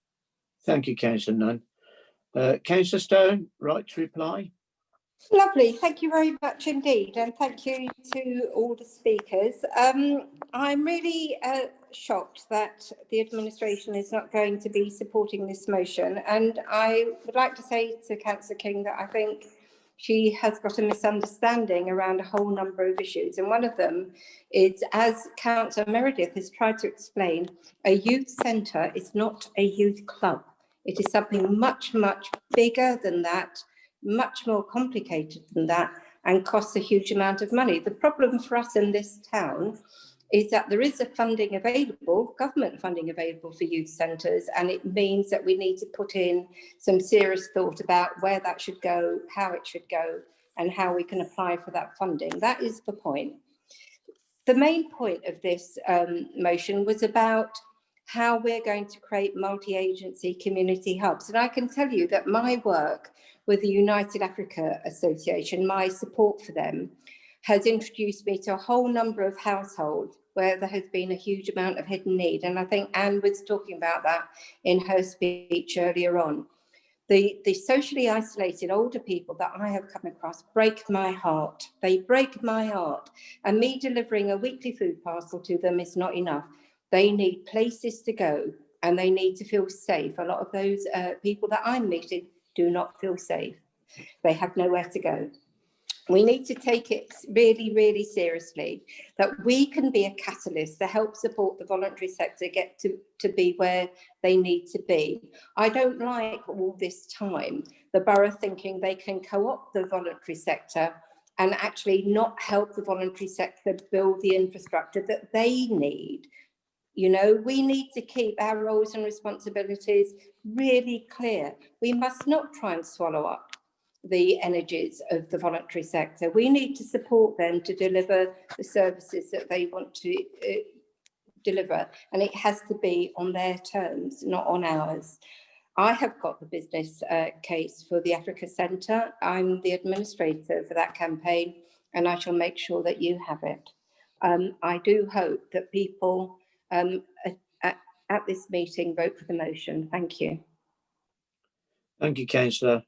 Thank you, Councillor Nunn. Councillor Stone, right to reply. Lovely, thank you very much indeed, and thank you to all the speakers. I'm really shocked that the administration is not going to be supporting this motion, and I would like to say to Councillor King that I think she has got a misunderstanding around a whole number of issues, and one of them is, as Councillor Meredith has tried to explain, a youth centre is not a youth club. It is something much, much bigger than that, much more complicated than that, and costs a huge amount of money. The problem for us in this town is that there is a funding available, government funding available for youth centres, and it means that we need to put in some serious thought about where that should go, how it should go, and how we can apply for that funding. That is the point. The main point of this motion was about how we're going to create multi-agency community hubs. And I can tell you that my work with the United Africa Association, my support for them, has introduced me to a whole number of households where there has been a huge amount of hidden need. And I think Anne was talking about that in her speech earlier on. The socially isolated older people that I have come across break my heart. They break my heart. And me delivering a weekly food parcel to them is not enough. They need places to go and they need to feel safe. A lot of those people that I'm meeting do not feel safe. They have nowhere to go. We need to take it really, really seriously, that we can be a catalyst to help support the voluntary sector get to be where they need to be. I don't like all this time, the borough thinking they can co-opt the voluntary sector and actually not help the voluntary sector build the infrastructure that they need. You know, we need to keep our roles and responsibilities really clear. We must not try and swallow up the energies of the voluntary sector. We need to support them to deliver the services that they want to deliver, and it has to be on their terms, not on ours. I have got the business case for the Africa Centre. I'm the administrator for that campaign, and I shall make sure that you have it. I do hope that people at this meeting vote for the motion. Thank you. Thank you, Councillor.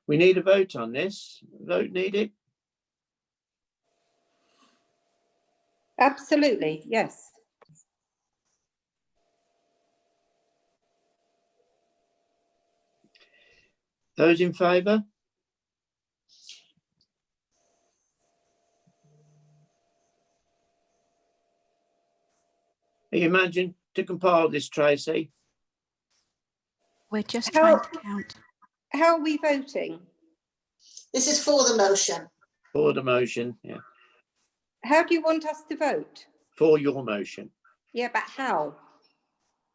We need a vote on this. Vote needed? Absolutely, yes. Those in favour? Are you managing to compile this, Tracy? We're just trying to count. How are we voting? This is for the motion. For the motion, yeah. How do you want us to vote? For your motion. Yeah, but how?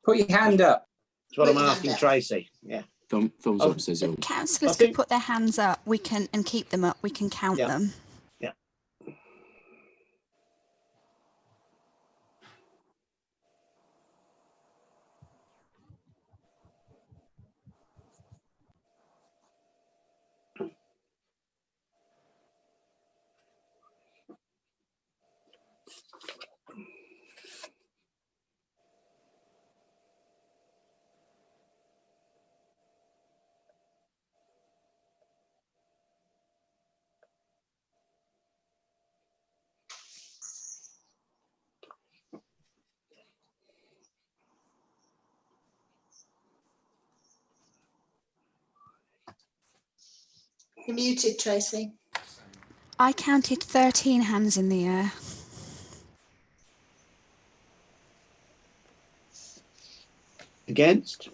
Put your hand up. That's what I'm asking Tracy. Yeah. Thumbs up says The councillors could put their hands up. We can and keep them up. We can count them. Yeah. You're muted, Tracy. I counted 13 hands in the air. Against?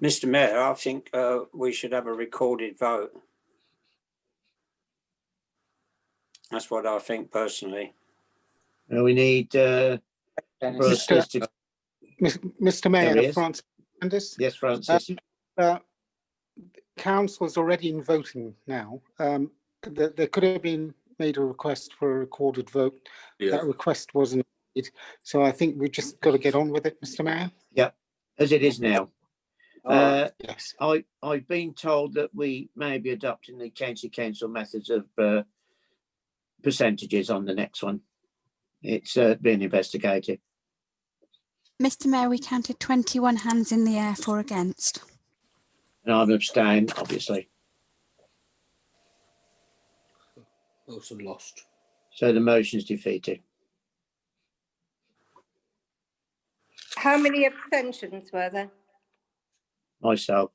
Mr. Mayor, I think we should have a recorded vote. That's what I think personally. We need for us Mr. to. Mr. There he Mayor, is. Francis Fernandes. Yes, Francis. Council's already in voting now. There could have been made a request for a recorded vote. Yeah. That request wasn't made. So I think we've just got to get on with it, Mr. Mayor. Yeah, as it is now. Yes. I've been told that we may be adopting the county council methods of percentages on the next one. It's being investigated. Mr. Mayor, we counted 21 hands in the air for against. And I've abstained, obviously. Also lost. So the motion's defeated. How many abstentions were there? Myself.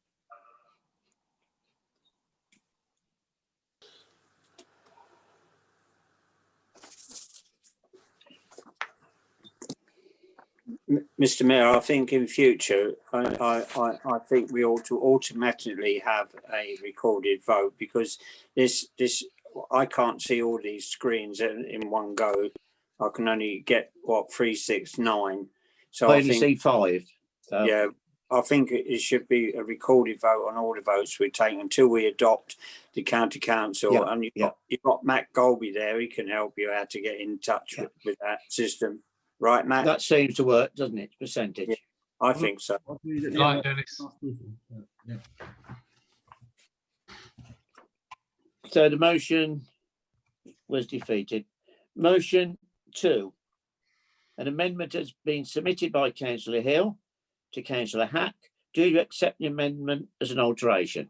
Mr. Mayor, I think in future, I think we ought to automatically have a recorded vote, because this I can't see all these screens in one go. I can only get 3, 6, 9. So I I only think see 5. So. Yeah, I think it should be a recorded vote on all the votes we take until we adopt the county council. Yeah, and you've got Matt Golby there. He can help you how to get in touch with that system. Right, Matt? That seems to work, doesn't it? Percentage. Yeah, I think so. Right, Dennis. So the motion was defeated. Motion 2. An amendment has been submitted by Councillor Hill to Councillor Hack. Do you accept the amendment as an alteration?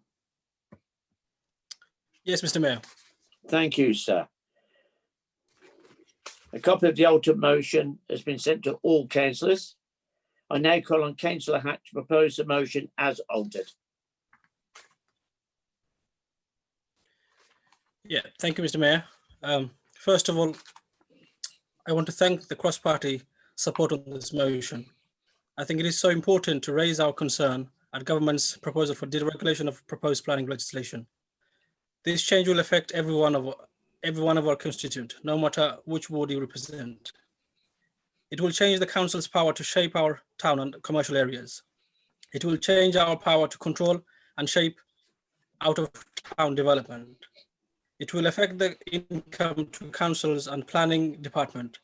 Yes, Mr. Mayor. Thank you, sir. A copy of the altered motion has been sent to all councillors. I now call on Councillor Hack to propose the motion as altered. Yeah, thank you, Mr. Mayor. First of all, I want to thank the cross-party support on this motion. I think it is so important to raise our concern at government's proposal for deregulation of proposed planning legislation. This change will affect every one of our constituents, no matter which ward you represent. It will change the council's power to shape our town and commercial areas. It will change our power to control and shape out of town development. It will affect the income to councils and planning department,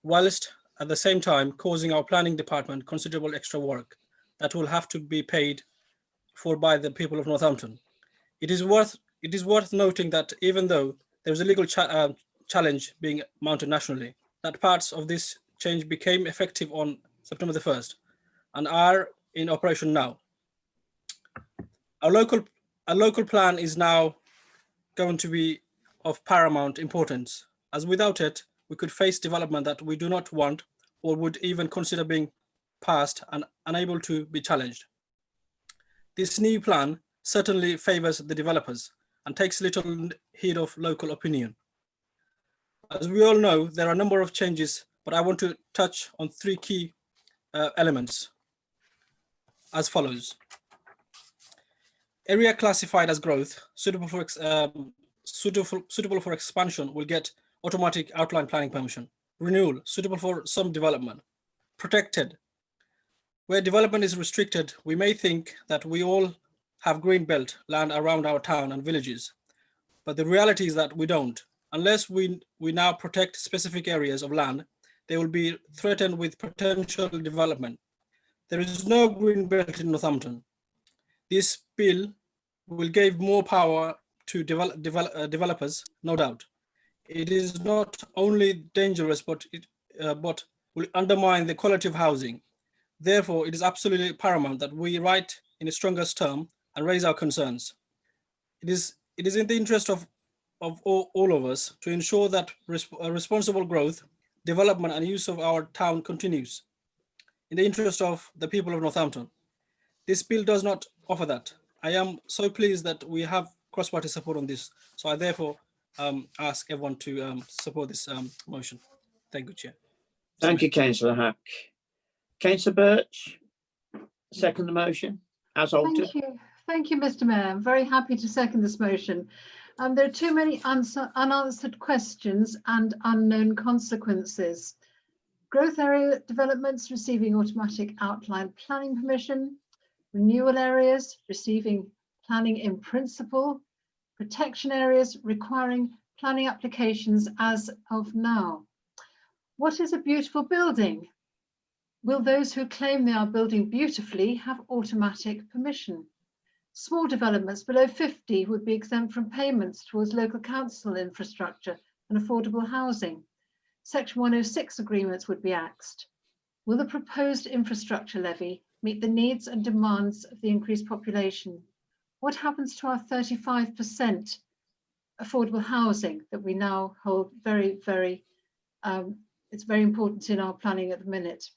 whilst at the same time causing our planning department considerable extra work that will have to be paid for by the people of Northampton. It is worth noting that even though there is a legal challenge being mounted nationally, that parts of this change became effective on September the 1st and are in operation now. Our local plan is now going to be of paramount importance, as without it, we could face development that we do not want or would even consider being passed and unable to be challenged. This new plan certainly favors the developers and takes little heed of local opinion. As we all know, there are a number of changes, but I want to touch on 3 key elements as follows. Area classified as growth, suitable for expansion, will get automatic outline planning permission. Renewal, suitable for some development. Protected, where development is restricted, we may think that we all have green belt land around our town and villages, but the reality is that we don't. Unless we now protect specific areas of land, they will be threatened with potential development. There is no green belt in Northampton. This bill will give more power to developers, no doubt. It is not only dangerous, but but will undermine the quality of housing. Therefore, it is absolutely paramount that we write in a strongest term and raise our concerns. It is in the interest of all of us to ensure that responsible growth, development and use of our town continues in the interest of the people of Northampton. This bill does not offer that. I am so pleased that we have cross-party support on this. So I therefore ask everyone to support this motion. Thank you, Chair. Thank you, Councillor Hack. Councillor Birch, second the motion as altered. Thank you, Mr. Mayor. I'm very happy to second this motion. There are too many unanswered questions and unknown consequences. Growth area developments receiving automatic outline planning permission, renewal areas receiving planning in principle, protection areas requiring planning applications as of now. What is a beautiful building? Will those who claim they are building beautifully have automatic permission? Small developments below 50 would be exempt from payments towards local council infrastructure and affordable housing. Section 106 agreements would be axed. Will the proposed infrastructure levy meet the needs and demands of the increased population? What happens to our 35% affordable housing that we now hold it's very important in our planning at the minute.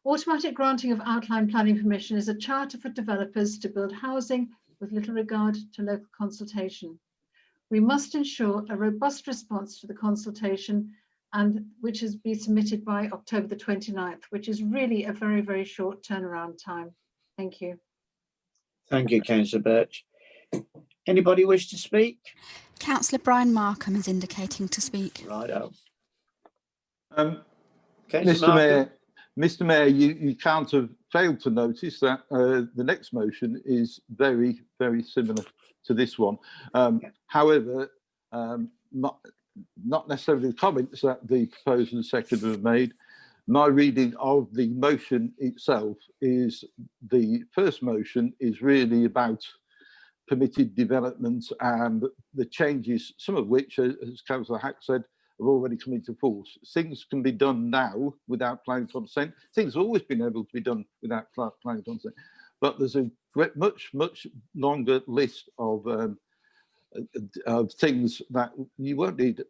Automatic granting of outline planning permission is a charter for developers to build housing with little regard to local consultation. We must ensure a robust response to the consultation and which is be submitted by October the 29th, which is really a very, very short turnaround time. Thank you. Thank you, Councillor Birch. Anybody wish to speak? Councillor Brian Markham is indicating to speak. Righto. Mr. Mayor, you can't have failed to notice that the next motion is very, very similar to this one. However, not necessarily the comments that the proposer and seconder have made. My reading of the motion itself is the first motion is really about permitted development and the changes, some of which, as Councillor Hack said, have already come into force. Things can be done now without planning consent. Things have always been able to be done without planning consent, but there's a much longer list of things that you won't need.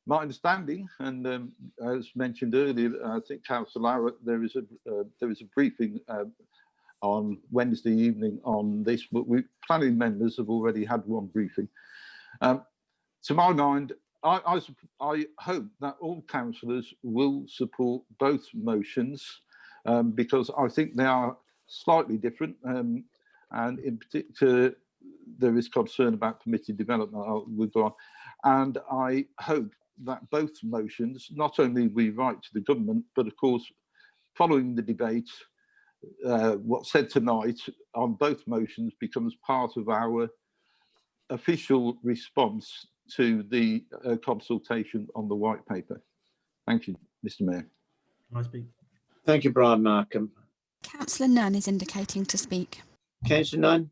My understanding, and as mentioned earlier, I think Councillor Lara, there is a briefing on Wednesday evening on this, but planning members have already had one briefing. To my mind, I hope that all councillors will support both motions because I think they are slightly different, and in particular, there is concern about permitted development. We'll go on, and I hope that both motions, not only we write to the government, but of course, following the debate, what's said tonight on both motions becomes part of our official response to the consultation on the white paper. Thank you, Mr. Mayor. Can I speak? Thank you, Brian Markham. Councillor Nunn is indicating to speak. Councillor Nunn.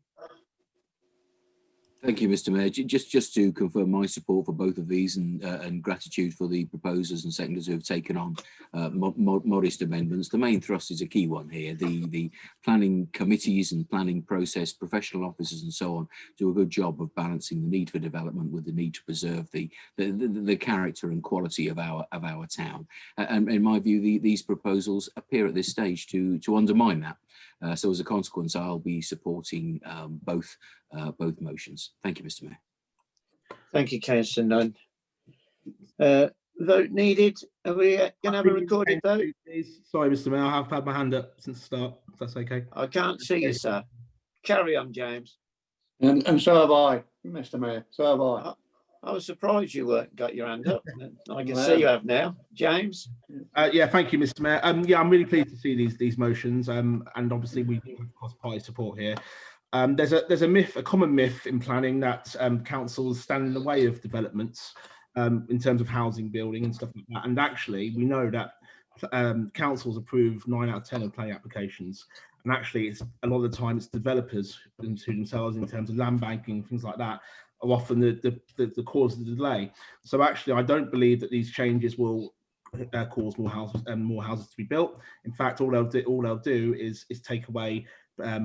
Thank you, Mr. Mayor. Just to confirm my support for both of these and gratitude for the proposers and seconders who have taken on modest amendments. The main thrust is a key one here. The planning committees and planning process, professional officers and so on do a good job of balancing the need for development with the need to preserve the character and quality of our town. And in my view, these proposals appear at this stage to undermine that. So as a consequence, I'll be supporting both motions. Thank you, Mr. Mayor. Thank you, Councillor Nunn. Vote needed. Are we going to have a recorded vote? Sorry, Mr. Mayor, I have had my hand up since the start, if that's okay. I can't see you, sir. Carry on, James. And so have I, Mr. Mayor. So have I. I was surprised you got your hand up. I can see you have now. James? Yeah, thank you, Mr. Mayor. Yeah, I'm really pleased to see these motions, and obviously we do have cross-party support here. There's a common myth in planning that councils stand in the way of developments in terms of housing building and stuff like that. And actually, we know that councils approve 9 out of 10 of planning applications. And actually, it's a lot of the time it's developers who themselves, in terms of land banking, things like that, are often the cause of the delay. So actually, I don't believe that these changes will cause more houses to be built. In fact, all they'll do is take away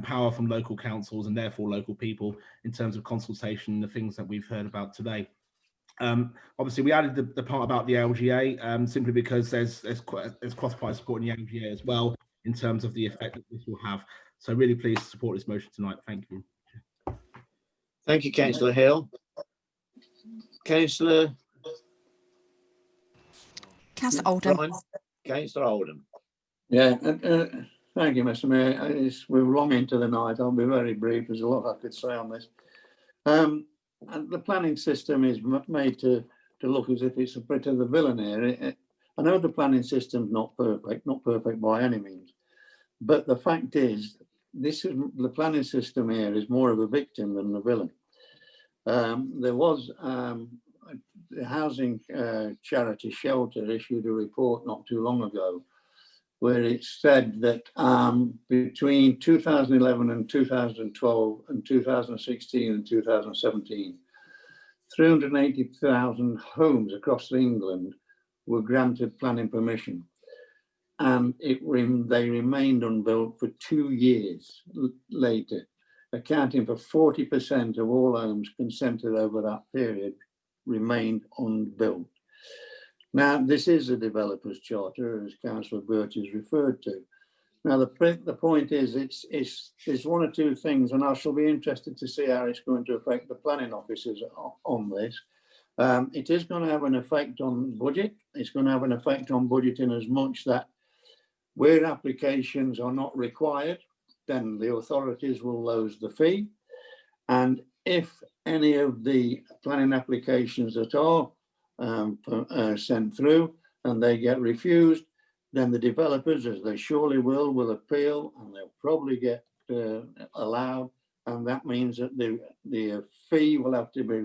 power from local councils and therefore local people in terms of consultation, the things that we've heard about today. Obviously, we added the part about the LGA simply because there's cross-party support in the LGA as well in terms of the effect that this will have. So really pleased to support this motion tonight. Thank you. Thank you, Councillor Hill. Councillor Oldham. Councillor Oldham. Yeah, thank you, Mr. Mayor. We're long into the night. I'll be very brief. There's a lot I could say on this. And the planning system is made to look as if it's a bit of the villain here. I know the planning system's not perfect by any means, but the fact is, the planning system here is more of a victim than the villain. There was the housing charity Shelter issued a report not too long ago where it said that between 2011 and 2012 and 2016 and 2017, 380,000 homes across England were granted planning permission, and they remained unbuilt for 2 years later, accounting for 40% of all homes consented over that period remained unbuilt. Now, this is a developer's charter, as Councillor Birch has referred to. Now, the point is, it's one or two things, and I shall be interested to see how it's going to affect the planning officers on this. It is going to have an effect on budget. It's going to have an effect on budgeting as much that where applications are not required, then the authorities will lose the fee. And if any of the planning applications that are sent through and they get refused, then the developers, as they surely will appeal, and they'll probably get allowed, and that means that the fee will have to be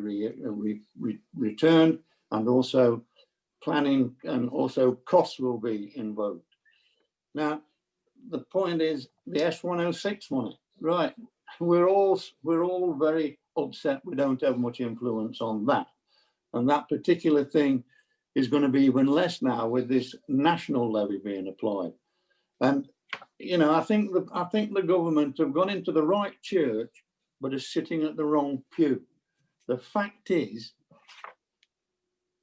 returned, and also planning and also costs will be invoked. Now, the point is the S106 money, right? We're all very upset we don't have much influence on that. And that particular thing is going to be even less now with this national levy being applied. And, you know, I think the government have gone into the right church, but is sitting at the wrong pew. The fact is,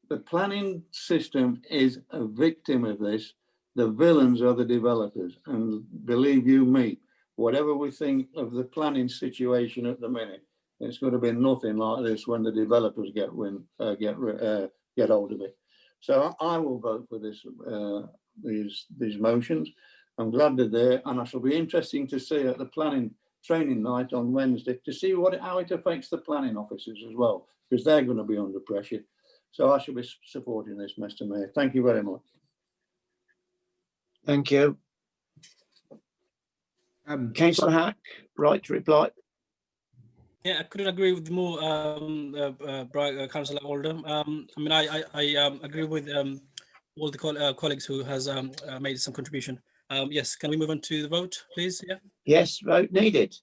the planning system is a victim of this. The villains are the developers. And believe you me, whatever we think of the planning situation at the minute, it's going to be nothing like this when the developers get hold of it. So I will vote for these motions. I'm glad they're there, and I shall be interesting to see at the planning training night on Wednesday to see how it affects the planning officers as well, because they're going to be under pressure. So I shall be supporting this, Mr. Mayor. Thank you very much. Thank you. Councillor Hack, right to reply. Yeah, I couldn't agree with more, Councillor Oldham. I mean, I agree with all the colleagues who has made some contribution. Yes, can we move on to the vote, please? Yeah. Yes, vote needed.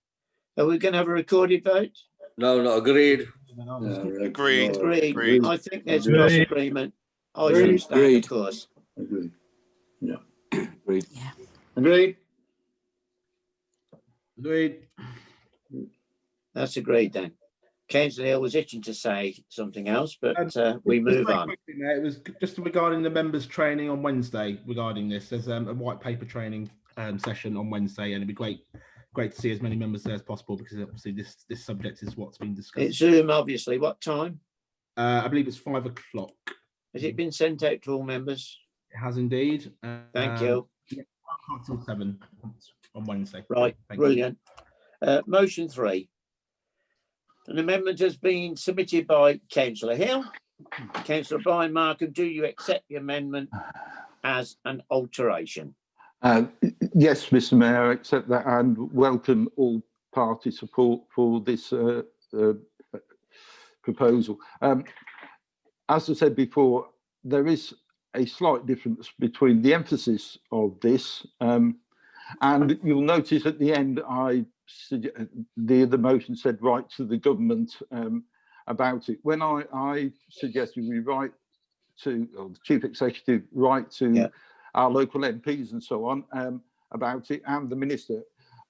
Are we going to have a recorded vote? No, agreed. Agreed. I think there's cross agreement. I should abstain, of course. Agreed. Yeah. Agreed. Yeah. Agreed. Agreed. That's agreed then. Councillor Hill was itching to say something else, but we move on. It was just regarding the members' training on Wednesday regarding this. There's a white paper training session on Wednesday, and it'd be great to see as many members there as possible, because obviously this subject is what's been discussed. It's Zoom, obviously. What time? I believe it's 5 o'clock. Has it been sent out to all members? It has indeed. Thank you. Yeah, until 7 on Wednesday. Right, brilliant. Motion 3. An amendment has been submitted by Councillor Hill. Councillor Brian Markham, do you accept the amendment as an alteration? Yes, Mr. Mayor, I accept that and welcome all party support for this proposal. As I said before, there is a slight difference between the emphasis of this And you'll notice at the end, the motion said write to the government about it. When I suggested we write to, or the chief executive write to our local MPs and so on about it, and the minister,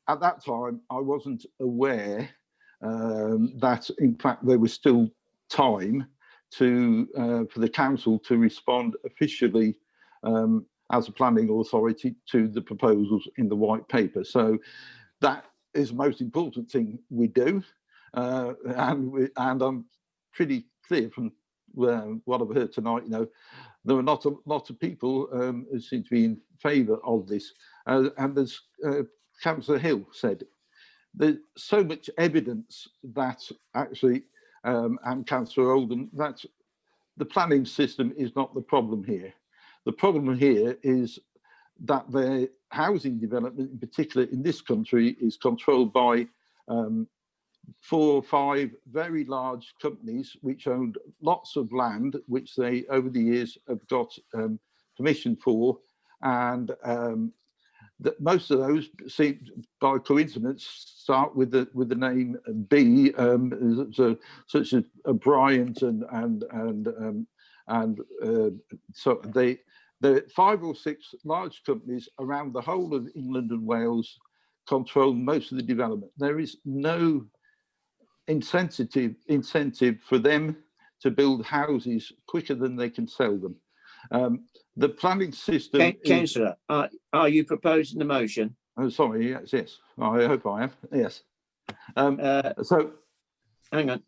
at that time, I wasn't aware that in fact there was still time for the council to respond officially as a planning authority to the proposals in the white paper. So that is the most important thing we do, and I'm pretty clear from what I've heard tonight. You know, there are not a lot of people who seem to be in favour of this, and as Councillor Hill said, there's so much evidence that actually, and Councillor Oldham, that the planning system is not the problem here. The problem here is that the housing development, in particular in this country, is controlled by 4 or 5 very large companies which owned lots of land, which they over the years have got permission for, and that most of those seem, by coincidence, start with the name B, such as Bryant and so the 5 or 6 large companies around the whole of England and Wales control most of the development. There is no incentive for them to build houses quicker than they can sell them. The planning system. Councillor, are you proposing the motion? Oh, sorry. Yes. I hope I am. Yes. So, hang on.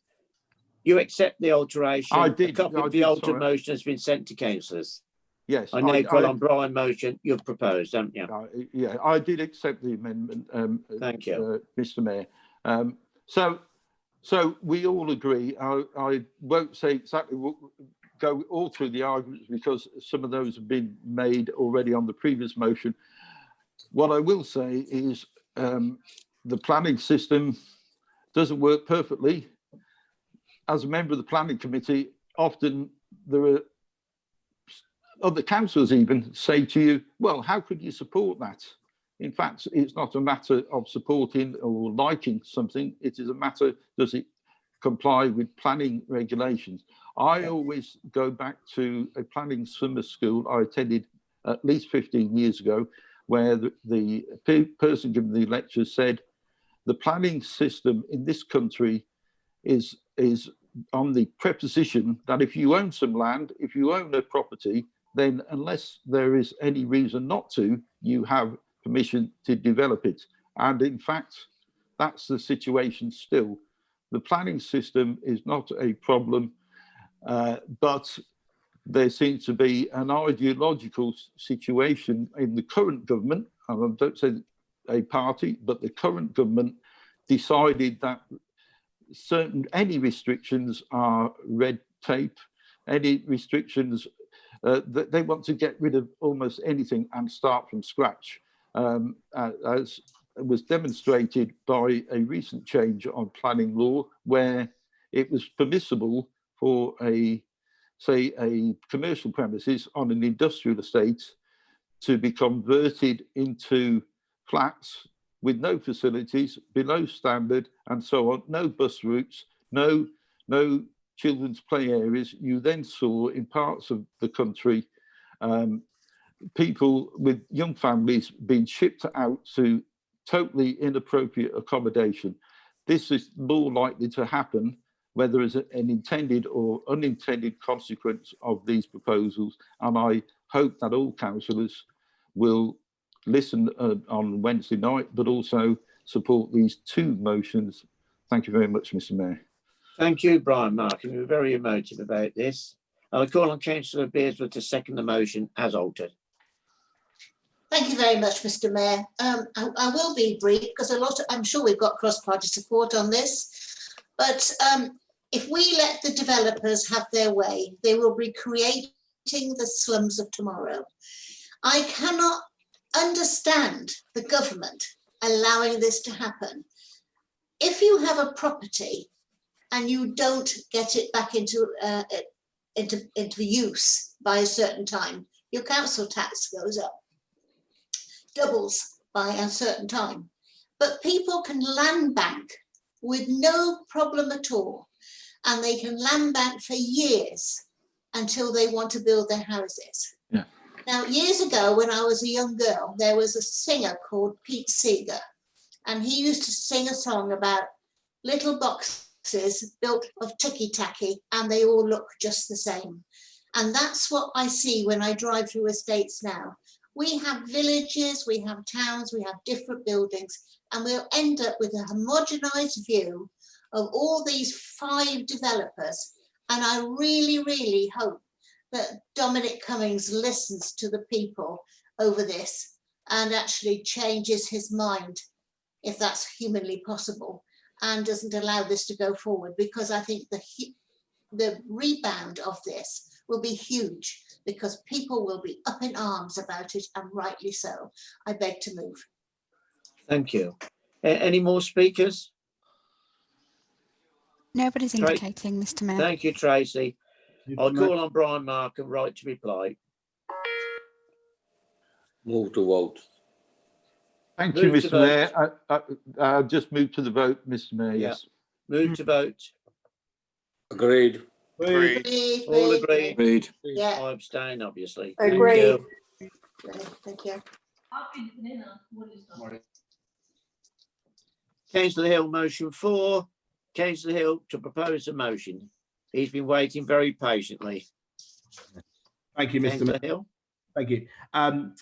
You accept the alteration? I did. A copy of the altered motion has been sent to councillors. Yes. I now call on Brian motion. You've proposed, haven't you? Yeah, I did accept the amendment. Thank you, Mr. Mayor. So we all agree. I won't say exactly what. Go all through the arguments because some of those have been made already on the previous motion. What I will say is the planning system doesn't work perfectly. As a member of the planning committee, often there are other councillors even say to you, well, how could you support that? In fact, it's not a matter of supporting or liking something. It is a matter, does it comply with planning regulations? I always go back to a planning summer school I attended at least 15 years ago, where the person giving the lecture said, the planning system in this country is on the preposition that if you own some land, if you own a property, then unless there is any reason not to, you have permission to develop it. And in fact, that's the situation still. The planning system is not a problem, but there seems to be an ideological situation in the current government, and I don't say a party, but the current government decided that any restrictions are red tape, any restrictions, that they want to get rid of almost anything and start from scratch, as was demonstrated by a recent change on planning law, where it was permissible for a commercial premises on an industrial estate to be converted into flats with no facilities, below standard, and so on, no bus routes, no children's play areas. You then saw in parts of the country people with young families being shipped out to totally inappropriate accommodation. This is more likely to happen where there is an intended or unintended consequence of these proposals. And I hope that all councillors will listen on Wednesday night, but also support these 2 motions. Thank you very much, Mr. Mayor. Thank you, Brian Markham. You were very emotive about this. I'll call on Councillor Bearsworth to second the motion as altered. Thank you very much, Mr. Mayor. I will be brief because I'm sure we've got cross-party support on this, but if we let the developers have their way, they will be creating the slums of tomorrow. I cannot understand the government allowing this to happen. If you have a property and you don't get it back into use by a certain time, your council tax goes up, doubles. by a certain time. But people can land bank with no problem at all. And they can land bank for years until they want to build their houses. Yeah. Now, years ago, when I was a young girl, there was a singer called Pete Seeger, and he used to sing a song about little boxes built of ticky-tacky, and they all look just the same. And that's what I see when I drive through estates now. We have villages, we have towns, we have different buildings, and we'll end up with a homogenized view of all these 5 developers. And I really, really hope that Dominic Cummings listens to the people over this and actually changes his mind, if that's humanly possible, and doesn't allow this to go forward, because I think the rebound of this will be huge, because people will be up in arms about it, and rightly so. I beg to move. Thank you. Any more speakers? Nobody's indicating, Mr. Mayor. Thank you, Tracy. I'll call on Brian Markham, right to reply. Move to vote. Thank you, Move to Mr. Mayor. I'll just move to the vote, Mr. Mayor. Yeah. Yes. Move to vote. Agreed. Agreed. All agreed? Agreed. Yeah. I abstain, obviously. Agreed. Thank you. Thank you. Councillor Hill, motion 4. Councillor Hill to propose a motion. He's been waiting very patiently. Thank you, Mr. Councillor Mayor. Hill. Thank you.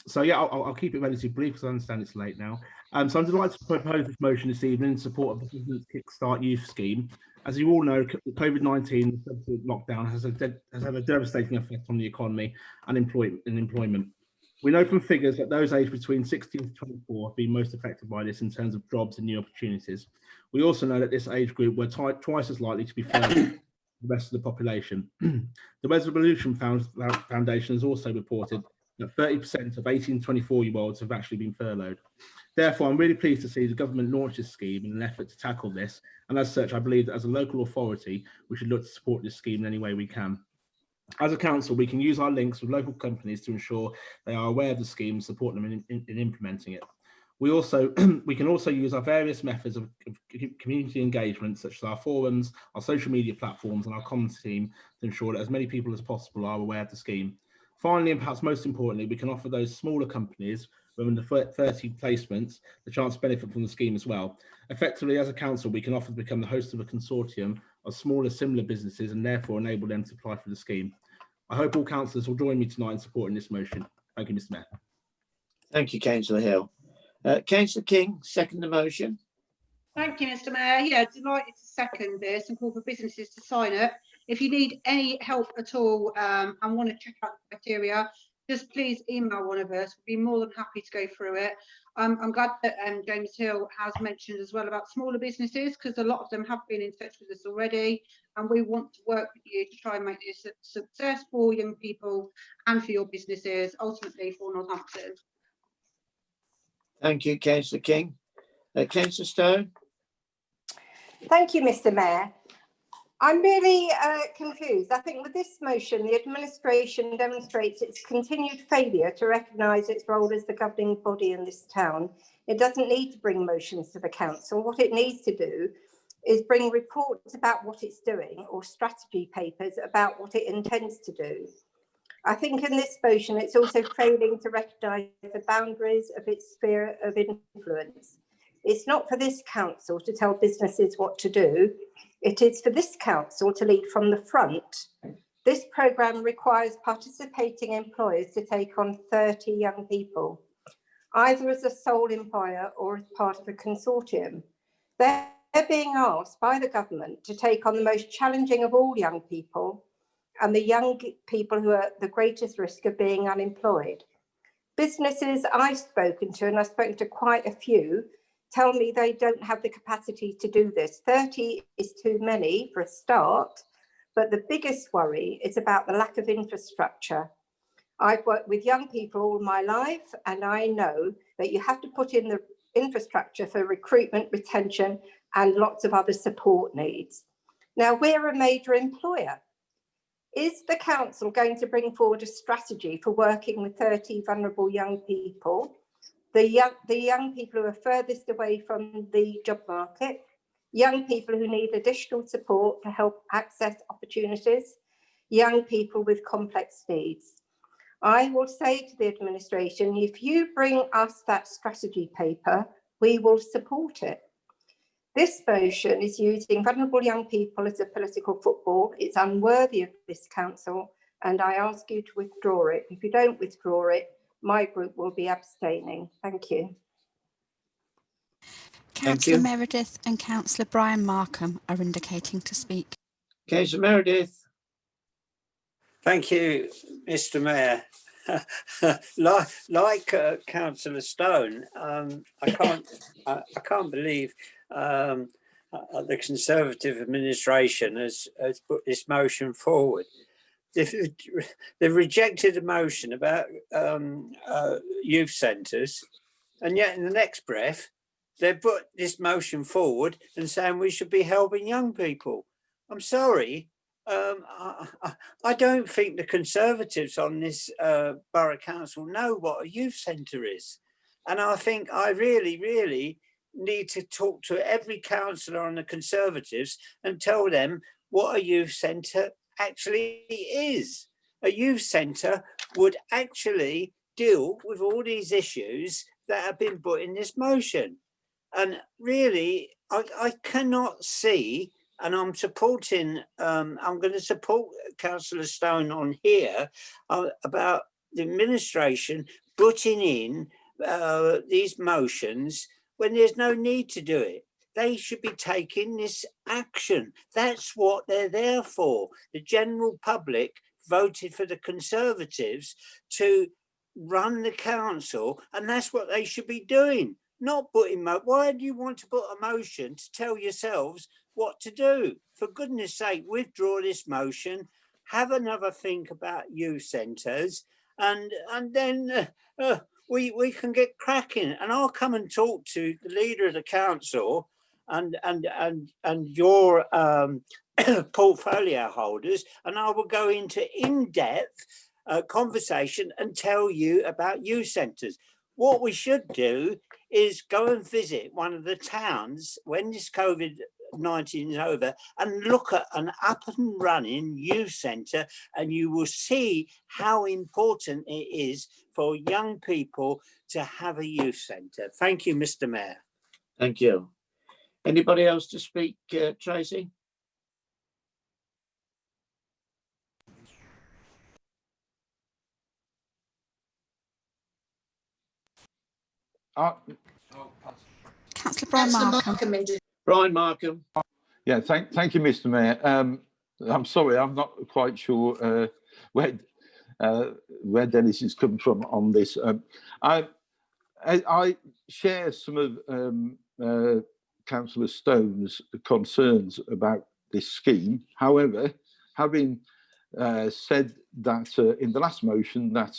So yeah, I'll keep it relatively brief because I understand it's late now. So I'm delighted to propose this motion this evening in support of the Government's Kickstart Youth Scheme. As you all know, COVID-19 lockdown has had a devastating effect on the economy and employment. We know from figures that those aged between 16 to 24 have been most affected by this in terms of jobs and new opportunities. We also know that this age group were twice as likely to be furloughed than the rest of the population. The Resolution Foundation has also reported that 30% of 18 to 24-year-olds have actually been furloughed. Therefore, I'm really pleased to see the government launch this scheme in an effort to tackle this. And as such, I believe that as a local authority, we should look to support this scheme in any way we can. As a council, we can use our links with local companies to ensure they are aware of the scheme and support them in implementing it. We can also use our various methods of community engagement, such as our forums, our social media platforms, and our comms team to ensure that as many people as possible are aware of the scheme. Finally, and perhaps most importantly, we can offer those smaller companies within the 30 placements the chance to benefit from the scheme as well. Effectively, as a council, we can offer to become the host of a consortium of smaller similar businesses and therefore enable them to apply for the scheme. I hope all councillors will join me tonight in supporting this motion. Thank you, Mr. Mayor. Thank you, Councillor Hill. Councillor King, second the motion. Thank you, Mr. Mayor. Yeah, delighted to second this and call for businesses to sign it. If you need any help at all and want to check out the criteria, just please email one of us. We'd be more than happy to go through it. I'm glad that James Hill has mentioned as well about smaller businesses, because a lot of them have been in touch with us already, and we want to work with you to try and make this a success for young people and for your businesses, ultimately for Northampton. Thank you, Councillor King. Councillor Stone. Thank you, Mr. Mayor. I'm really confused. I think with this motion, the administration demonstrates its continued failure to recognise its role as the governing body in this town. It doesn't need to bring motions to the council. What it needs to do is bring reports about what it's doing or strategy papers about what it intends to do. I think in this motion, it's also failing to recognise the boundaries of its sphere of influence. It's not for this council to tell businesses what to do. It is for this council to lead from the front. This programme requires participating employers to take on 30 young people, either as a sole employer or as part of a consortium. They're being asked by the government to take on the most challenging of all young people, and the young people who are at the greatest risk of being unemployed. Businesses I've spoken to, and I've spoken to quite a few, tell me they don't have the capacity to do this. 30 is too many for a start, but the biggest worry is about the lack of infrastructure. I've worked with young people all my life, and I know that you have to put in the infrastructure for recruitment, retention, and lots of other support needs. Now, we're a major employer. Is the council going to bring forward a strategy for working with 30 vulnerable young people? the young people who are furthest away from the job market, young people who need additional support to help access opportunities, young people with complex needs. I will say to the administration, if you bring us that strategy paper, we will support it. This motion is using vulnerable young people as a political football. It's unworthy of this council, and I ask you to withdraw it. If you don't withdraw it, my group will be abstaining. Thank you. Councillor Meredith and Councillor Brian Markham are indicating to speak. Councillor Meredith. Thank you, Mr. Mayor. like Councillor Stone, I can't believe the Conservative administration has put this motion forward. They've rejected a motion about youth centres, and yet in the next breath, they've put this motion forward and saying we should be helping young people. I'm sorry. I don't think the Conservatives on this borough council know what a youth centre is. And I think I really need to talk to every councillor on the Conservatives and tell them what a youth centre actually is. A youth centre would actually deal with all these issues that have been put in this motion. And really, I cannot see, and I'm supporting, I'm going to support Councillor Stone on here about the administration putting in these motions when there's no need to do it. They should be taking this action. That's what they're there for. The general public voted for the Conservatives to run the council, and that's what they should be doing. Not putting, why do you want to put a motion to tell yourselves what to do? For goodness sake, withdraw this motion, have another think about youth centres, and then we can get cracking. And I'll come and talk to the leader of the council and your portfolio holders, and I will go into in-depth conversation and tell you about youth centres. What we should do is go and visit one of the towns when this COVID-19 is over and look at an up and running youth centre, and you will see how important it is for young people to have a youth centre. Thank you, Mr. Mayor. Thank you. Anybody else to speak, Tracy? Councillor Brian Markham. Brian Markham. Yeah, thank you, Mr. Mayor. I'm sorry, I'm not quite sure where Dennis is coming from on this. I share some of Councillor Stone's concerns about this scheme. However, having said that in the last motion that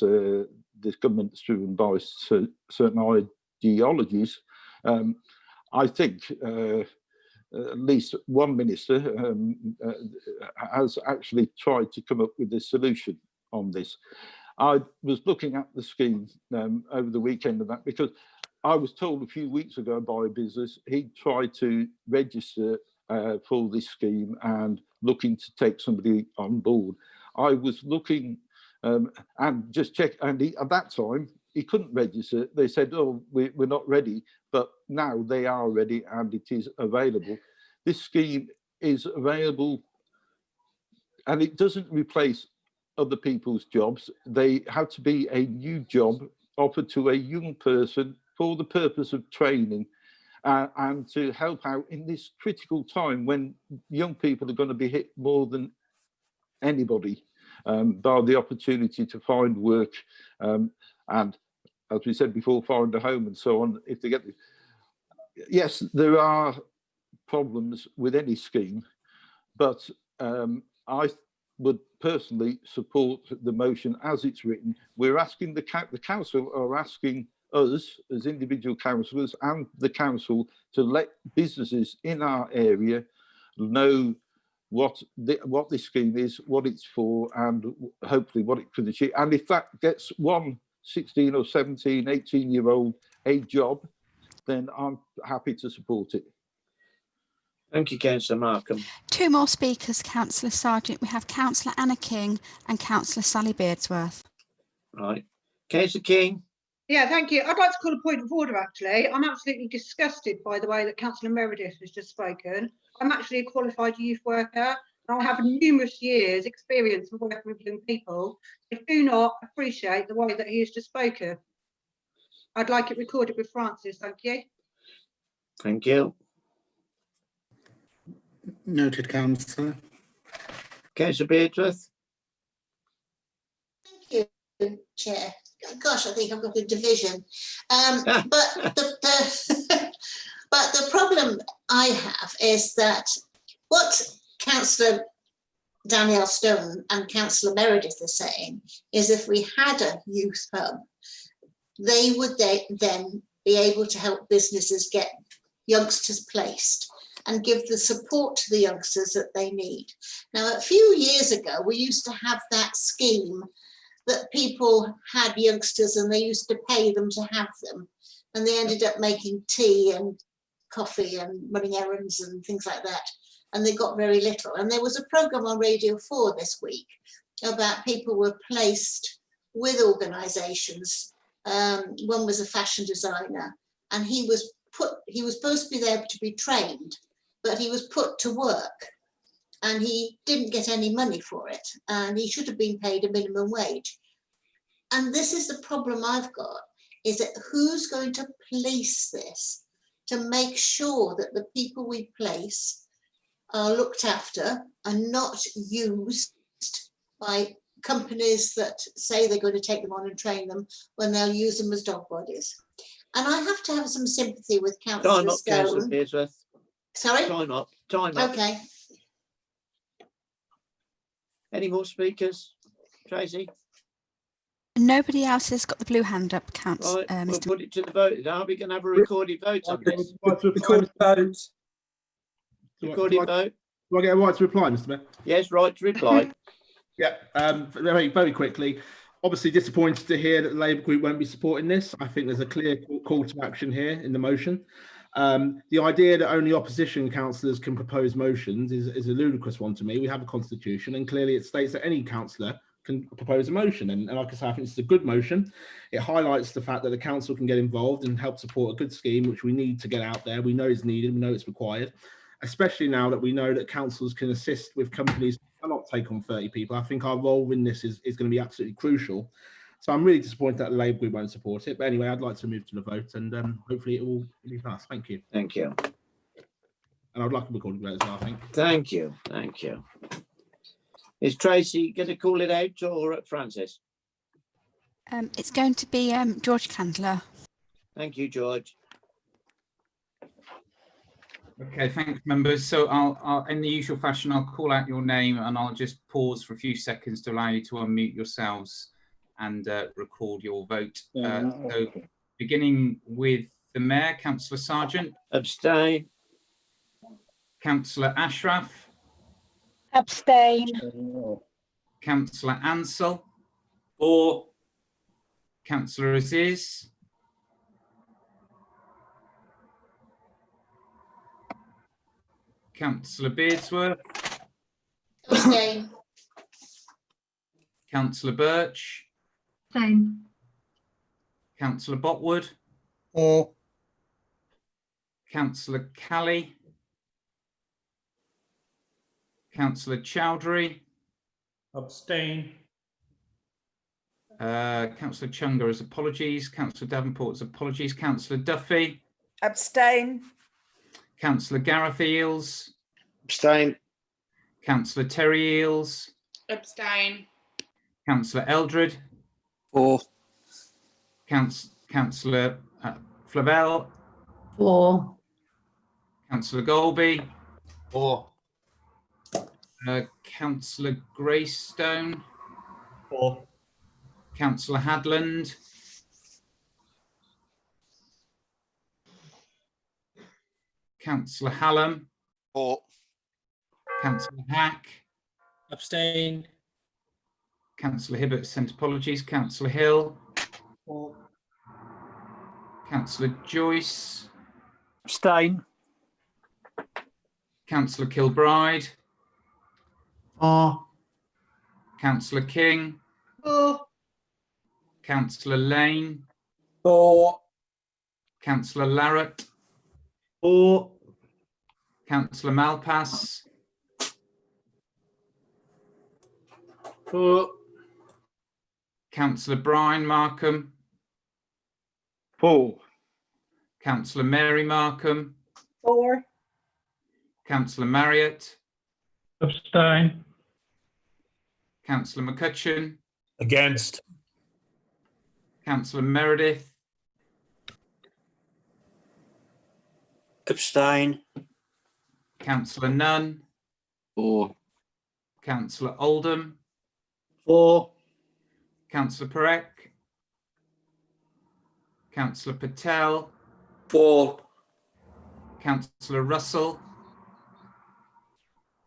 this government's driven by certain ideologies, I think at least one minister has actually tried to come up with a solution on this. I was looking at the scheme over the weekend of that, because I was told a few weeks ago by a business he tried to register for this scheme and looking to take somebody on board. I was looking and just check, and at that time he couldn't register. They said, oh, we're not ready, but now they are ready and it is available. This scheme is available and it doesn't replace other people's jobs. They have to be a new job offered to a young person for the purpose of training and to help out in this critical time when young people are going to be hit more than anybody by the opportunity to find work and, as we said before, find a home and so on. If they get, yes, there are problems with any scheme, but I would personally support the motion as it's written. We're asking the council are asking us as individual councillors and the council to let businesses in our area know what this scheme is, what it's for, and hopefully what it could achieve. And if that gets one 16 or 17, 18-year-old a job, then I'm happy to support it. Thank you, Councillor Markham. Two more speakers, Councillor Sargent. We have Councillor Anna King and Councillor Sally Beardsworth. Right. Councillor King. Yeah, thank you. I'd like to call a point of order, actually. I'm absolutely disgusted by the way that Councillor Meredith has just spoken. I'm actually a qualified youth worker, and I have numerous years' experience of working with young people. I do not appreciate the way that he has just spoken. I'd like it recorded with Francis, thank you. Thank you. Noted, Councillor. Councillor Beardsworth. Thank you, Chair. Gosh, I think I've got a division. But the problem I have is that what Councillor Danielle Stone and Councillor Meredith are saying is if we had a youth hub, they would then be able to help businesses get youngsters placed and give the support to the youngsters that they need. Now, a few years ago, we used to have that scheme that people had youngsters and they used to pay them to have them. And they ended up making tea and coffee and running errands and things like that. And they got very little. And there was a programme on Radio 4 this week about people were placed with organisations. One was a fashion designer, and he was supposed to be there to be trained, but he was put to work and he didn't get any money for it, and he should have been paid a minimum wage. And this is the problem I've got, is that who's going to police this to make sure that the people we place are looked after and not used by companies that say they're going to take them on and train them when they'll use them as dog bodies. And I have to have some sympathy with Councillor Stone. Councillor Beardsworth. Sorry? Time up. Time up. Okay. Any more speakers? Tracy? Nobody else has got the blue hand up, Right, we'll put it to the vote. Are we going to have a recorded vote on this? Recorded vote. Recorded vote. Do I get a right to reply, Mr. Mayor? Yes, right to reply. Yeah, very quickly. Obviously disappointed to hear that the Labour Group won't be supporting this. I think there's a clear call to action here in the motion. The idea that only opposition councillors can propose motions is a ludicrous one to me. We have a constitution, and clearly it states that any councillor can propose a motion. And like I say, I think it's a good motion. It highlights the fact that the council can get involved and help support a good scheme, which we need to get out there. We know it's needed, we know it's required, especially now that we know that councils can assist with companies who cannot take on 30 people. I think our role in this is going to be absolutely crucial. So I'm really disappointed that the Labour Group won't support it. But anyway, I'd like to move to the vote, and hopefully it will be passed. Thank you. Thank you. And I'd like a recorded vote as well, I think. Thank you. Thank you. Is Tracy going to call it out, or Francis? It's going to be George Candler. Thank you, George. Okay, thanks, members. So I'll, in the usual fashion, I'll call out your name and I'll just pause for a few seconds to allow you to unmute yourselves and record your vote. So beginning with the Mayor, Councillor Sargent. Abstain. Councillor Ashraf. Abstain. Councillor Ansell. For. Councillor Aziz. Councillor Beardsworth. Abstain. Councillor Birch. Abstain. Councillor Botwood. Or. Councillor Kelly. Councillor Chowdhury. Abstain. Councillor Chunga's apologies. Councillor Davenport's apologies. Councillor Duffy. Abstain. Councillor Gareth Eels. Abstain. Councillor Terry Eels. Abstain. Councillor Eldred. For. Councillor Flavelle. For. Councillor Golby. For. Councillor Greystone. For. Councillor Hadland. Councillor Hallam. For. Councillor Hack. Abstain. Councillor Hibbert sent apologies. Councillor Hill. For. Councillor Joyce. Abstain. Councillor Kilbride. For. Councillor King. For. Councillor Lane. For. Councillor Larratt. For. Councillor Malpass. For. Councillor Brian Markham. For. Councillor Mary Markham. For. Councillor Marriott. Abstain. Councillor McCutcheon. Against. Councillor Meredith. Abstain. Councillor Nunn. For. Councillor Oldham. For. Councillor Parekh. Councillor Patel. For. Councillor Russell.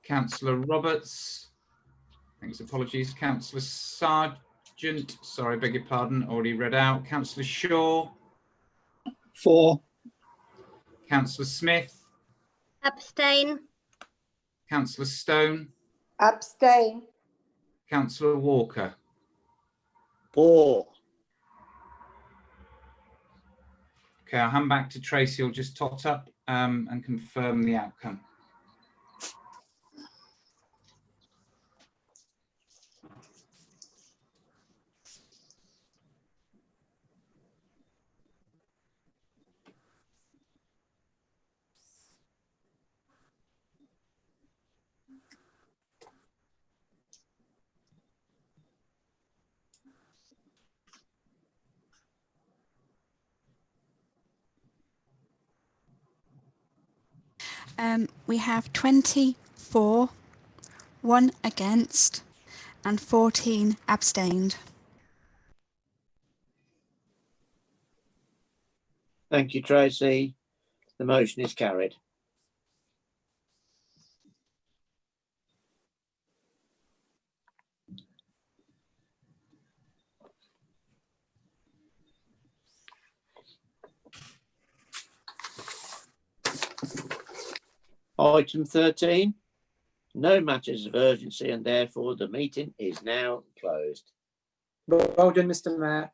Councillor Roberts. Thanks, apologies. Councillor Sargent. Sorry, beg your pardon. Already read out. Councillor Shaw. For. Councillor Smith. Abstain. Councillor Stone. Abstain. Councillor Walker. For. Okay, I'll hand back to Tracy. I'll just tot up and confirm the outcome. We have 24, 1 against, and 14 abstained. Thank you, Tracy. The motion is carried. Item 13, no matters of urgency, and therefore the meeting is now closed. Well done, Mr. Mayor.